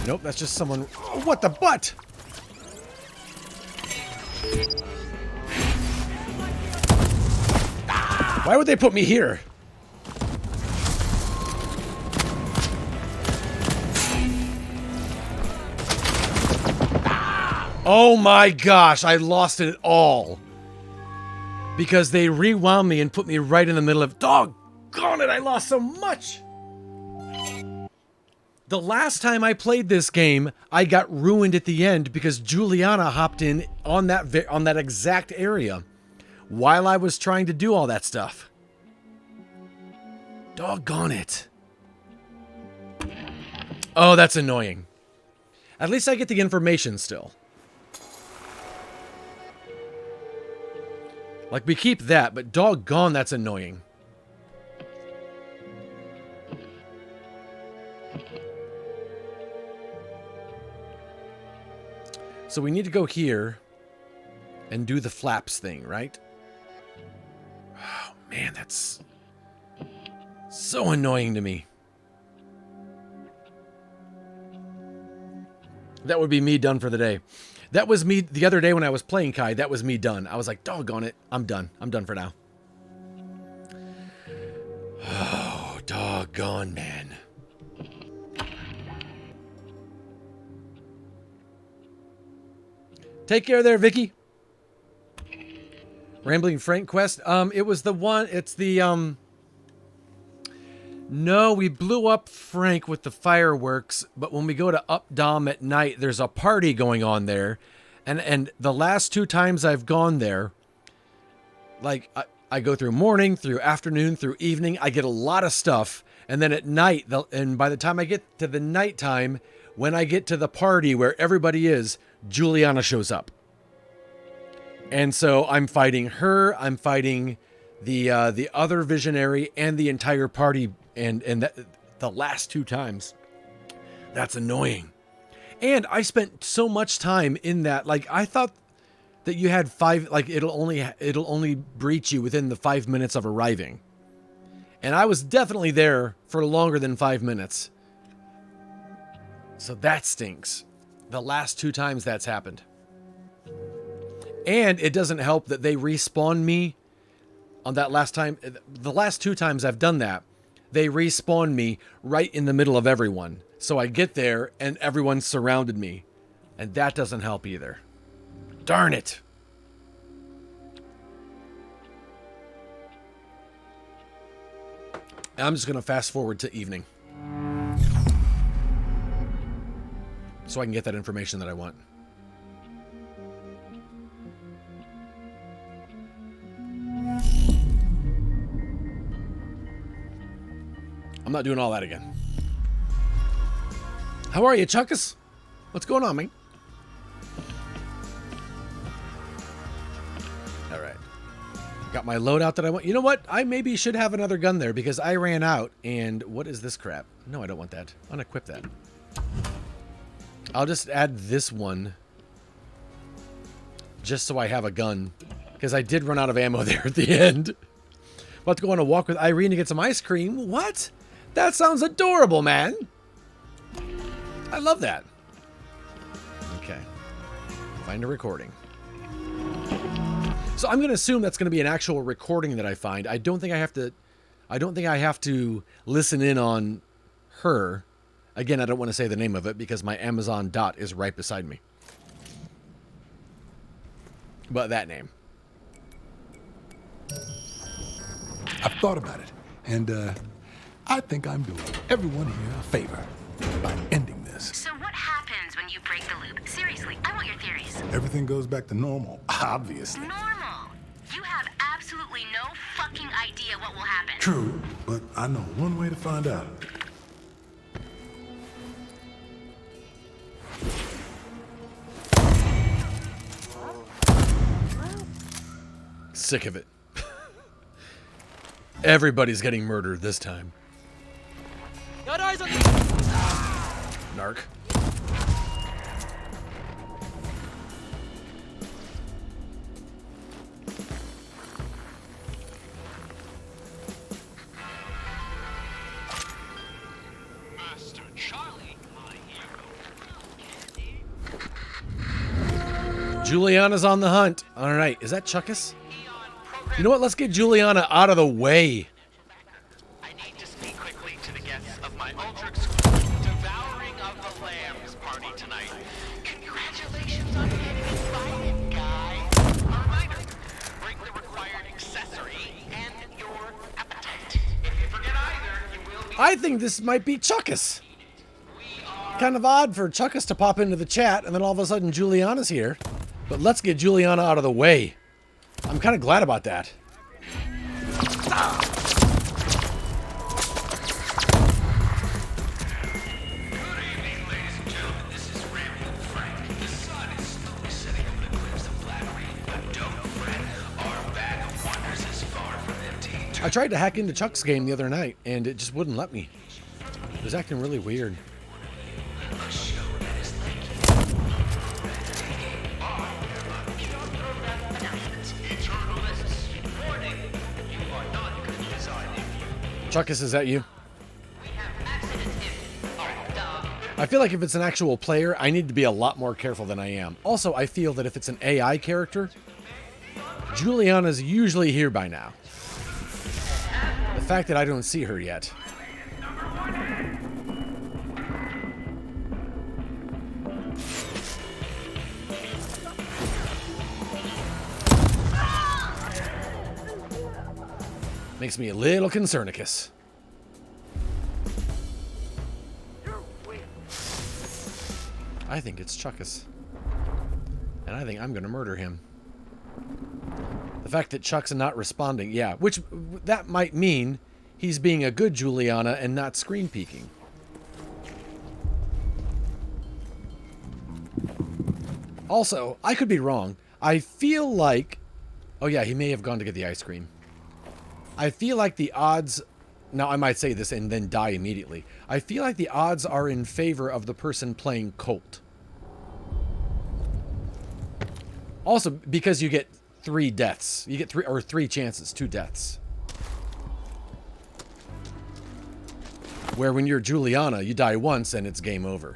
Nope, that's just someone... Oh, what the butt? Why would they put me here? Oh my gosh, I lost it all. Because they rewound me and put me right in the middle of... Doggone it, I lost so much! The last time I played this game, I got ruined at the end because Juliana hopped in on that exact area while I was trying to do all that stuff. Doggone it. Oh, that's annoying. At least I get the information still. Like, we keep that, but doggone, that's annoying. So we need to go here and do the flaps thing, right? Oh, man, that's so annoying to me. That would be me done for the day. That was me the other day when I was playing Kai. That was me done. I was like, doggone it. I'm done. I'm done for now. Oh, doggone, man. Take care there, Vicky. Rambling Frank quest. It was the one. It's the, No, we blew up Frank with the fireworks, but when we go to Up Dom at night, there's a party going on there. And the last 2 times I've gone there, like, I go through morning, through afternoon, through evening. I get a lot of stuff. And then at night, and by the time I get to the nighttime, when I get to the party where everybody is, Juliana shows up. And so I'm fighting her, I'm fighting the other visionary and the entire party, and the last 2 times. That's annoying. And I spent so much time in that. Like, I thought that you had 5, like, it'll only breach you within the 5 minutes of arriving. And I was definitely there for longer than 5 minutes. So that stinks. The last 2 times that's happened. And it doesn't help that they respawn me on that last time. The last 2 times I've done that, they respawn me right in the middle of everyone. So I get there and everyone's surrounded me. And that doesn't help either. Darn it. I'm just going to fast forward to evening. So I can get that information that I want. I'm not doing all that again. How are you, Chuckus? What's going on, man? All right. Got my loadout that I want. You know what? I maybe should have another gun there because I ran out. And what is this crap? No, I don't want that. Unequip that. I'll just add this one. Just so I have a gun. Because I did run out of ammo there at the end. About to go on a walk with Irene to get some ice cream. What? That sounds adorable, man. I love that. Okay. Find a recording. So I'm going to assume that's going to be an actual recording that I find. I don't think I have to listen in on her. Again, I don't want to say the name of it because my Amazon dot is right beside me. but that name. I've thought about it, and I think I'm doing everyone here a favor by ending this. So what happens when you break the loop? Seriously, I want your theories. Everything goes back to normal, obviously. Normal. You have absolutely no fucking idea what will happen. True, but I know one way to find out. Sick of it. Everybody's getting murdered this time. Got eyes on Narc. Master Charlie, my hero. Juliana's on the hunt. All right, is that Chuckus? You know what? Let's get Juliana out of the way. I need to speak quickly to the guests of my ultra-exclusive Devouring of the Lambs party tonight. Congratulations on getting invited, guys. A reminder, bring the required accessory and your appetite. If you forget either, you will be... I think this might be Chuckus. Kind of odd for Chuckus to pop into the chat and then all of a sudden Juliana's here. But let's get Juliana out of the way. I'm kind of glad about that. I tried to hack into Chuck's game the other night and it just wouldn't let me. It was acting really weird. Chuckus, is that you? I feel like if it's an actual player, I need to be a lot more careful than I am. Also, I feel that if it's an AI character, Juliana's usually here by now. The fact that I don't see her yet. Makes me a little concernicus. I think it's Chuckus. And I think I'm going to murder him. The fact that Chuck's not responding, yeah, which that might mean he's being a good Juliana and not screen peeking. Also, I could be wrong. I feel like... Oh yeah, he may have gone to get the ice cream. I feel like the odds... Now, I might say this and then die immediately. I feel like the odds are in favor of the person playing Colt. Also, because you get 3 deaths. You get 3 chances, 2 deaths. Where when you're Juliana, you die once and it's game over.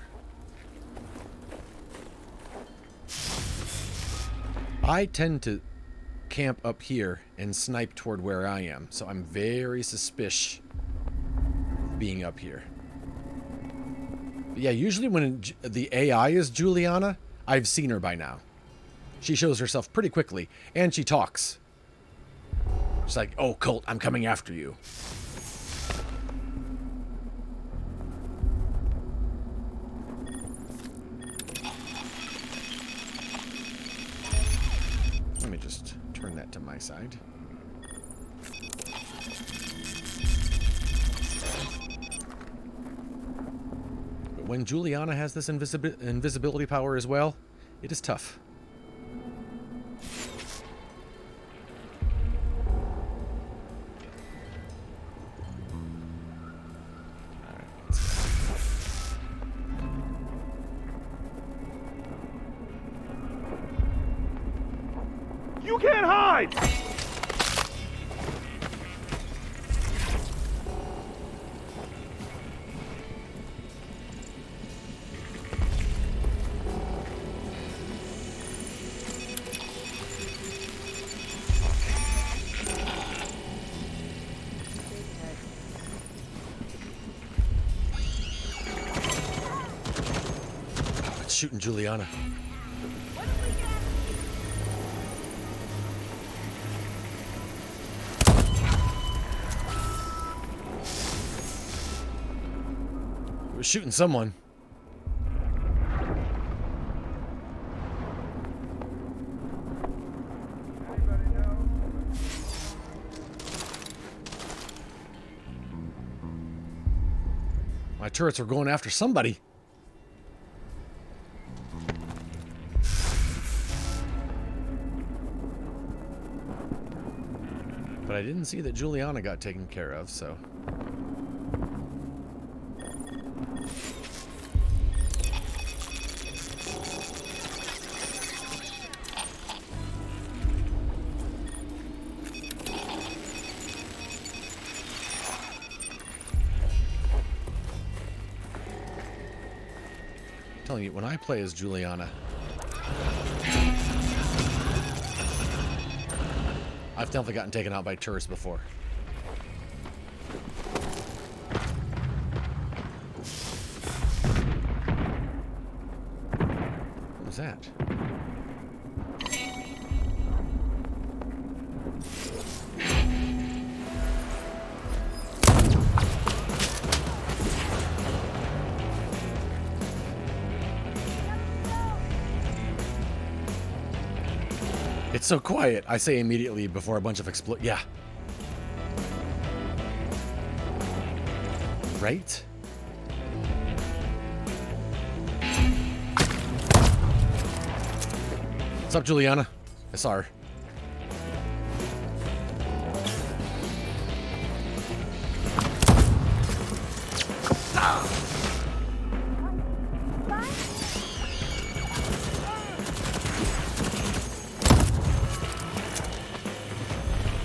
I tend to camp up here and snipe toward where I am, so I'm very suspicious of being up here. But yeah, usually when the AI is Juliana, I've seen her by now. She shows herself pretty quickly, and she talks. She's like, "Oh, Colt, I'm coming after you." Let me just turn that to my side. But when Juliana has this invisibility power as well, it is tough. You can't hide! Oh, it's shooting Juliana. was shooting someone. My turrets were going after somebody. But I didn't see that Juliana got taken care of, so... I'm telling you, when I play as Juliana, I've definitely gotten taken out by turrets before. What was that? It's so quiet, I say immediately before a bunch of yeah. Right? What's up, Juliana? I saw her.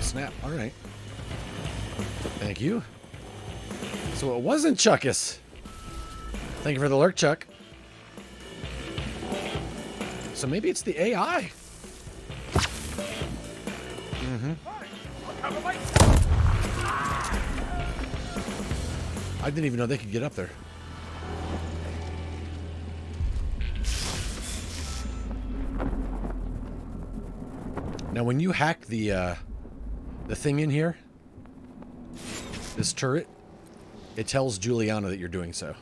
Snap. All right. Thank you. So it wasn't Chuckus. Thank you for the lurk, Chuck. So maybe it's the AI. I didn't even know they could get up there. Now, when you hack the thing in here, this turret, it tells Juliana that you're doing so.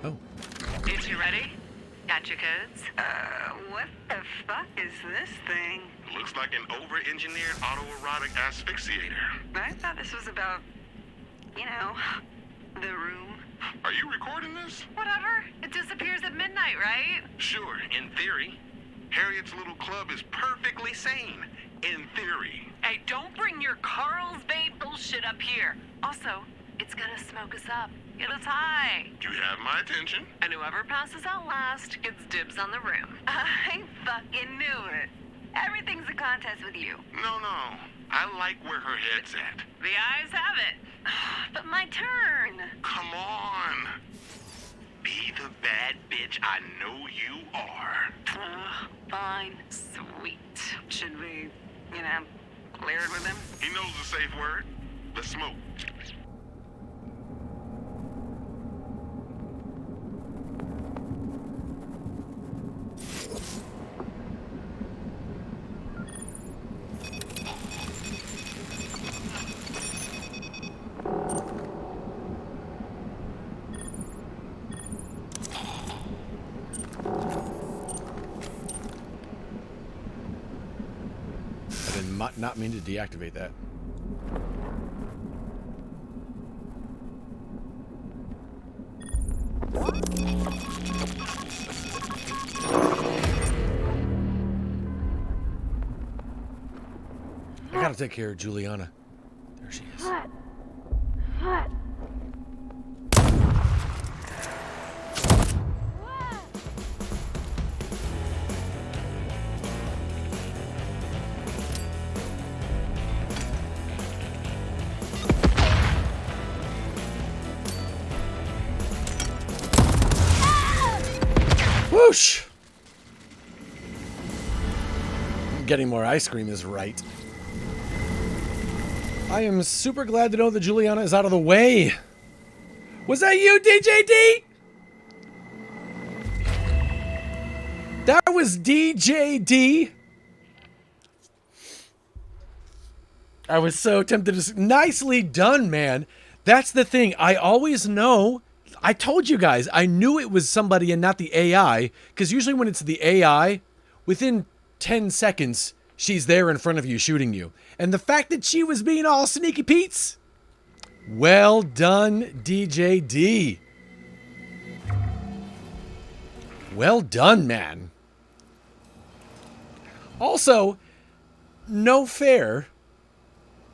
Oh. Is you ready? Got your codes? What the fuck is this thing? Looks like an over-engineered autoerotic asphyxiator. I thought this was about, you know, the room. Are you recording this? Whatever. It disappears at midnight, right? Sure, in theory. Harriet's little club is perfectly sane. In theory. Hey, don't bring your Carlsbad bullshit up here. Also, it's gonna smoke us up. Get us high. You have my attention. And whoever passes out last gets dibs on the room. I fucking knew it. Everything's a contest with you. No. I like where her head's at. The eyes have it. But my turn. Come on. Be the bad bitch I know you are. Fine. Sweet. Should we, you know, clear it with him? He knows the safe word. The smoke. Not mean to deactivate that. I gotta take care of Juliana. There she is. Hot. Whoosh! Getting more ice cream is right. I am super glad to know that Juliana is out of the way. Was that you, DJD? That was DJD. I was so tempted to... Nicely done, man. That's the thing. I always know... I told you guys, I knew it was somebody and not the AI, because usually when it's the AI, within 10 seconds, she's there in front of you shooting you. And the fact that she was being all sneaky Pete's, well done, DJD. Well done, man. Also, no fair,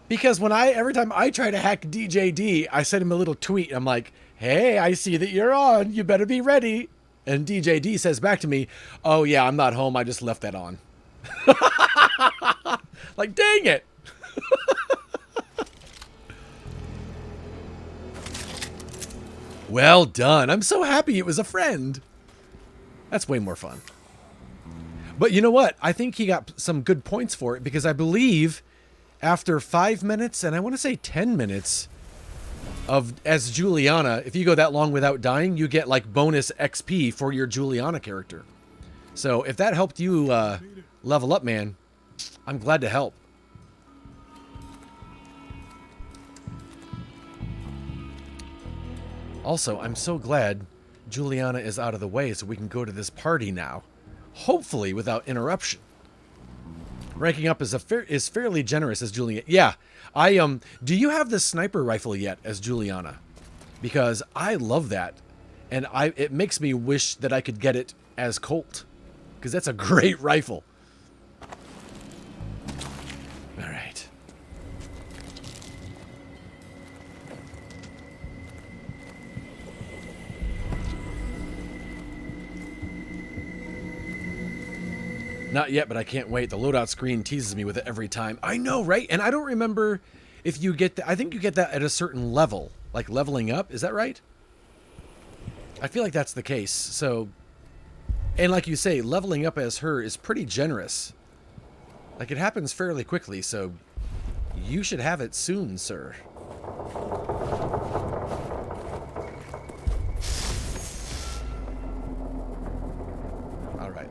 because every time I try to hack DJD, I send him a little tweet. I'm like, hey, I see that you're on. You better be ready. And DJD says back to me, oh yeah, I'm not home. I just left that on. Like, dang it. Well done. I'm so happy it was a friend. That's way more fun. But you know what? I think he got some good points for it, because I believe after 5 minutes, and I want to say 10 minutes as Juliana, if you go that long without dying, you get like bonus XP for your Juliana character. So if that helped you level up, man, I'm glad to help. Also, I'm so glad Juliana is out of the way so we can go to this party now. Hopefully without interruption. Ranking up is fairly generous as Juliana. Yeah, do you have the sniper rifle yet as Juliana? Because I love that, and it makes me wish that I could get it as Colt, because that's a great rifle. All right. Not yet, but I can't wait. The loadout screen teases me with it every time. I know, right? And I don't remember if you get that. I think you get that at a certain level, like leveling up. Is that right? I feel like that's the case. So, and like you say, leveling up as her is pretty generous. Like, it happens fairly quickly, so you should have it soon, sir.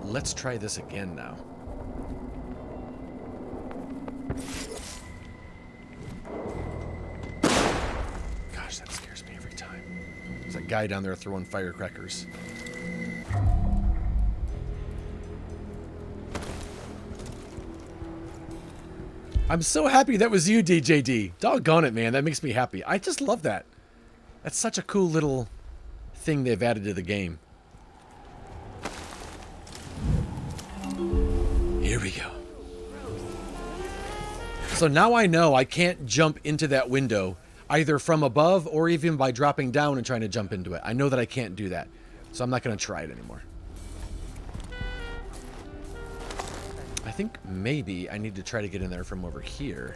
Let's try this again now. Gosh, that scares me every time. There's that guy down there throwing firecrackers. I'm so happy that was you, DJD. Doggone it, man. That makes me happy. I just love that. That's such a cool little thing they've added to the game. Here we go. So now I know I can't jump into that window either from above or even by dropping down and trying to jump into it. I know that I can't do that. So I'm not going to try it anymore. I think maybe I need to try to get in there from over here.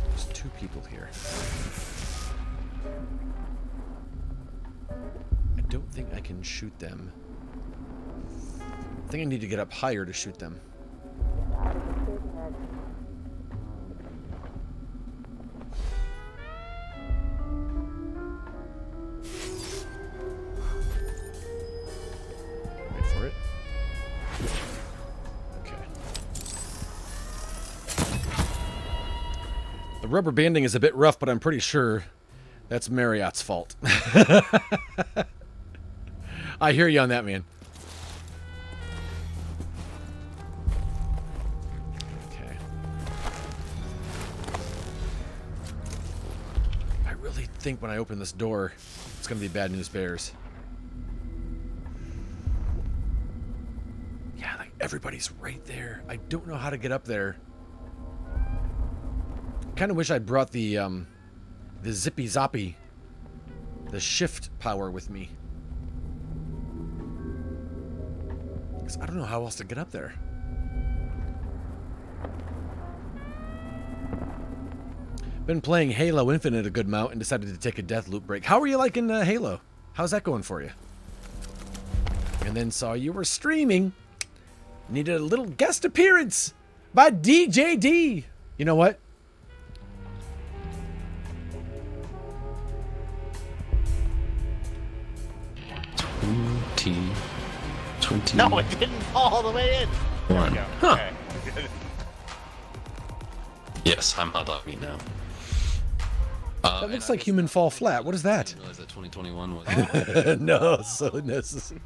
There's 2 people here. I don't think I can shoot them. I think I need to get up higher to shoot them. Wait for it. Okay. The rubber banding is a bit rough, but I'm pretty sure that's Marriott's fault. I hear you on that, man. Okay. I really think when I open this door, it's going to be bad news bears. Yeah, like everybody's right there. I don't know how to get up there. Kind of wish I'd brought the zippy zoppy, the shift power with me. I don't know how else to get up there. Been playing Halo Infinite a good amount and decided to take a Deathloop break. How are you liking Halo? How's that going for you? And then saw you were streaming. Needed a little guest appearance by DJD. You know what? No, it didn't fall all the way in. There we One. go. Huh. Okay. Good. Yes, I'm hot dogging now. That looks like Human Fall Flat. What is that? I didn't realize that 2021 was. No, so necessary.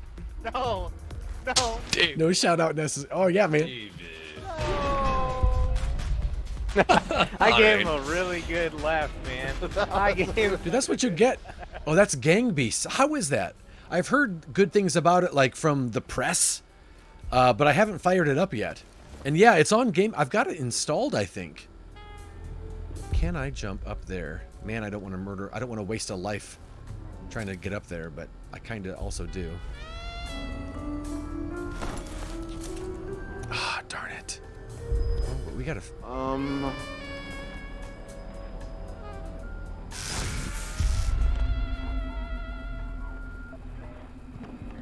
No. No. No shout out necessary. Oh yeah, man. I gave him a really good laugh, man. I gave him. Dude, that's what you get. Oh, that's Gang Beasts. How is that? I've heard good things about it, like from the press, but I haven't fired it up yet. And yeah, it's on game. I've got it installed, I think. Can I jump up there? Man, I don't want to murder. I don't want to waste a life trying to get up there, but I kind of also do. Ah, darn it. But we gotta.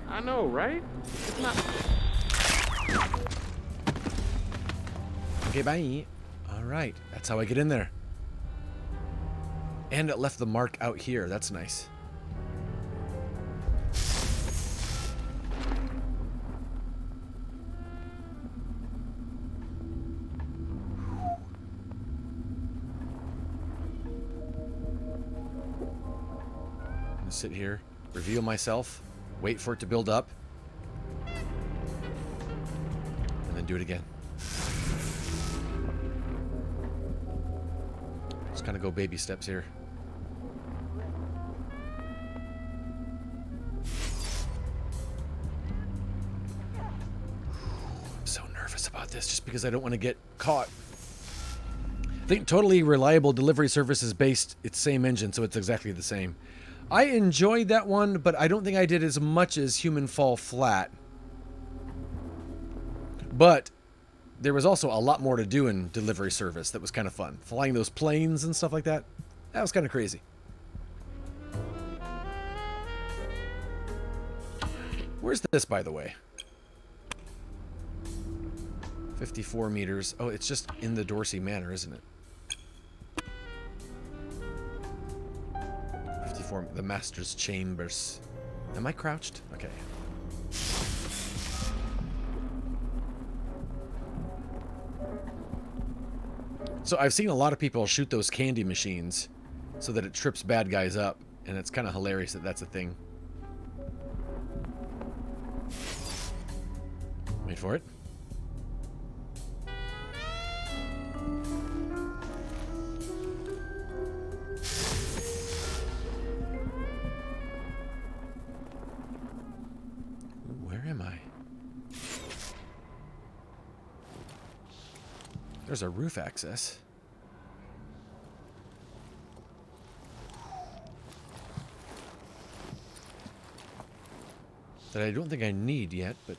I know, right? It's not. Okay, bye. All right, that's how I get in there. And it left the mark out here. That's nice. I'm gonna sit here, reveal myself, wait for it to build up, and then do it again. Just kind of go baby steps here. I'm so nervous about this just because I don't want to get caught. I think Totally Reliable Delivery Service is based its same engine, so it's exactly the same. I enjoyed that one, but I don't think I did as much as Human Fall Flat. But there was also a lot more to do in Delivery Service that was kind of fun. Flying those planes and stuff like that. That was kind of crazy. Where's this, by the way? 54 meters. Oh, it's just in the Dorsey Manor, isn't it? 54, the Master's Chambers. Am I crouched? Okay. So I've seen a lot of people shoot those candy machines so that it trips bad guys up, and it's kind of hilarious that that's a thing. Wait for it. Where am I? There's a roof access. That I don't think I need yet, but...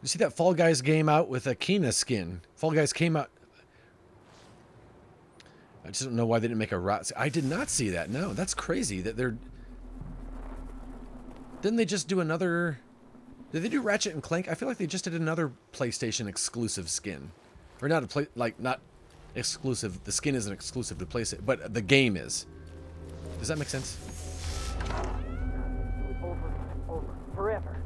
You see that Fall Guys game out with a Kina skin? Fall Guys came out... I just don't know why they didn't make a rat. I did not see that. No, that's crazy that they're... Didn't they just do another... Did they do Ratchet and Clank? I feel like they just did another PlayStation exclusive skin. Or not a play... Like, not exclusive. The skin isn't exclusive to PlayStation, but the game is. Does that make sense? Over, forever.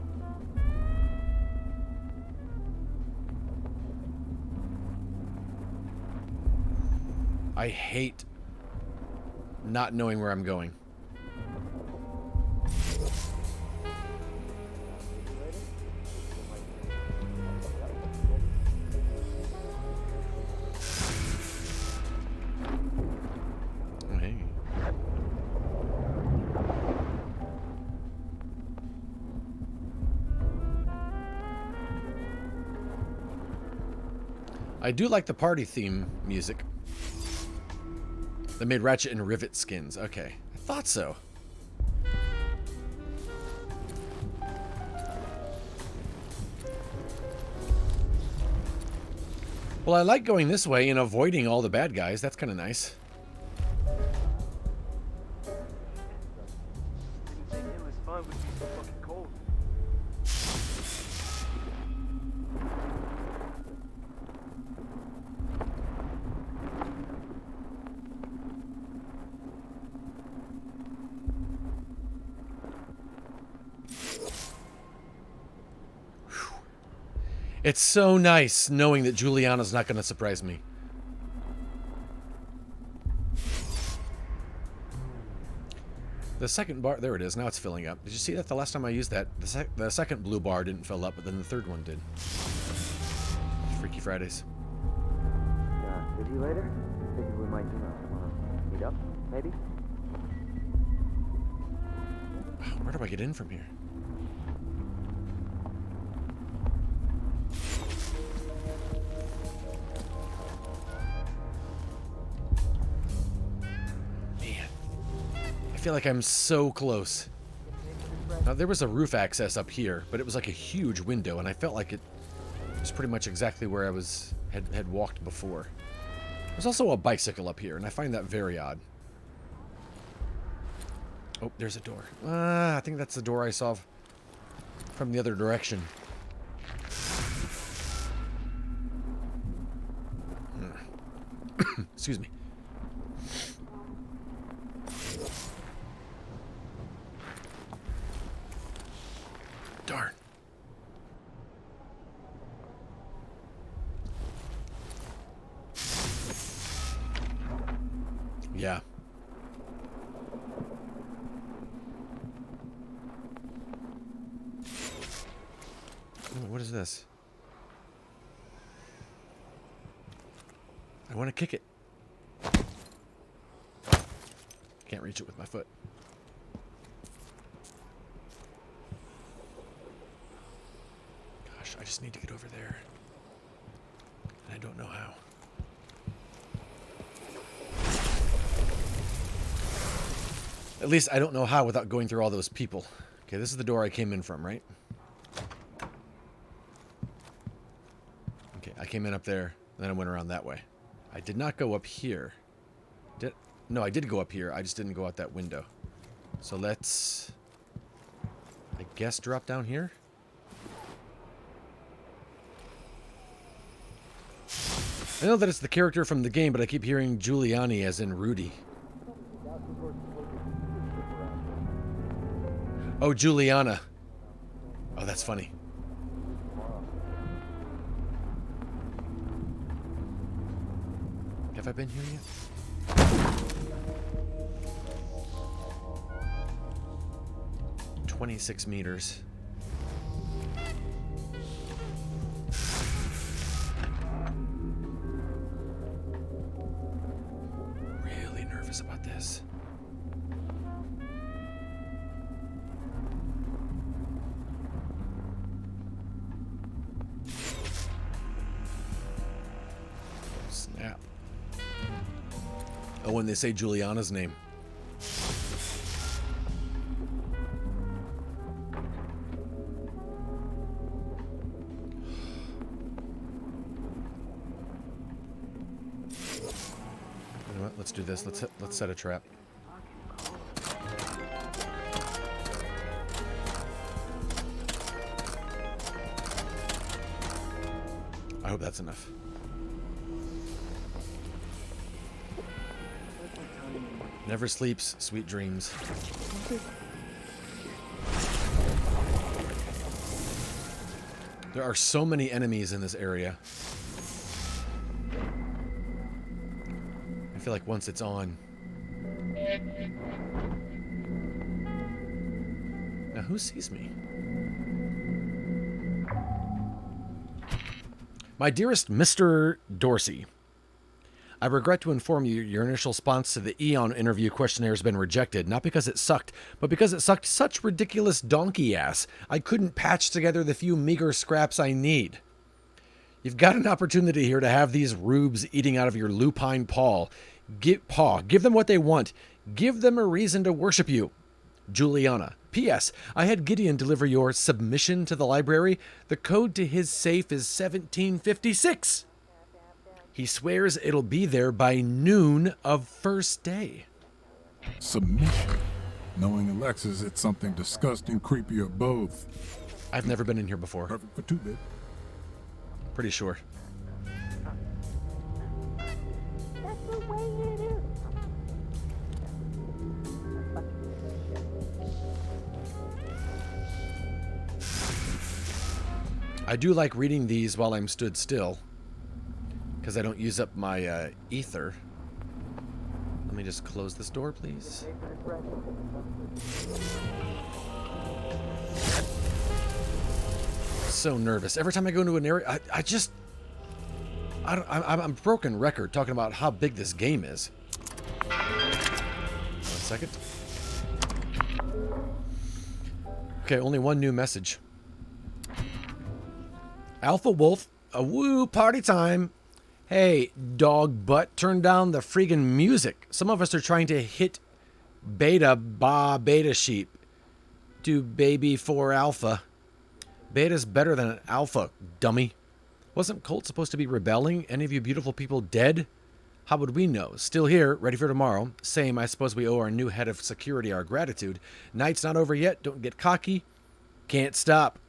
I hate not knowing where I'm going. Hey. I do like the party theme music. They made Ratchet and Rivet skins. Okay. I thought so. Well, I like going this way and avoiding all the bad guys. That's kind of nice. It's so nice knowing that Juliana's not going to surprise me. The second bar, there it is. Now it's filling up. Did you see that the last time I used that? The second blue bar didn't fill up, but then the third one did. Freaky Fridays. Busy later? Figured we might, wanna meet up, maybe? Where do I get in from here? Man, I feel like I'm so close. Now, there was a roof access up here, but it was like a huge window, and I felt like it was pretty much exactly where I had walked before. There's also a bicycle up here, and I find that very odd. Oh, there's a door. I think that's the door I saw from the other direction. Excuse me. Darn. Yeah. Ooh, what is this? I want to kick it. Can't reach it with my foot. Gosh, I just need to get over there. And I don't know how. At least I don't know how without going through all those people. Okay, this is the door I came in from, right? Okay, I came in up there, then I went around that way. I did not go up here. No, I did go up here. I just didn't go out that window. So let's, I guess, drop down here. I know that it's the character from the game, but I keep hearing Giuliani as in Rudy. Oh, Juliana. Oh, that's funny. Have I been here yet? 26 meters. Really nervous about this. Snap. Oh, when they say Juliana's name. You know what? Let's do this. Let's set a trap. I hope that's enough. Never sleeps, sweet dreams. There are so many enemies in this area. I feel like once it's on. Now who sees me? My dearest Mr. Dorsey, I regret to inform you your initial response to the Eon interview questionnaire has been rejected, not because it sucked, but because it sucked such ridiculous donkey ass, I couldn't patch together the few meager scraps I need. You've got an opportunity here to have these rubes eating out of your lupine paw. Give them what they want. Give them a reason to worship you. Juliana. P.S. I had Gideon deliver your submission to the library. The code to his safe is 1756. He swears it'll be there by noon of first day. Submission. Knowing Alexis, it's something disgusting, creepy, or both. I've never been in here before. Perfect for 2-bit. Pretty sure. That's the way it is. I do like reading these while I'm stood still, because I don't use up my ether. Let me just close this door, please. So nervous. Every time I go into an area, I'm a broken record talking about how big this game is. 1 second. Okay, only one new message. Alpha Wolf, a woo party time. Hey, dog butt, turn down the friggin' music. Some of us are trying to hit beta sheep. Do baby for alpha. Beta's better than an alpha, dummy. Wasn't Colt supposed to be rebelling? Any of you beautiful people dead? How would we know? Still here, ready for tomorrow. Same, I suppose we owe our new head of security our gratitude. Night's not over yet, don't get cocky. Can't stop.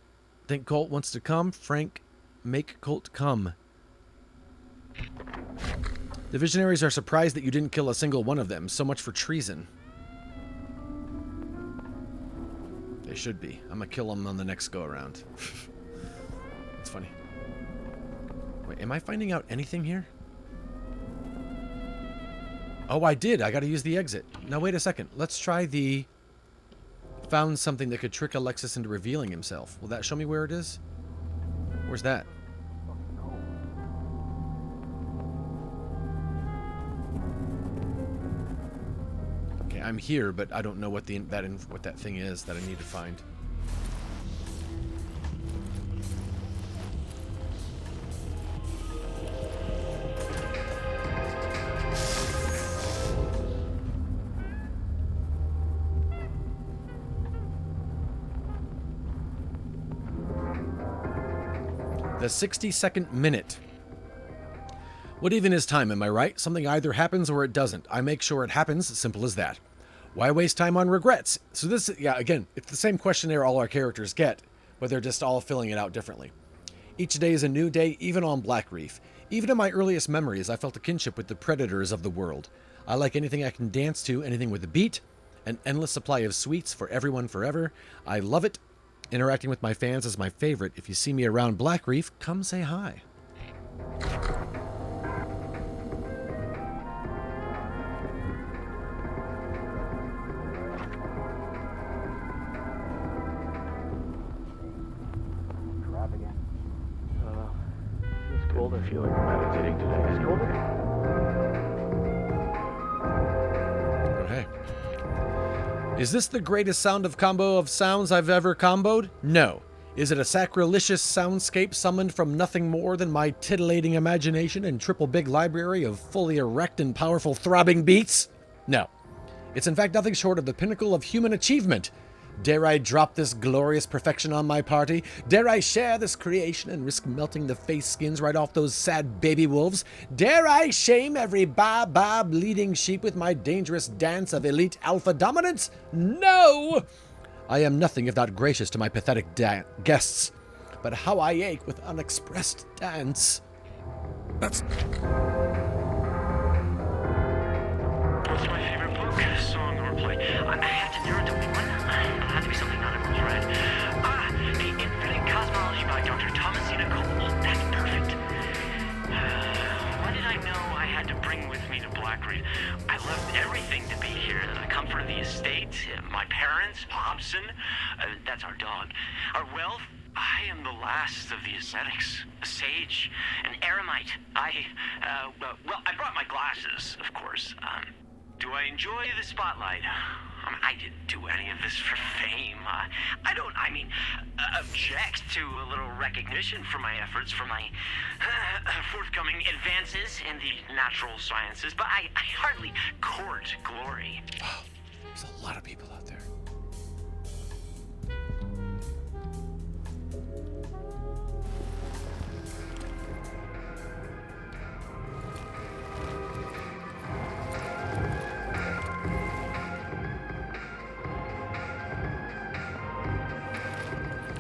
Think Colt wants to come? Frank, make Colt come. The Visionaries are surprised that you didn't kill a single one of them. So much for treason. They should be. I'm gonna kill them on the next go-around. It's funny. Wait, am I finding out anything here? Oh, I did. I gotta use the exit. Now, wait a second. Let's try the... Found something that could trick Alexis into revealing himself. Will that show me where it is? Where's that? Okay, I'm here, but I don't know what what that thing is that I need to find. The 60-second minute. What even is time, am I right? Something either happens or it doesn't. I make sure it happens, simple as that. Why waste time on regrets? So this, yeah, again, it's the same questionnaire all our characters get, but they're just all filling it out differently. Each day is a new day, even on Black Reef. Even in my earliest memories, I felt a kinship with the predators of the world. I like anything I can dance to, anything with a beat, an endless supply of sweets for everyone forever. I love it. Interacting with my fans is my favorite. If you see me around Black Reef, come say hi. Colder. I feel like meditating today. It's colder. Oh, hey. Is this the greatest sound of combo of sounds I've ever comboed? No. Is it a sacrilegious soundscape summoned from nothing more than my titillating imagination and triple big library of fully erect and powerful throbbing beats? No. It's in fact nothing short of the pinnacle of human achievement. Dare I drop this glorious perfection on my party? Dare I share this creation and risk melting the face skins right off those sad baby wolves? Dare I shame every bleeding sheep with my dangerous dance of elite alpha dominance? No! I am nothing if not gracious to my pathetic guests. But how I ache with unexpressed dance. What's my favorite book, song, or play? I have to narrow it to one. It'll have to be something not everyone's read. The Infinite Cosmology by Dr. Thomasina Cole. That's perfect. What did I know I had to bring with me to Black Reef? I left everything to be here. The comfort of the estate, my parents, Hobson, that's our dog, our wealth. I am the last of the ascetics, a sage, an eremite. Well, I brought my glasses, of course. Do I enjoy the spotlight? I didn't do any of this for fame. I don't object to a little recognition for my efforts, for my forthcoming advances in the natural sciences, but I hardly court glory. There's a lot of people out there.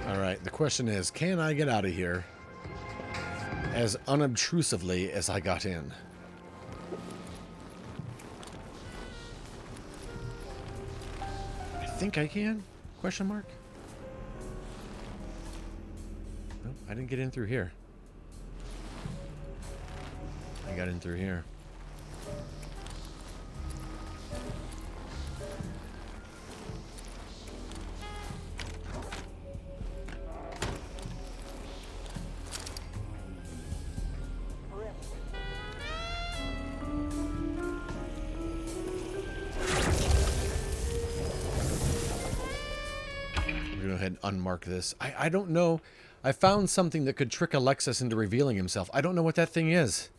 All right, the question is, can I get out of here as unobtrusively as I got in? I think I can? Question mark? Nope. I didn't get in through here. I got in through here. Go ahead and unmark this. I don't know. I found something that could trick Alexis into revealing himself. I don't know what that thing is.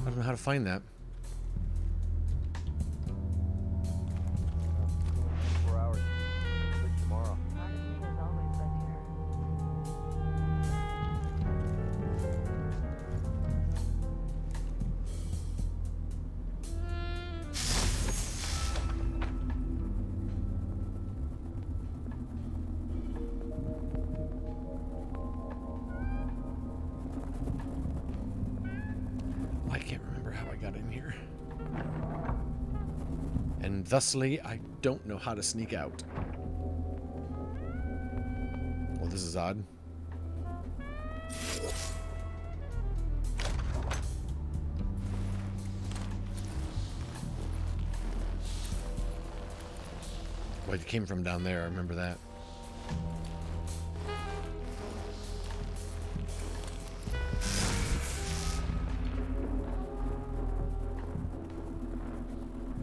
I don't know how to find that. 4 hours. Sleep tomorrow. I can't remember how I got in here. And thusly, I don't know how to sneak out. Well, this is odd. Well, it came from down there. I remember that.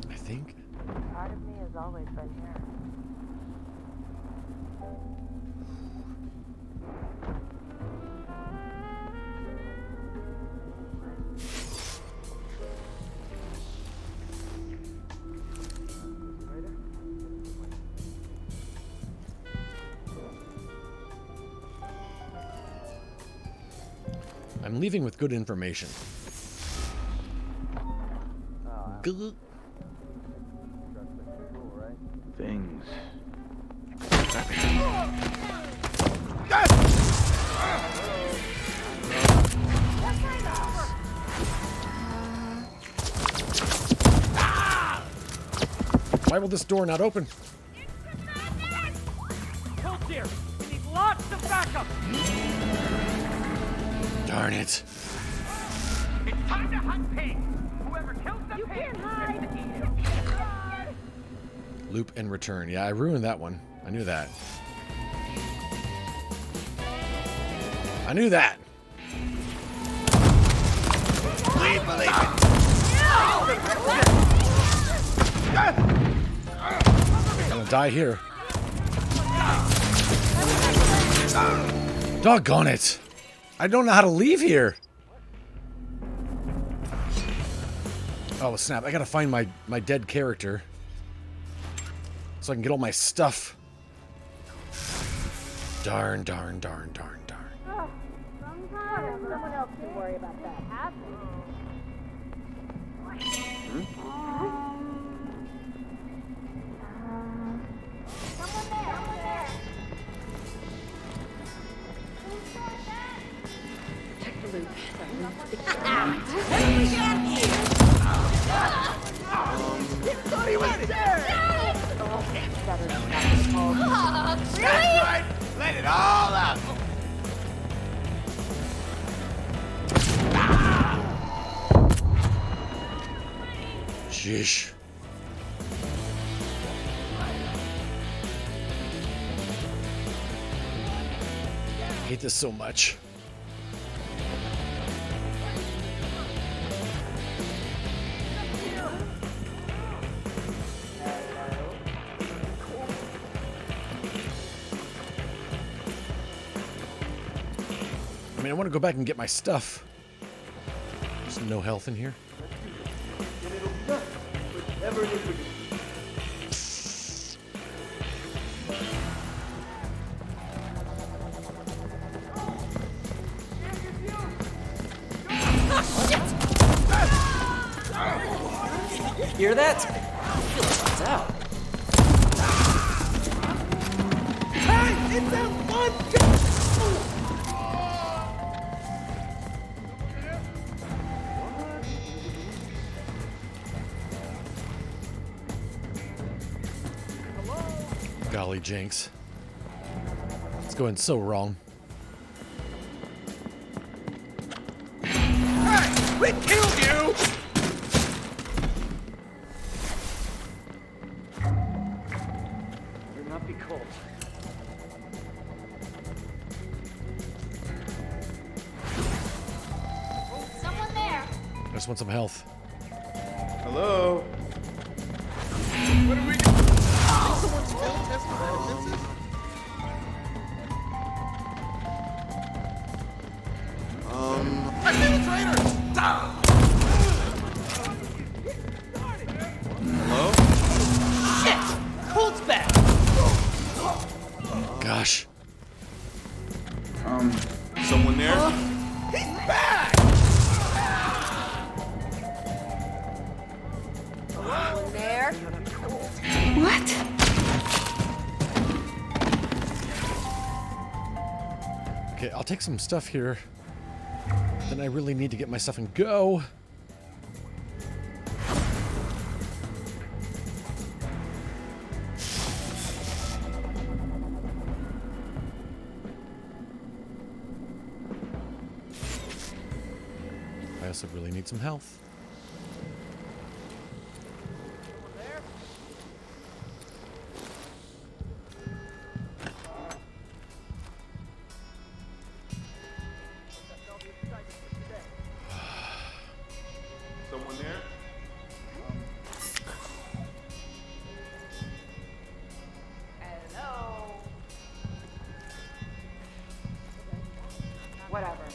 I think. Part of me has always been here. I'm leaving with good information. Good. Things. Why will this door not open? Hold here. We need lots of backup. Darn it. It's time to hunt pigs. Whoever kills the pig can't hide. gets to eat it. Loop and return. Yeah, I ruined that one. I knew that. I knew that. Please believe it. I'm gonna die here. Doggone it. I don't know how to leave here. Oh, snap. I gotta find my dead character. So I can get all my stuff. Darn, darn, darn, darn, darn. Oh, sometimes someone else can worry about that. Someone there. Check the loop. Thought he was dead. Really? That's right. Let it all out. Sheesh. I hate this so much. I mean, I want to go back and get my stuff. There's no health in here. Whatever it is we do. Hear that? I feel like it's out. Hey, it's that one Golly jinx. It's going so wrong. We killed you! Better not be cold. Someone there. I just want some health. Hello? What are we doing? Think someone's field testing the defenses? I see the traitor! Hello? Shit! Colt's back! Gosh. Someone there? He's back! Someone there. What? Okay, I'll take some stuff here. Then I really need to get my stuff and go. I also really need some health. Someone there? Hello. Whatever.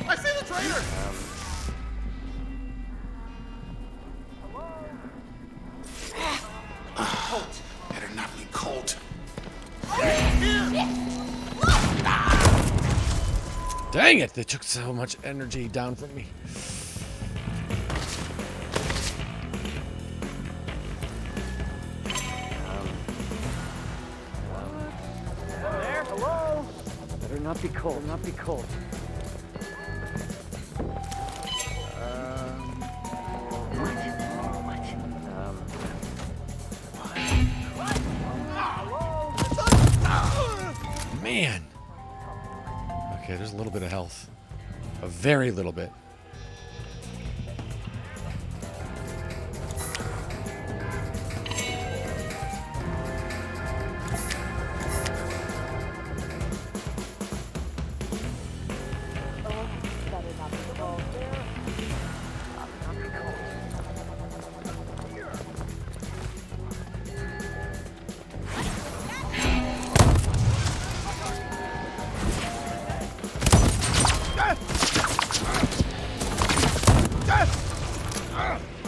I see the traitor! Colt. Better not be Colt. Dang it! They took so much energy down from me. There? Hello? Better not be cold. Not be cold. Man. Okay, there's a little bit of health. A very little bit.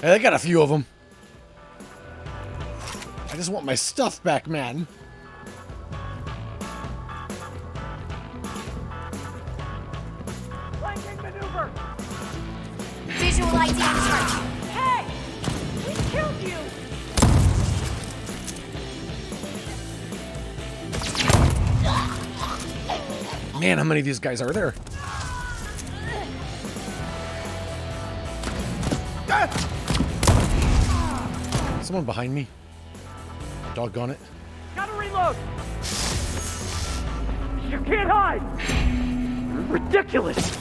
Hey, they got a few of them. I just want my stuff back, man. Flanking maneuver! Visual ID on charge. Hey! We killed you! Man, how many of these guys are there? Someone behind me. Doggone it. Gotta reload! You can't hide! Ridiculous!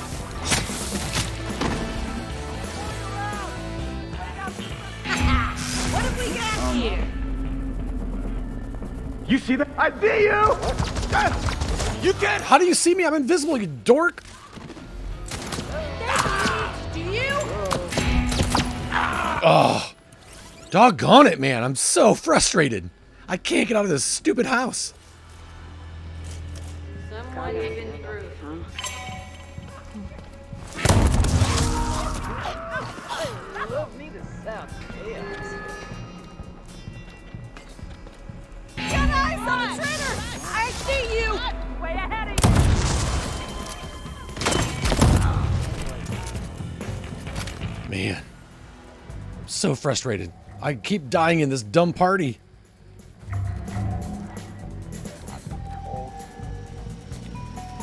What have we got here? You see that? I see you! You can't! How do you see me? I'm invisible, you dork! Do you? Oh, doggone it, man. I'm so frustrated. I can't get out of this stupid house. Someone been through. I love me the sound of chaos. Get eyes on the traitor! I see you! Way ahead of you! Man, I'm so frustrated. I keep dying in this dumb party. I'm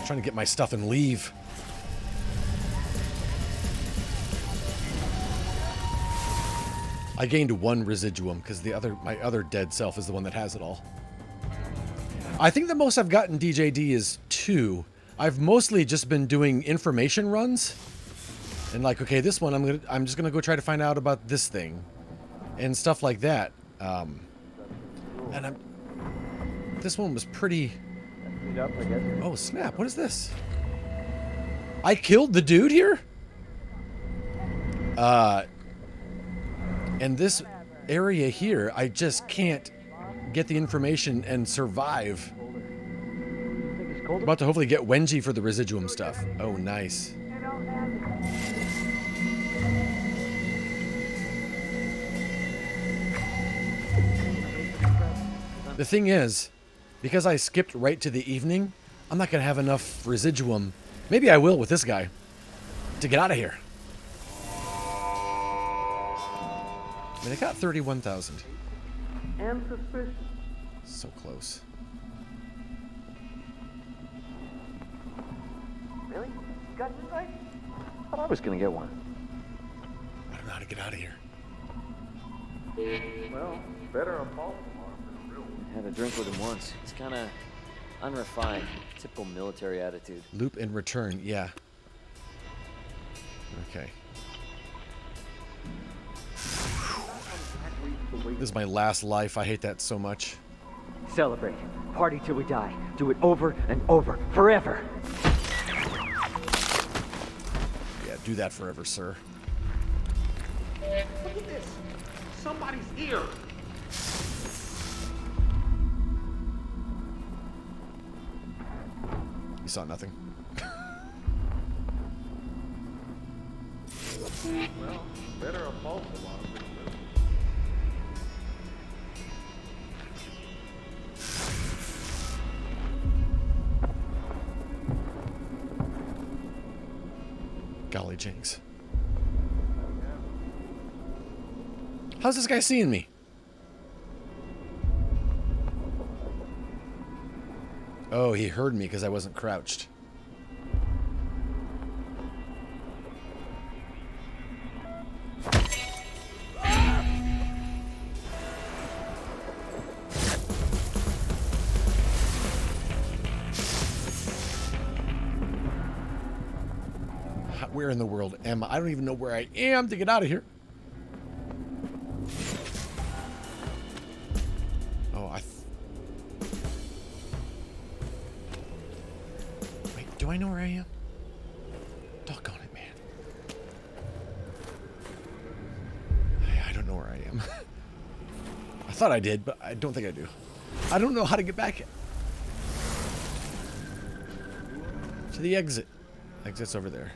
trying to get my stuff and leave. I gained 1 residuum because my other dead self is the one that has it all. I think the most I've gotten DJD is 2. I've mostly just been doing information runs. And like, okay, this one I'm just gonna go try to find out about this thing. And stuff like that. This one was pretty... Oh, snap. What is this? I killed the dude here? And this area here, I just can't get the information and survive. I'm about to hopefully get Wenji for the residuum stuff. Oh, nice. The thing is, because I skipped right to the evening, I'm not going to have enough residuum. Maybe I will with this guy to get out of here. I mean, I got 31,000. And suspicious. So close. Really? You got this right? I thought I was gonna get one. I don't know how to get out of here. Well, better a false alarm than a real one. Had a drink with him once. He's kind of unrefined. Typical military attitude. Loop and return, yeah. Okay. This is my last life. I hate that so much. Celebrate. Party till we die. Do it over and over. Forever. Yeah, do that forever, sir. Look at this. Somebody's ear. You saw nothing. Well, better a false alarm than a real one. Golly jinx. How's this guy seeing me? Oh, he heard me because I wasn't crouched. Where in the world am I? I don't even know where I am to get out of here. Oh, wait, do I know where I am? Doggone it, man. I don't know where I am. I thought I did, but I don't think I do. I don't know how to get back to the exit. Exit's over there.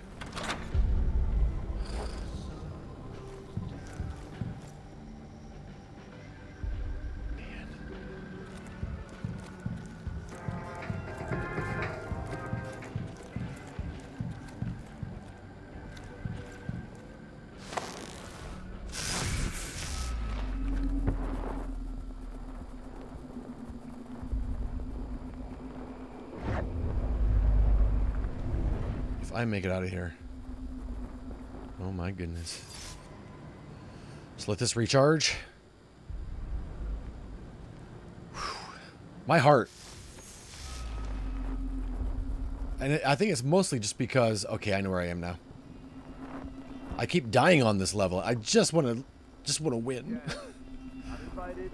I make it out of here. Oh my goodness. Just let this recharge. Whew. My heart. And I think it's mostly just because, okay, I know where I am now. I keep dying on this level. I just want to win. Uninvited.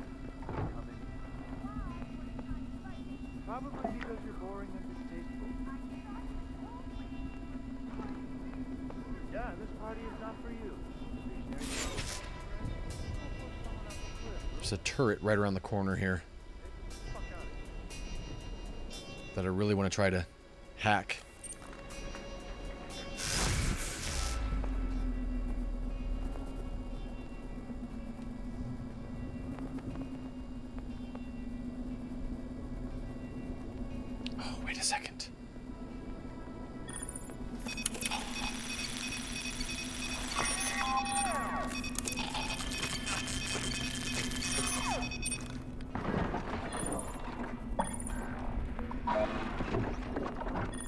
Probably because you're boring and distasteful. Yeah, this party is not for you. There's a turret right around the corner here that I really want to try to hack. Oh, wait a second.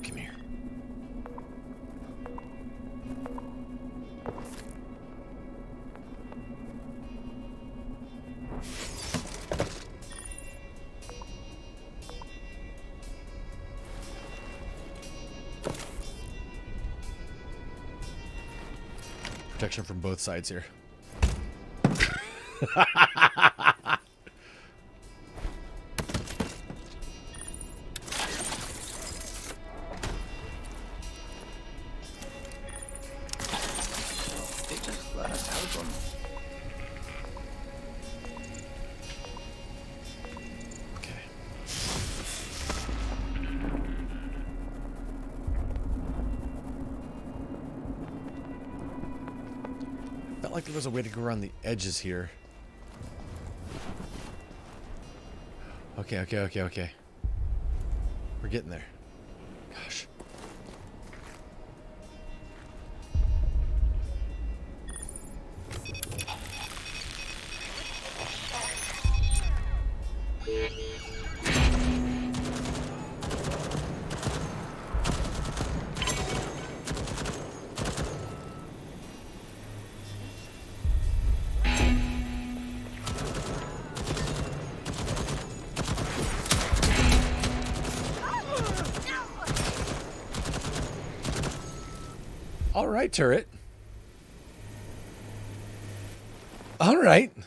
Come here. protection from both sides here. They just let us help them. Felt like there was a way to go around the edges here. Okay. We're getting there. Gosh. All right, turret. All right. Look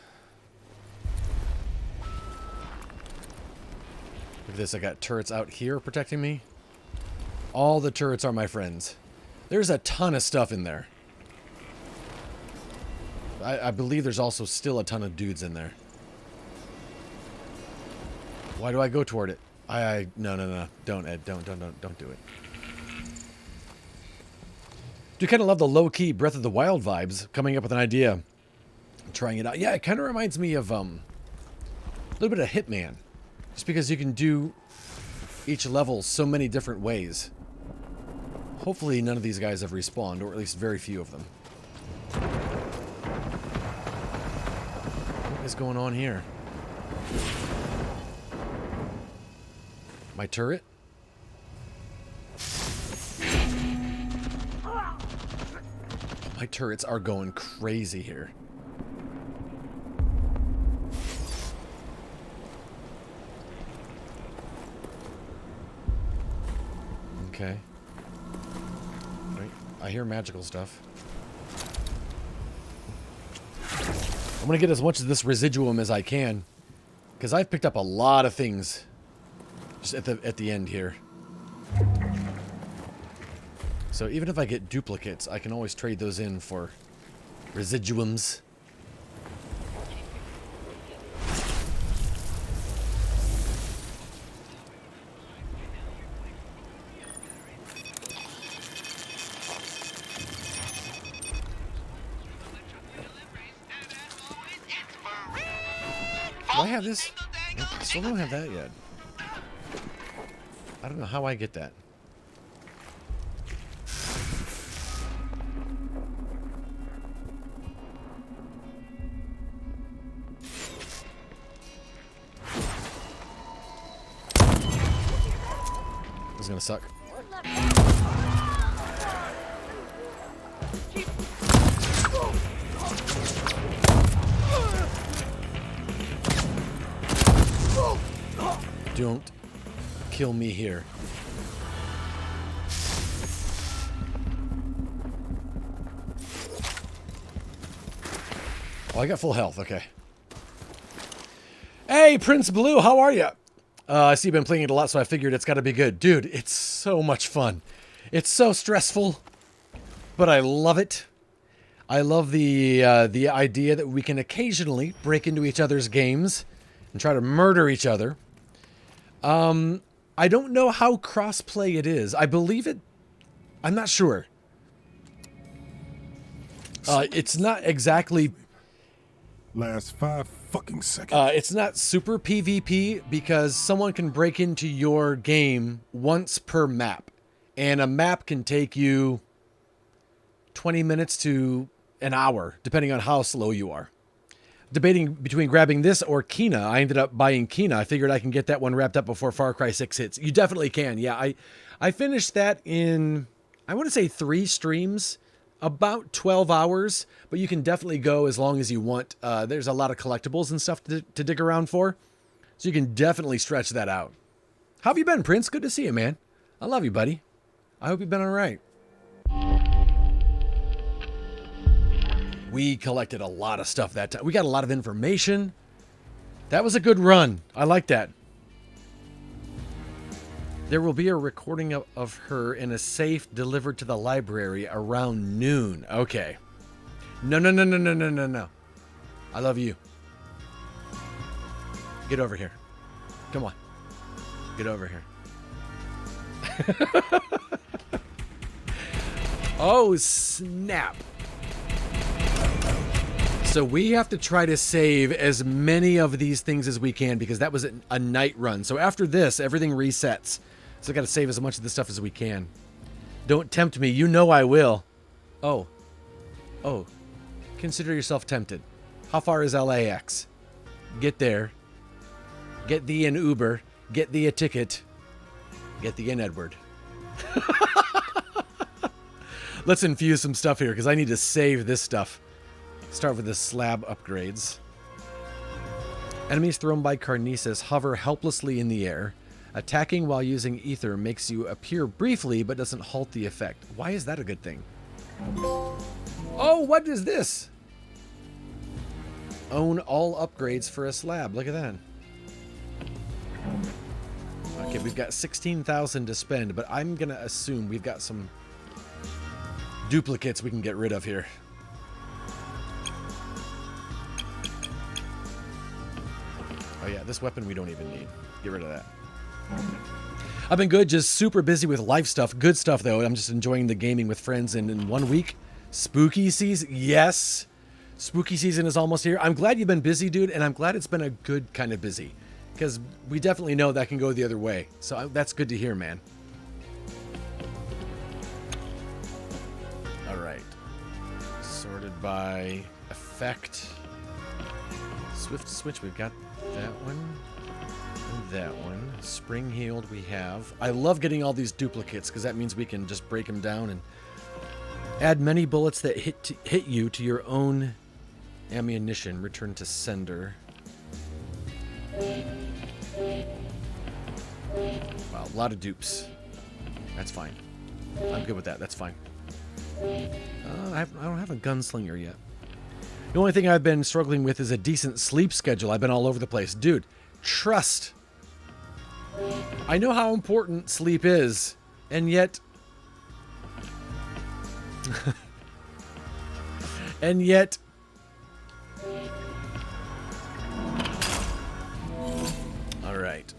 at this. I got turrets out here protecting me. All the turrets are my friends. There's a ton of stuff in there. I believe there's also still a ton of dudes in there. Why do I go toward it? No. Don't, Ed. Don't do it. Do kind of love the low-key Breath of the Wild vibes, coming up with an idea, trying it out. Yeah, it kind of reminds me of a little bit of Hitman, just because you can do each level so many different ways. Hopefully none of these guys have respawned, or at least very few of them. What is going on here? My turret? My turrets are going crazy here. Okay. Right. I hear magical stuff. I'm gonna get as much of this residuum as I can, because I've picked up a lot of things just at the end here. So even if I get duplicates, I can always trade those in for residuums. Do I have this? Nope, I still don't have that yet. I don't know how I get that. This is gonna suck. Don't kill me here. Oh, I got full health. Okay. Hey, Prince Blue, how are you? I see you've been playing it a lot, so I figured it's got to be good. Dude, it's so much fun. It's so stressful, but I love it. I love the idea that we can occasionally break into each other's games and try to murder each other. I don't know how cross-play it is. I believe it... I'm not sure. It's not exactly... Last 5 fucking seconds. It's not super PvP because someone can break into your game once per map. And a map can take you 20 minutes to an hour, depending on how slow you are. Debating between grabbing this or Kina. I ended up buying Kina. I figured I can get that one wrapped up before Far Cry 6 hits. You definitely can. Yeah, I finished that in, I want to say 3 streams, about 12 hours, but you can definitely go as long as you want. There's a lot of collectibles and stuff to dig around for, so you can definitely stretch that out. How have you been, Prince? Good to see you, man. I love you, buddy. I hope you've been all right. We collected a lot of stuff that time. We got a lot of information. That was a good run. I like that. There will be a recording of her in a safe delivered to the library around noon. Okay. No. I love you. Get over here. Come on. Get over here. Oh, snap. So we have to try to save as many of these things as we can because that was a night run. So after this, everything resets. So I got to save as much of this stuff as we can. Don't tempt me. You know I will. Oh. Consider yourself tempted. How far is LAX? Get there. Get thee an Uber. Get thee a ticket. Get thee an Edward. Let's infuse some stuff here because I need to save this stuff. Start with the slab upgrades. Enemies thrown by Carnices hover helplessly in the air. Attacking while using ether makes you appear briefly but doesn't halt the effect. Why is that a good thing? Oh, what is this? Own all upgrades for a slab. Look at that. Okay, we've got 16,000 to spend, but I'm going to assume we've got some duplicates we can get rid of here. Oh yeah, this weapon we don't even need. Get rid of that. I've been good, just super busy with life stuff. Good stuff, though. I'm just enjoying the gaming with friends. And in 1 week, spooky season. Yes, spooky season is almost here. I'm glad you've been busy, dude, and I'm glad it's been a good kind of busy. Because we definitely know that can go the other way. So that's good to hear, man. All right. Sorted by effect. Swift switch, we've got that one. And that one. Spring healed we have. I love getting all these duplicates because that means we can just break them down and add many bullets that hit you to your own ammunition. Return to sender. Wow, a lot of dupes. That's fine. I'm good with that. That's fine. I don't have a gunslinger yet. The only thing I've been struggling with is a decent sleep schedule. I've been all over the place. Dude, trust. I know how important sleep is, and yet... and yet... All right.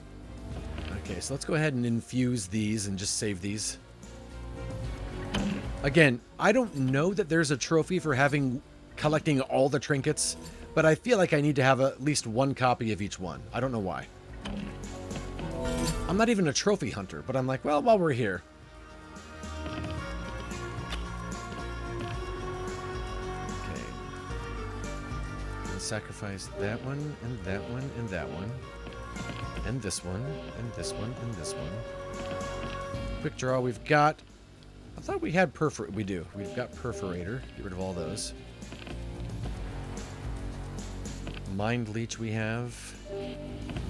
Okay, so let's go ahead and infuse these and just save these. Again, I don't know that there's a trophy for collecting all the trinkets, but I feel like I need to have at least one copy of each one. I don't know why. I'm not even a trophy hunter, but I'm like, well, while we're here. Okay. We'll sacrifice that one, and that one, and that one. And this one, and this one, and this one. Quick draw, we've got... I thought we had we do. We've got perforator. Get rid of all those. Mind leech we have.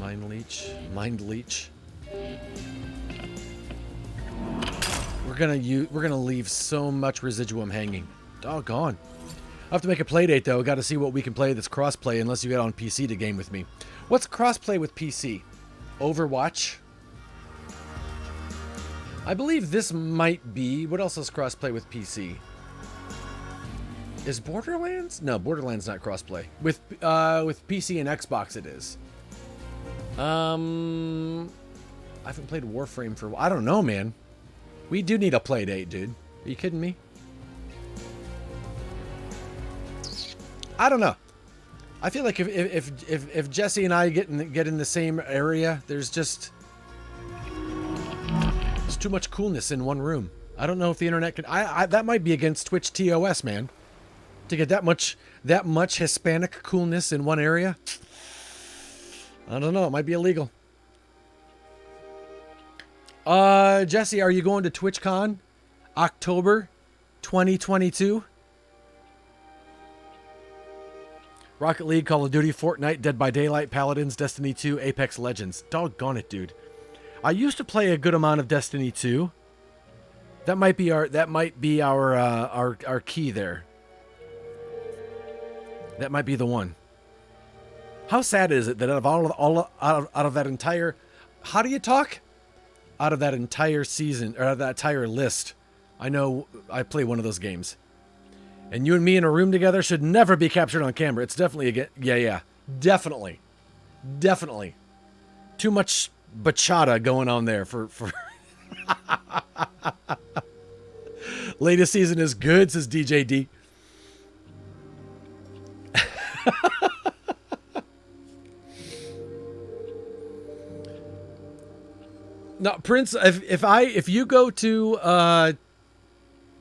Mind leech. Mind leech. We're gonna leave so much residuum hanging. Doggone. I'll have to make a play date though. Got to see what we can play that's crossplay unless you get on PC to game with me. What's crossplay with PC? Overwatch? I believe this might be... What else is crossplay with PC? Is Borderlands? No, Borderlands not crossplay. With PC and Xbox it is. I haven't played Warframe for a while. I don't know, man. We do need a play date, dude. Are you kidding me? I don't know. I feel like if Jesse and I get in the same area, there's too much coolness in one room. I don't know if the internet can. That might be against Twitch TOS, man. To get that much Hispanic coolness in one area. I don't know. It might be illegal. Jesse, are you going to TwitchCon? October 2022? Rocket League, Call of Duty, Fortnite, Dead by Daylight, Paladins, Destiny 2, Apex Legends. Doggone it, dude. I used to play a good amount of Destiny 2. That might be our key there. That might be the one. How sad is it that out of that entire, how do you talk? Out of that entire season, or out of that entire list, I know I play one of those games. And you and me in a room together should never be captured on camera. It's definitely yeah. Definitely. Too much bachata going on there for latest season is good, says DJD. Now, Prince, if you go to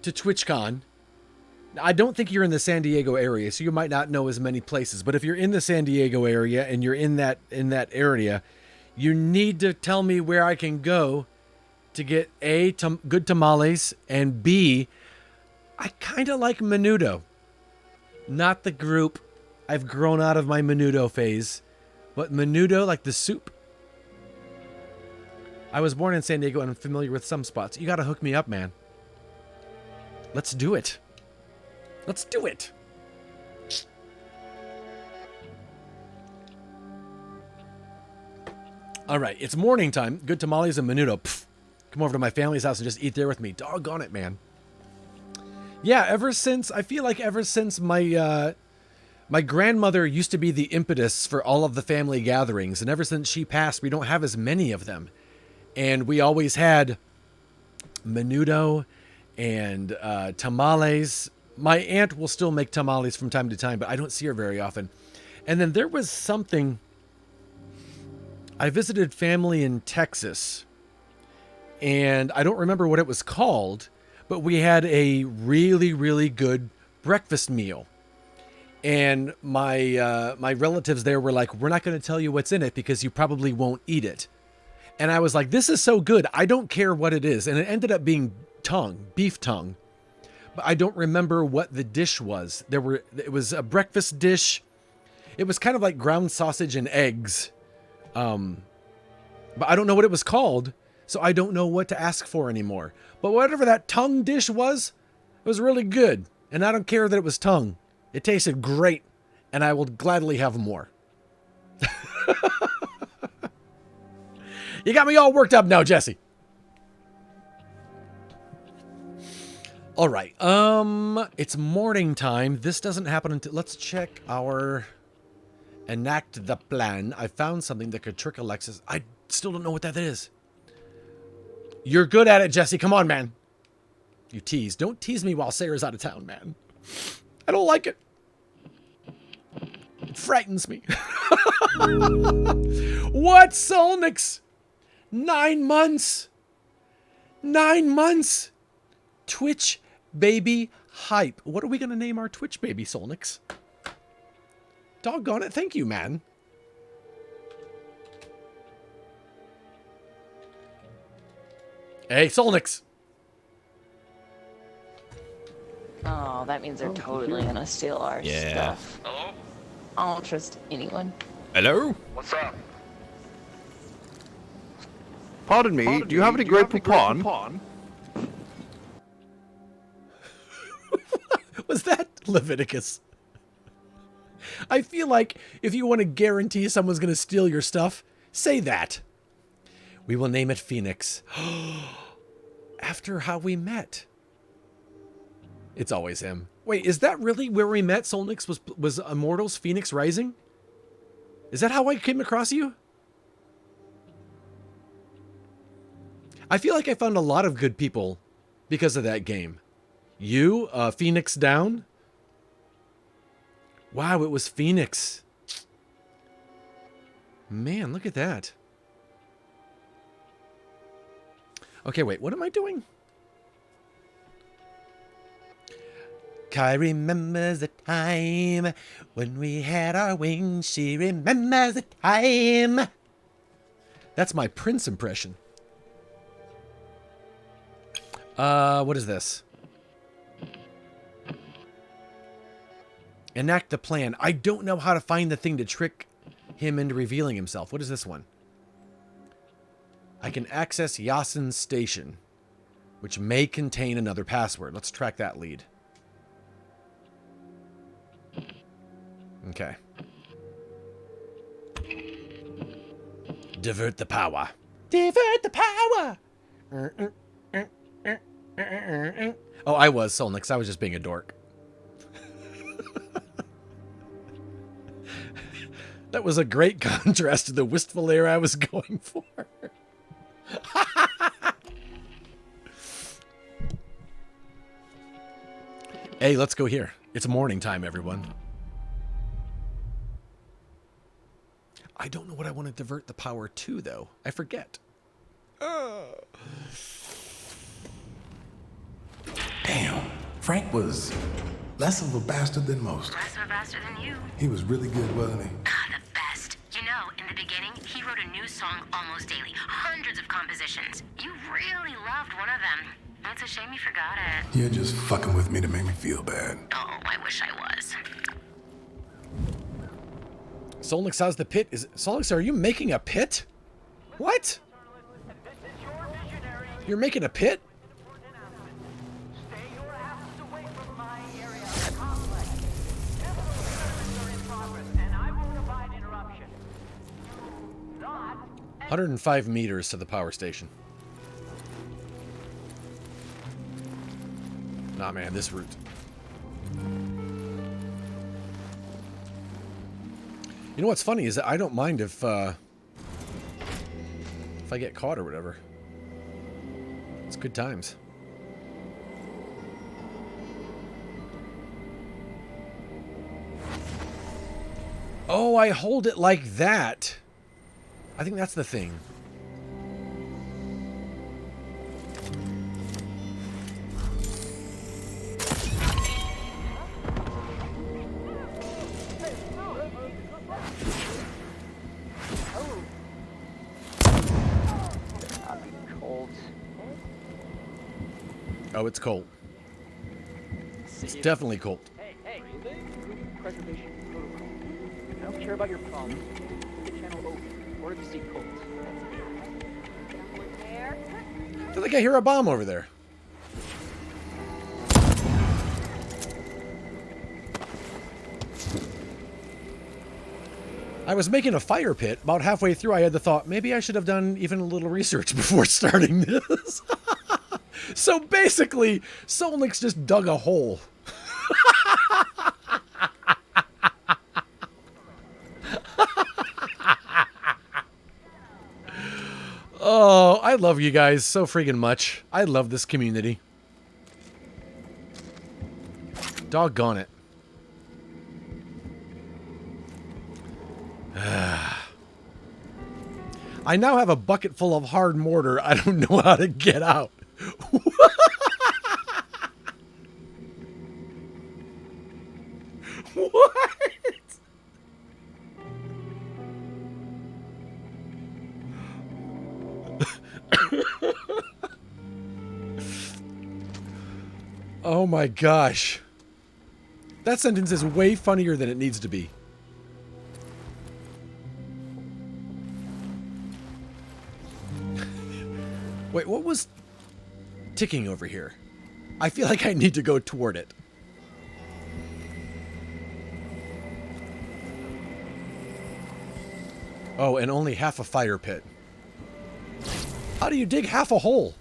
TwitchCon, I don't think you're in the San Diego area, so you might not know as many places. But if you're in the San Diego area and you're in that area, you need to tell me where I can go to get A, good tamales, and B, I kind of like menudo. Not the group. I've grown out of my menudo phase, but menudo, like the soup. I was born in San Diego and I'm familiar with some spots. You got to hook me up, man. Let's do it. Let's do it. All right, it's morning time. Good tamales and menudo. Pff, come over to my family's house and just eat there with me. Doggone it, man. Yeah, I feel like ever since my grandmother used to be the impetus for all of the family gatherings, and ever since she passed, we don't have as many of them. And we always had menudo and tamales. My aunt will still make tamales from time to time, but I don't see her very often. And then there was something. I visited family in Texas, and I don't remember what it was called, but we had a really, really good breakfast meal. And my relatives there were like, we're not going to tell you what's in it because you probably won't eat it. And I was like, this is so good. I don't care what it is. And it ended up being beef tongue. But I don't remember what the dish was. It was a breakfast dish. It was kind of like ground sausage and eggs. But I don't know what it was called. So I don't know what to ask for anymore. But whatever that tongue dish was, it was really good. And I don't care that it was tongue. It tasted great. And I will gladly have more. You got me all worked up now, Jesse. All right. It's morning time. This doesn't happen until... Let's check our... Enact the plan. I found something that could trick Alexis. I still don't know what that is. You're good at it, Jesse. Come on, man. You tease. Don't tease me while Sarah's out of town, man. I don't like it. It frightens me. What, Solnix? 9 months. 9 months. Twitch baby hype. What are we going to name our Twitch baby, Solnix? Doggone it. Thank you, man. Hey, Solnix. Oh, that means they're totally gonna steal our stuff. Hello? I don't trust anyone. Hello? What's up? Pardon me, do you have any Grey Poupon? Was that Leviticus? I feel like if you want to guarantee someone's going to steal your stuff, say that. We will name it Phoenix. After how we met. It's always him. Wait, is that really where we met? Solnix was Immortals Phoenix Rising? Is that how I came across you? I feel like I found a lot of good people because of that game. You, Phoenix Down. Wow, it was Phoenix. Man, look at that. Okay, wait, what am I doing? Kai remembers the time when we had our wings. She remembers the time. That's my Prince impression. What is this? Enact the plan. I don't know how to find the thing to trick him into revealing himself. What is this one? I can access Yasin's station, which may contain another password. Let's track that lead. Okay. Divert the power. Divert the power! Oh, I was Solnix. I was just being a dork. That was a great contrast to the wistful air I was going for. Hey, let's go here. It's morning time, everyone. I don't know what I want to divert the power to, though. I forget. Damn, Frank was less of a bastard than most. Less of a bastard than you. He was really good, wasn't he? Ah, the best. You know, in the beginning, he wrote a new song almost daily. Hundreds of compositions. You really loved one of them. It's a shame you forgot it. You're just fucking with me to make me feel bad. Oh, I wish I was. Solnix, how's the pit? Solnix, are you making a pit? What? You're making a pit? Not 105 meters to the power station. Nah, man, this route. You know what's funny is that I don't mind if I get caught or whatever. It's good times. Oh, I hold it like that. I think that's the thing. Oh, it's cold. It's definitely cold. Hey, preservation protocol. I don't care about your problems. Keep the channel open. Order to see Colt. I feel like I hear a bomb over there. I was making a fire pit. About halfway through, I had the thought, maybe I should have done even a little research before starting this. So basically, Solnix just dug a hole. Oh, I love you guys so freaking much. I love this community. Doggone it. I now have a bucket full of hard mortar. I don't know how to get out. What? Oh my gosh. That sentence is way funnier than it needs to be. Wait, what was ticking over here? I feel like I need to go toward it. Oh, and only half a fire pit. How do you dig half a hole?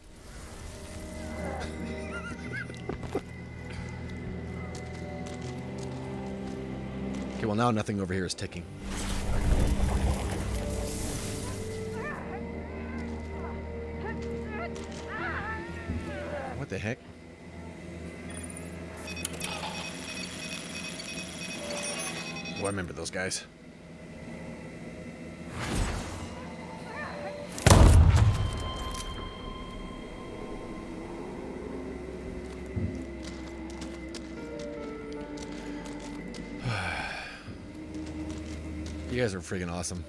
Okay, well now nothing over here is ticking. What the heck? Oh, I remember those guys. You guys are freaking awesome.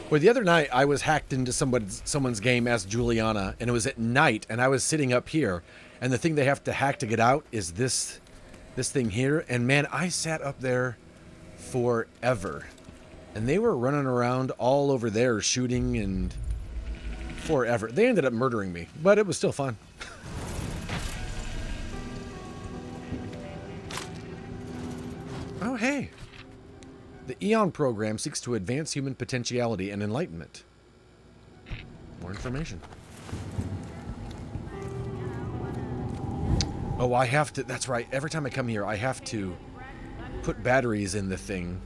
Well, the other night I was hacked into someone's game as Juliana, and it was at night, and I was sitting up here, and the thing they have to hack to get out is this this thing here, and man, I sat up there forever. And they were running around all over there shooting and forever. They ended up murdering me, but it was still fun. Oh, hey. The Eon program seeks to advance human potentiality and enlightenment. More information. Oh, I have to... That's right. Every time I come here, I have to put batteries in the thing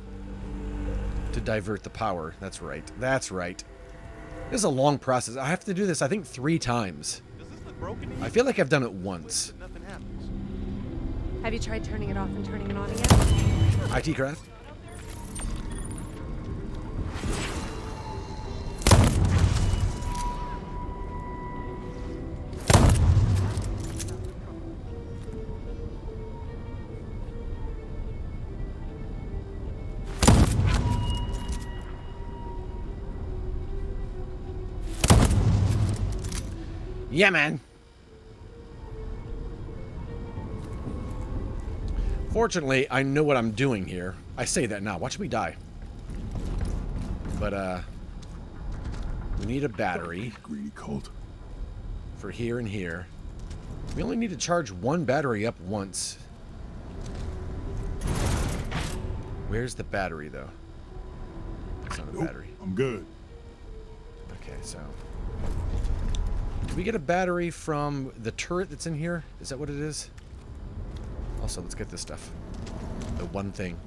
to divert the power. That's right. That's right. This is a long process. I have to do this, I think, 3 times. I feel like I've done it once. Have you tried turning it off and turning it on again? IT craft. Yeah, man. Fortunately, I know what I'm doing here. I say that now. Watch me die. But, we need a battery. Greedy cult. For here and here. We only need to charge 1 battery up once. Where's the battery, though? It's not a battery. I'm good. Okay, so... Did we get a battery from the turret that's in here? Is that what it is? Also, let's get this stuff. The one thing.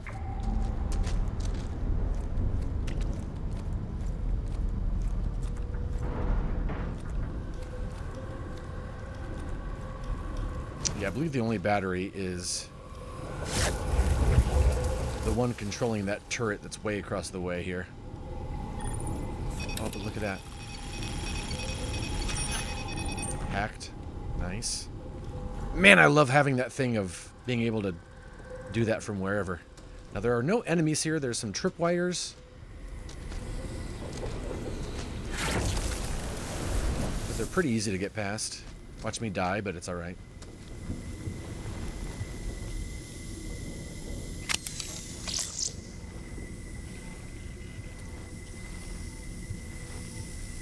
Yeah, I believe the only battery is the one controlling that turret that's way across the way here. Oh, but look at that. Hacked. Nice. Man, I love having that thing of being able to do that from wherever. Now, there are no enemies here. There's some tripwires. But they're pretty easy to get past. Watch me die, but it's alright.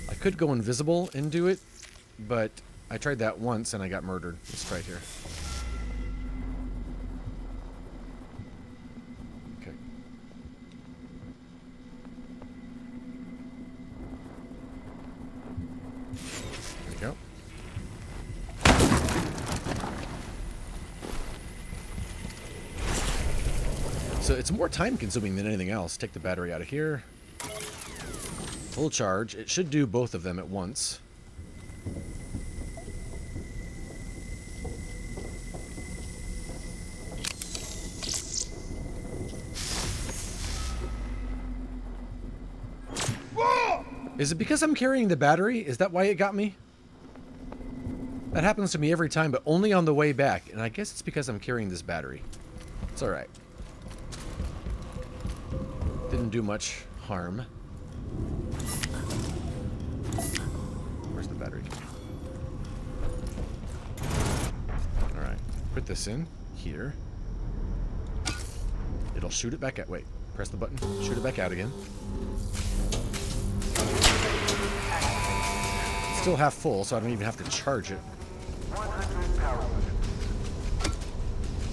I could go invisible and do it, but I tried that once and I got murdered. Let's try it here. Okay. There we go. So it's more time consuming than anything else. Take the battery out of here. Full charge. It should do both of them at once. Is it because I'm carrying the battery? Is that why it got me? That happens to me every time, but only on the way back. And I guess it's because I'm carrying this battery. It's alright. Didn't do much harm. Where's the battery? Alright. Put this in here. It'll shoot it back out. Wait. Press the button. Shoot it back out again. Still half full, so I don't even have to charge it.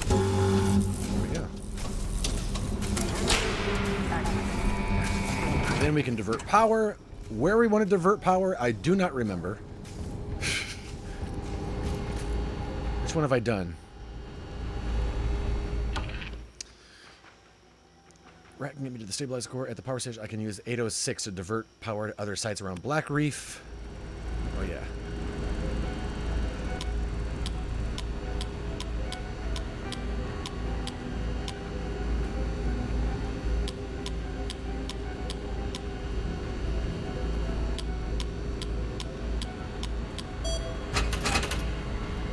There we go. Then we can divert power. Where we want to divert power, I do not remember. Which one have I done? Rat can get me to the stabilizer core at the power station. I can use 806 to divert power to other sites around Black Reef. Oh, yeah.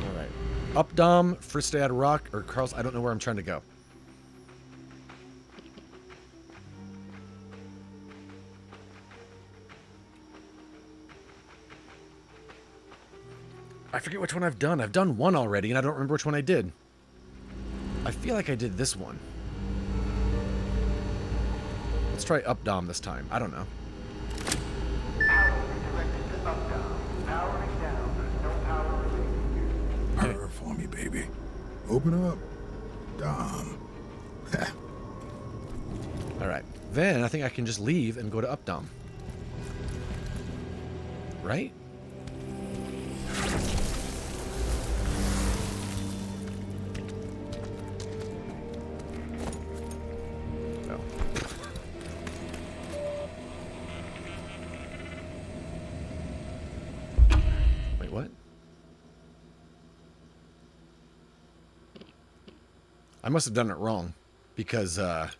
All right. Up Dom, Fristad Rock, or Carl's. I don't know where I'm trying to go. I forget which one I've done. I've done one already, and I don't remember which one I did. I feel like I did this one. Let's try up dom this time. I don't know. Purr for me, baby. Open up. Dom. Alright. Then I think I can just leave and go to up dom. Right? No. Wait, what? I must have done it wrong because it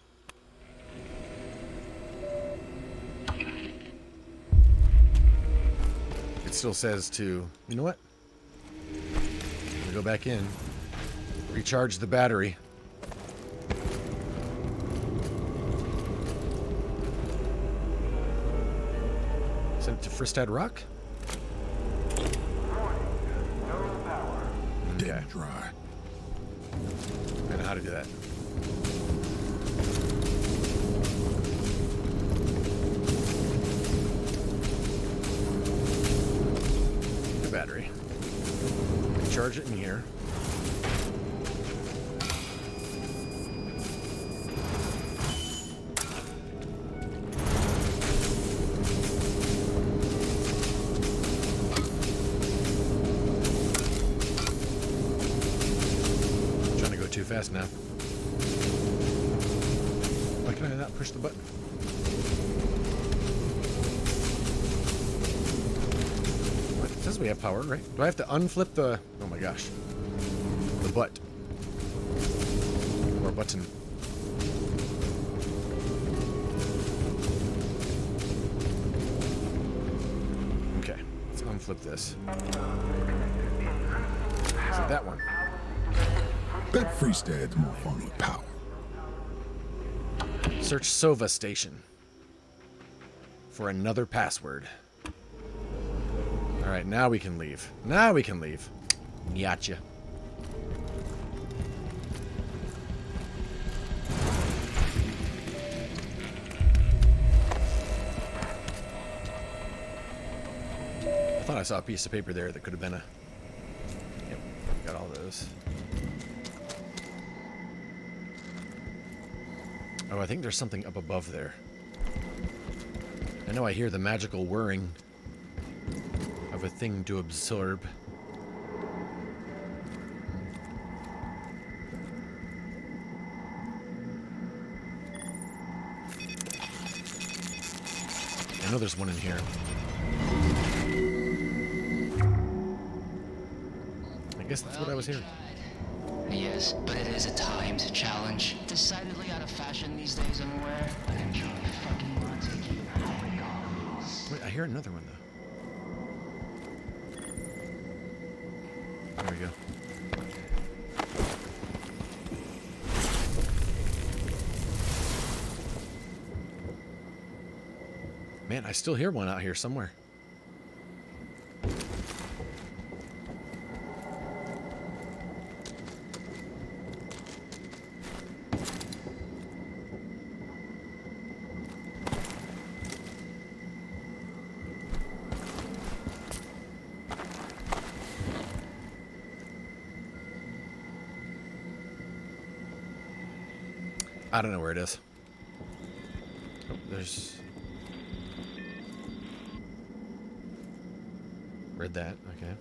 still says to, you know what? I'm gonna go back in, recharge the battery. Send it to Fristad Rock? Okay. Dry. I know how to do that. The battery. Charge it in here. Trying to go too fast now. Why can I not push the button? What? It says we have power, right? Do I have to unflip the... Oh my gosh. The butt. Or button. Okay. Let's unflip this. Is it that one? Bet Freestad's more fun with power. Search Sova Station for another password. Alright, now we can leave. Now we can leave. Gotcha. I thought I saw a piece of paper there that could have been a... Yep, got all those. Oh, I think there's something up above there. I know I hear the magical whirring of a thing to absorb. I know there's one in here. I guess that's what I was hearing. Yes, but it is a timed challenge. Decidedly out of fashion these days, I'm aware. But I'm truly fucking want to take you home. Wait, I hear another one though. There we go. Man, I still hear one out here somewhere. I don't know where it is. Oh, there's... Read that, okay.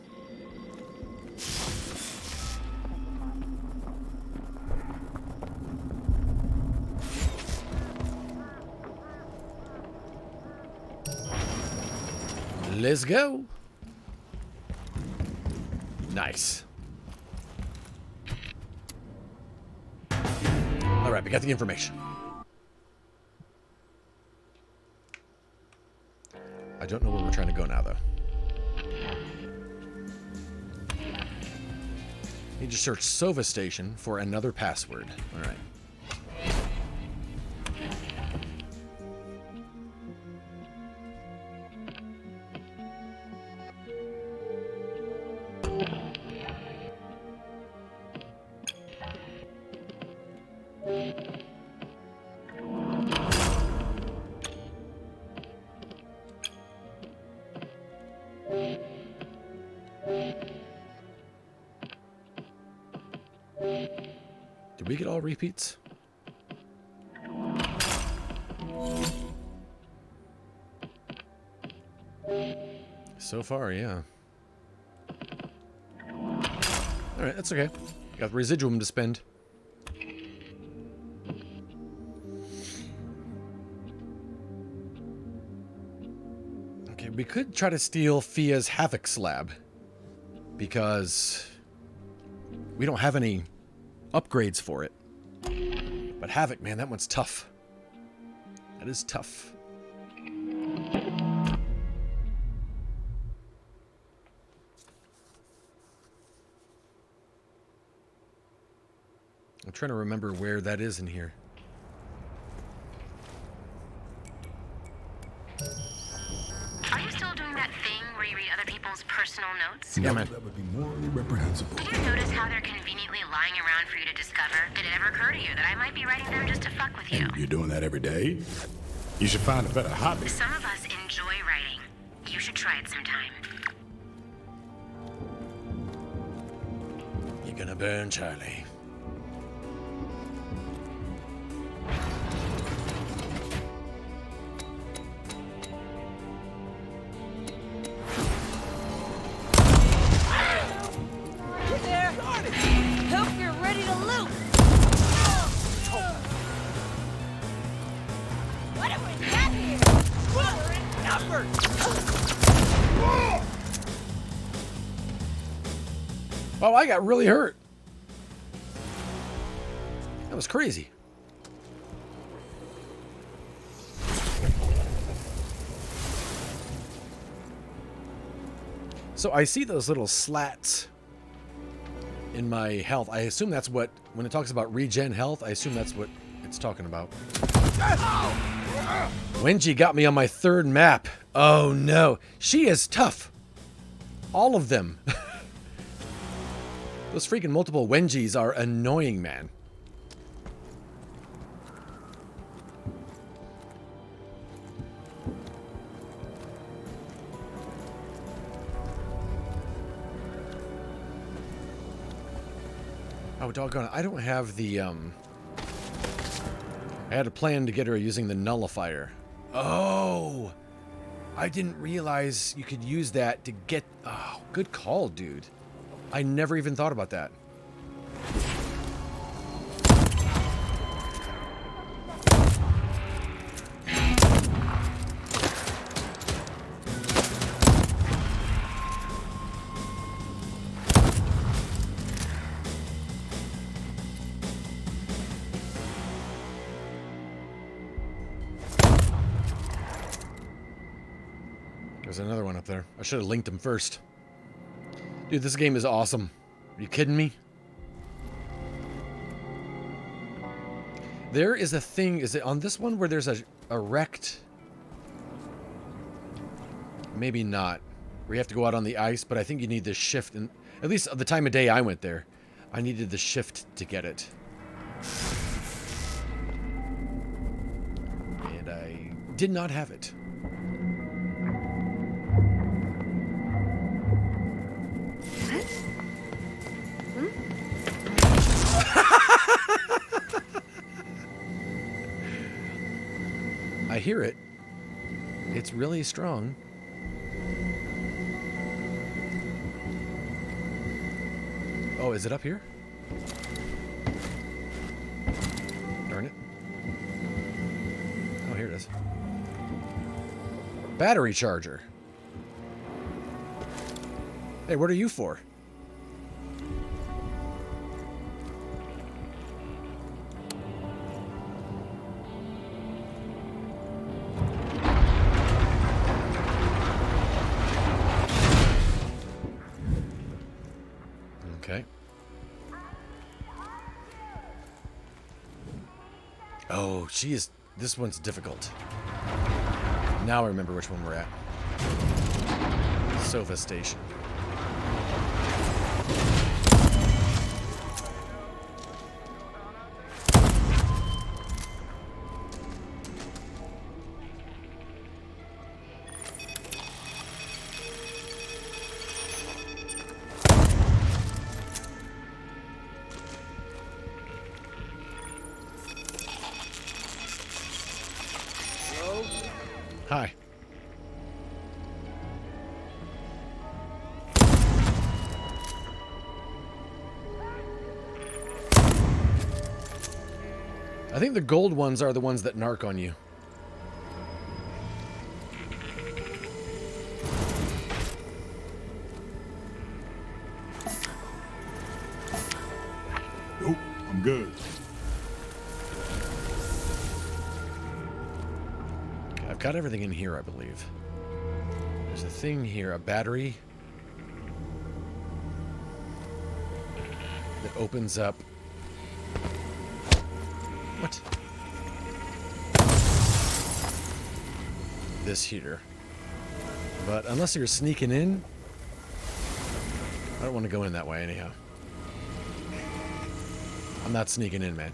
Let's go. Nice. All right, we got the information. I don't know where we're trying to go now, though. Need to search Sova Station for another password. All right. Did we get all repeats? So far, yeah. Alright, that's okay. Got residuum to spend. Okay, we could try to steal Fia's Havoc slab. Because we don't have any upgrades for it. But Havoc, man, that one's tough. That is tough. I'm trying to remember where that is in here. Are you still doing that thing where you read other people's personal notes? Yeah, man. That would be morally reprehensible. Did you notice how they're conveniently lying around for you to discover? Did it ever occur to you that I might be writing them just to fuck with you? And you're doing that every day? You should find a better hobby. Some of us enjoy writing. You should try it sometime. You're gonna burn, Charlie. Oh, I got really hurt. That was crazy. So I see those little slats in my health. I assume that's what, when it talks about regen health, I assume that's what it's talking about. Wenji got me on my third map. Oh no. She is tough. All of them. Those freaking multiple Wenjis are annoying, man. Oh, doggone it. I don't have the, I had a plan to get her using the nullifier. Oh! I didn't realize you could use that to get... Oh, good call, dude. I never even thought about that. There's another one up there. I should have linked him first. Dude, this game is awesome. Are you kidding me? There is a thing, is it on this one where there's a wrecked... Maybe not. Where you have to go out on the ice, but I think you need the shift. And at least the time of day I went there, I needed the shift to get it. And I did not have it. I hear it. It's really strong. Oh, is it up here? Darn it. Oh, here it is. Battery charger. Hey, what are you for? Okay. Oh, geez. This one's difficult. Now I remember which one we're at. Sofa station. Hi. I think the gold ones are the ones that narc on you. Nope, I'm good. Okay, I've got everything in here, I believe. There's a thing here, a battery that opens up. What? This heater. But unless you're sneaking in, I don't want to go in that way anyhow. I'm not sneaking in, man.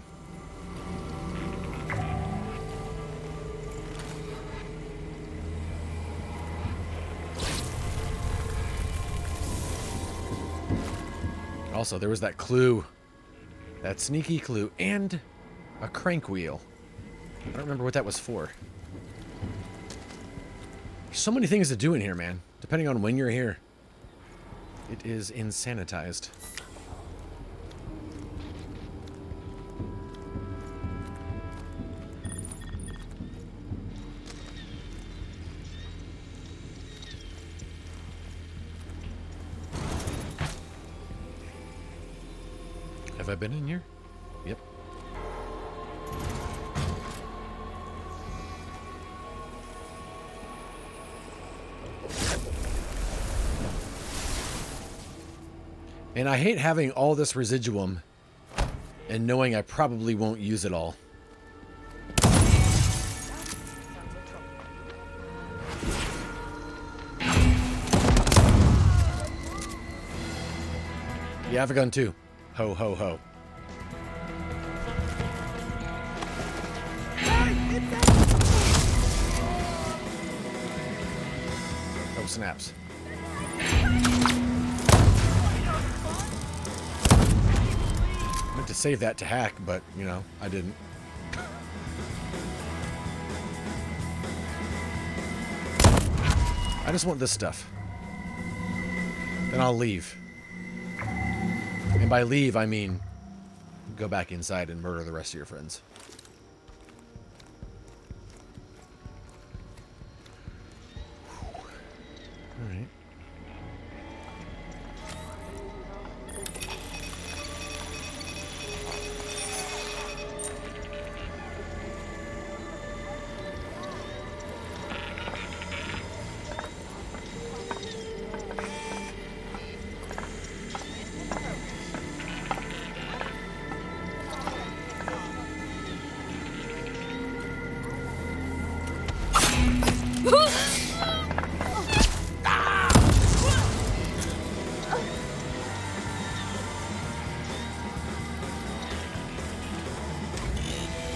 Also, there was that clue. That sneaky clue. And a crank wheel. I don't remember what that was for. There's so many things to do in here, man. Depending on when you're here. It is insanitized. Have I been in here? Yep. And I hate having all this residuum and knowing I probably won't use it all. Yeah, I have a gun too. Ho, ho, ho. Oh, snaps. Meant to save that to hack, but, you know, I didn't. I just want this stuff. Then I'll leave. And by leave, I mean go back inside and murder the rest of your friends. All right.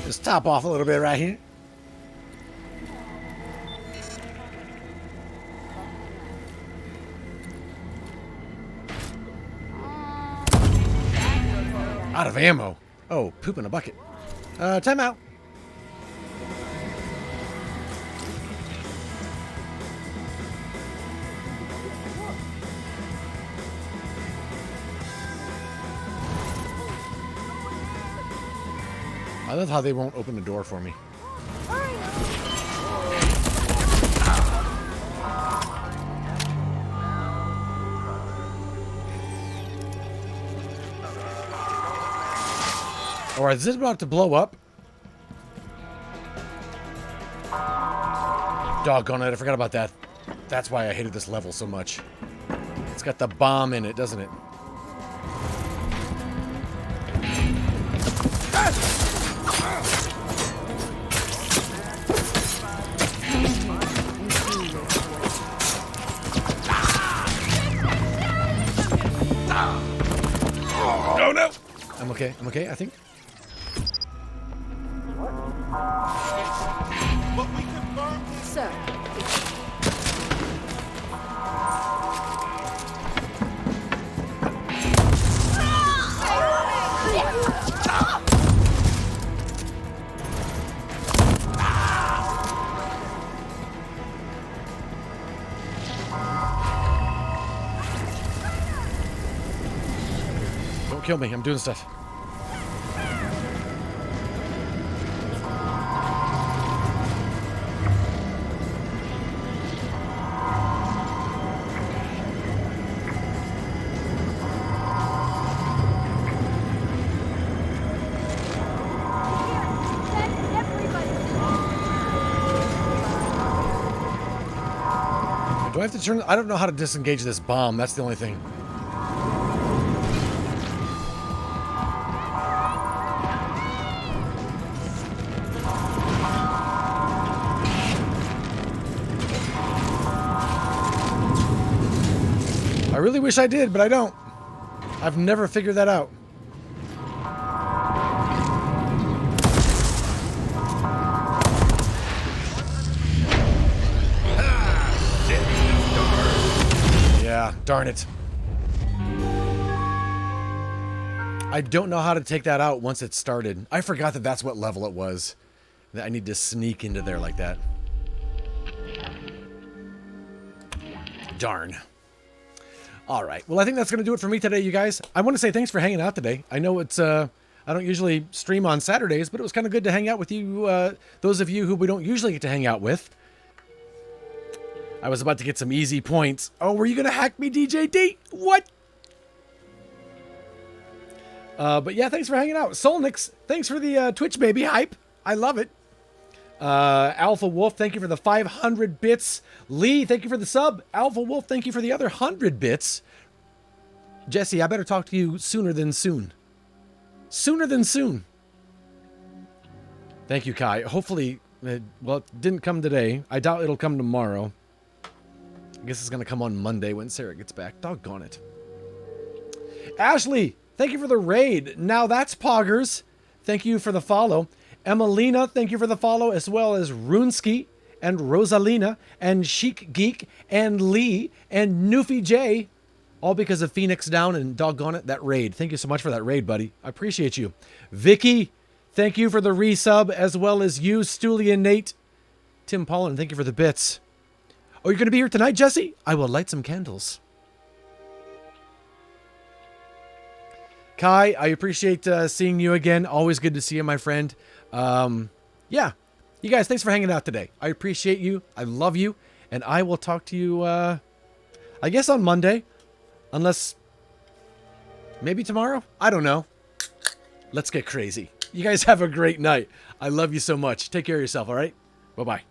Just top off a little bit right here. Out of ammo. Oh, poop in a bucket. Time out. I love how they won't open the door for me. Alright, is this about to blow up? Doggone it, I forgot about that. That's why I hated this level so much. It's got the bomb in it, doesn't it? Oh no! I'm okay, I think. So, kill me. I'm doing stuff. Do I have to turn? I don't know how to disengage this bomb. That's the only thing. I really wish I did, but I don't. I've never figured that out. Yeah, darn it. I don't know how to take that out once it started. I forgot that that's what level it was. That I need to sneak into there like that. Darn. All right. Well, I think that's going to do it for me today, you guys. I want to say thanks for hanging out today. I know it's, I don't usually stream on Saturdays, but it was kind of good to hang out with you, those of you who we don't usually get to hang out with. I was about to get some easy points. Oh, were you going to hack me, DJD? What? But yeah, thanks for hanging out. Solnix, thanks for the Twitch baby hype. I love it. Alpha Wolf, thank you for the 500 bits. Lee, thank you for the sub. Alpha Wolf, thank you for the other 100 bits. Jesse, I better talk to you sooner than soon. Sooner than soon. Thank you, Kai. Hopefully, well, it didn't come today. I doubt it'll come tomorrow. I guess it's going to come on Monday when Sarah gets back. Doggone it. Ashley, thank you for the raid. Now that's Poggers. Thank you for the follow. Emelina, thank you for the follow, as well as Runeski and Rosalina and Chic Geek and Lee and Newfie J, all because of Phoenix Down and doggone it, that raid. Thank you so much for that raid, buddy. I appreciate you. Vicky, thank you for the resub, as well as you, Stooley and Nate. Tim Paulin, thank you for the bits. Oh, you're going to be here tonight, Jesse? I will light some candles. Kai, I appreciate seeing you again. Always good to see you, my friend. Yeah, you guys, thanks for hanging out today. I appreciate you. I love you. And I will talk to you, I guess on Monday. Unless, maybe tomorrow? I don't know. Let's get crazy. You guys have a great night. I love you so much. Take care of yourself, all right? Bye-bye.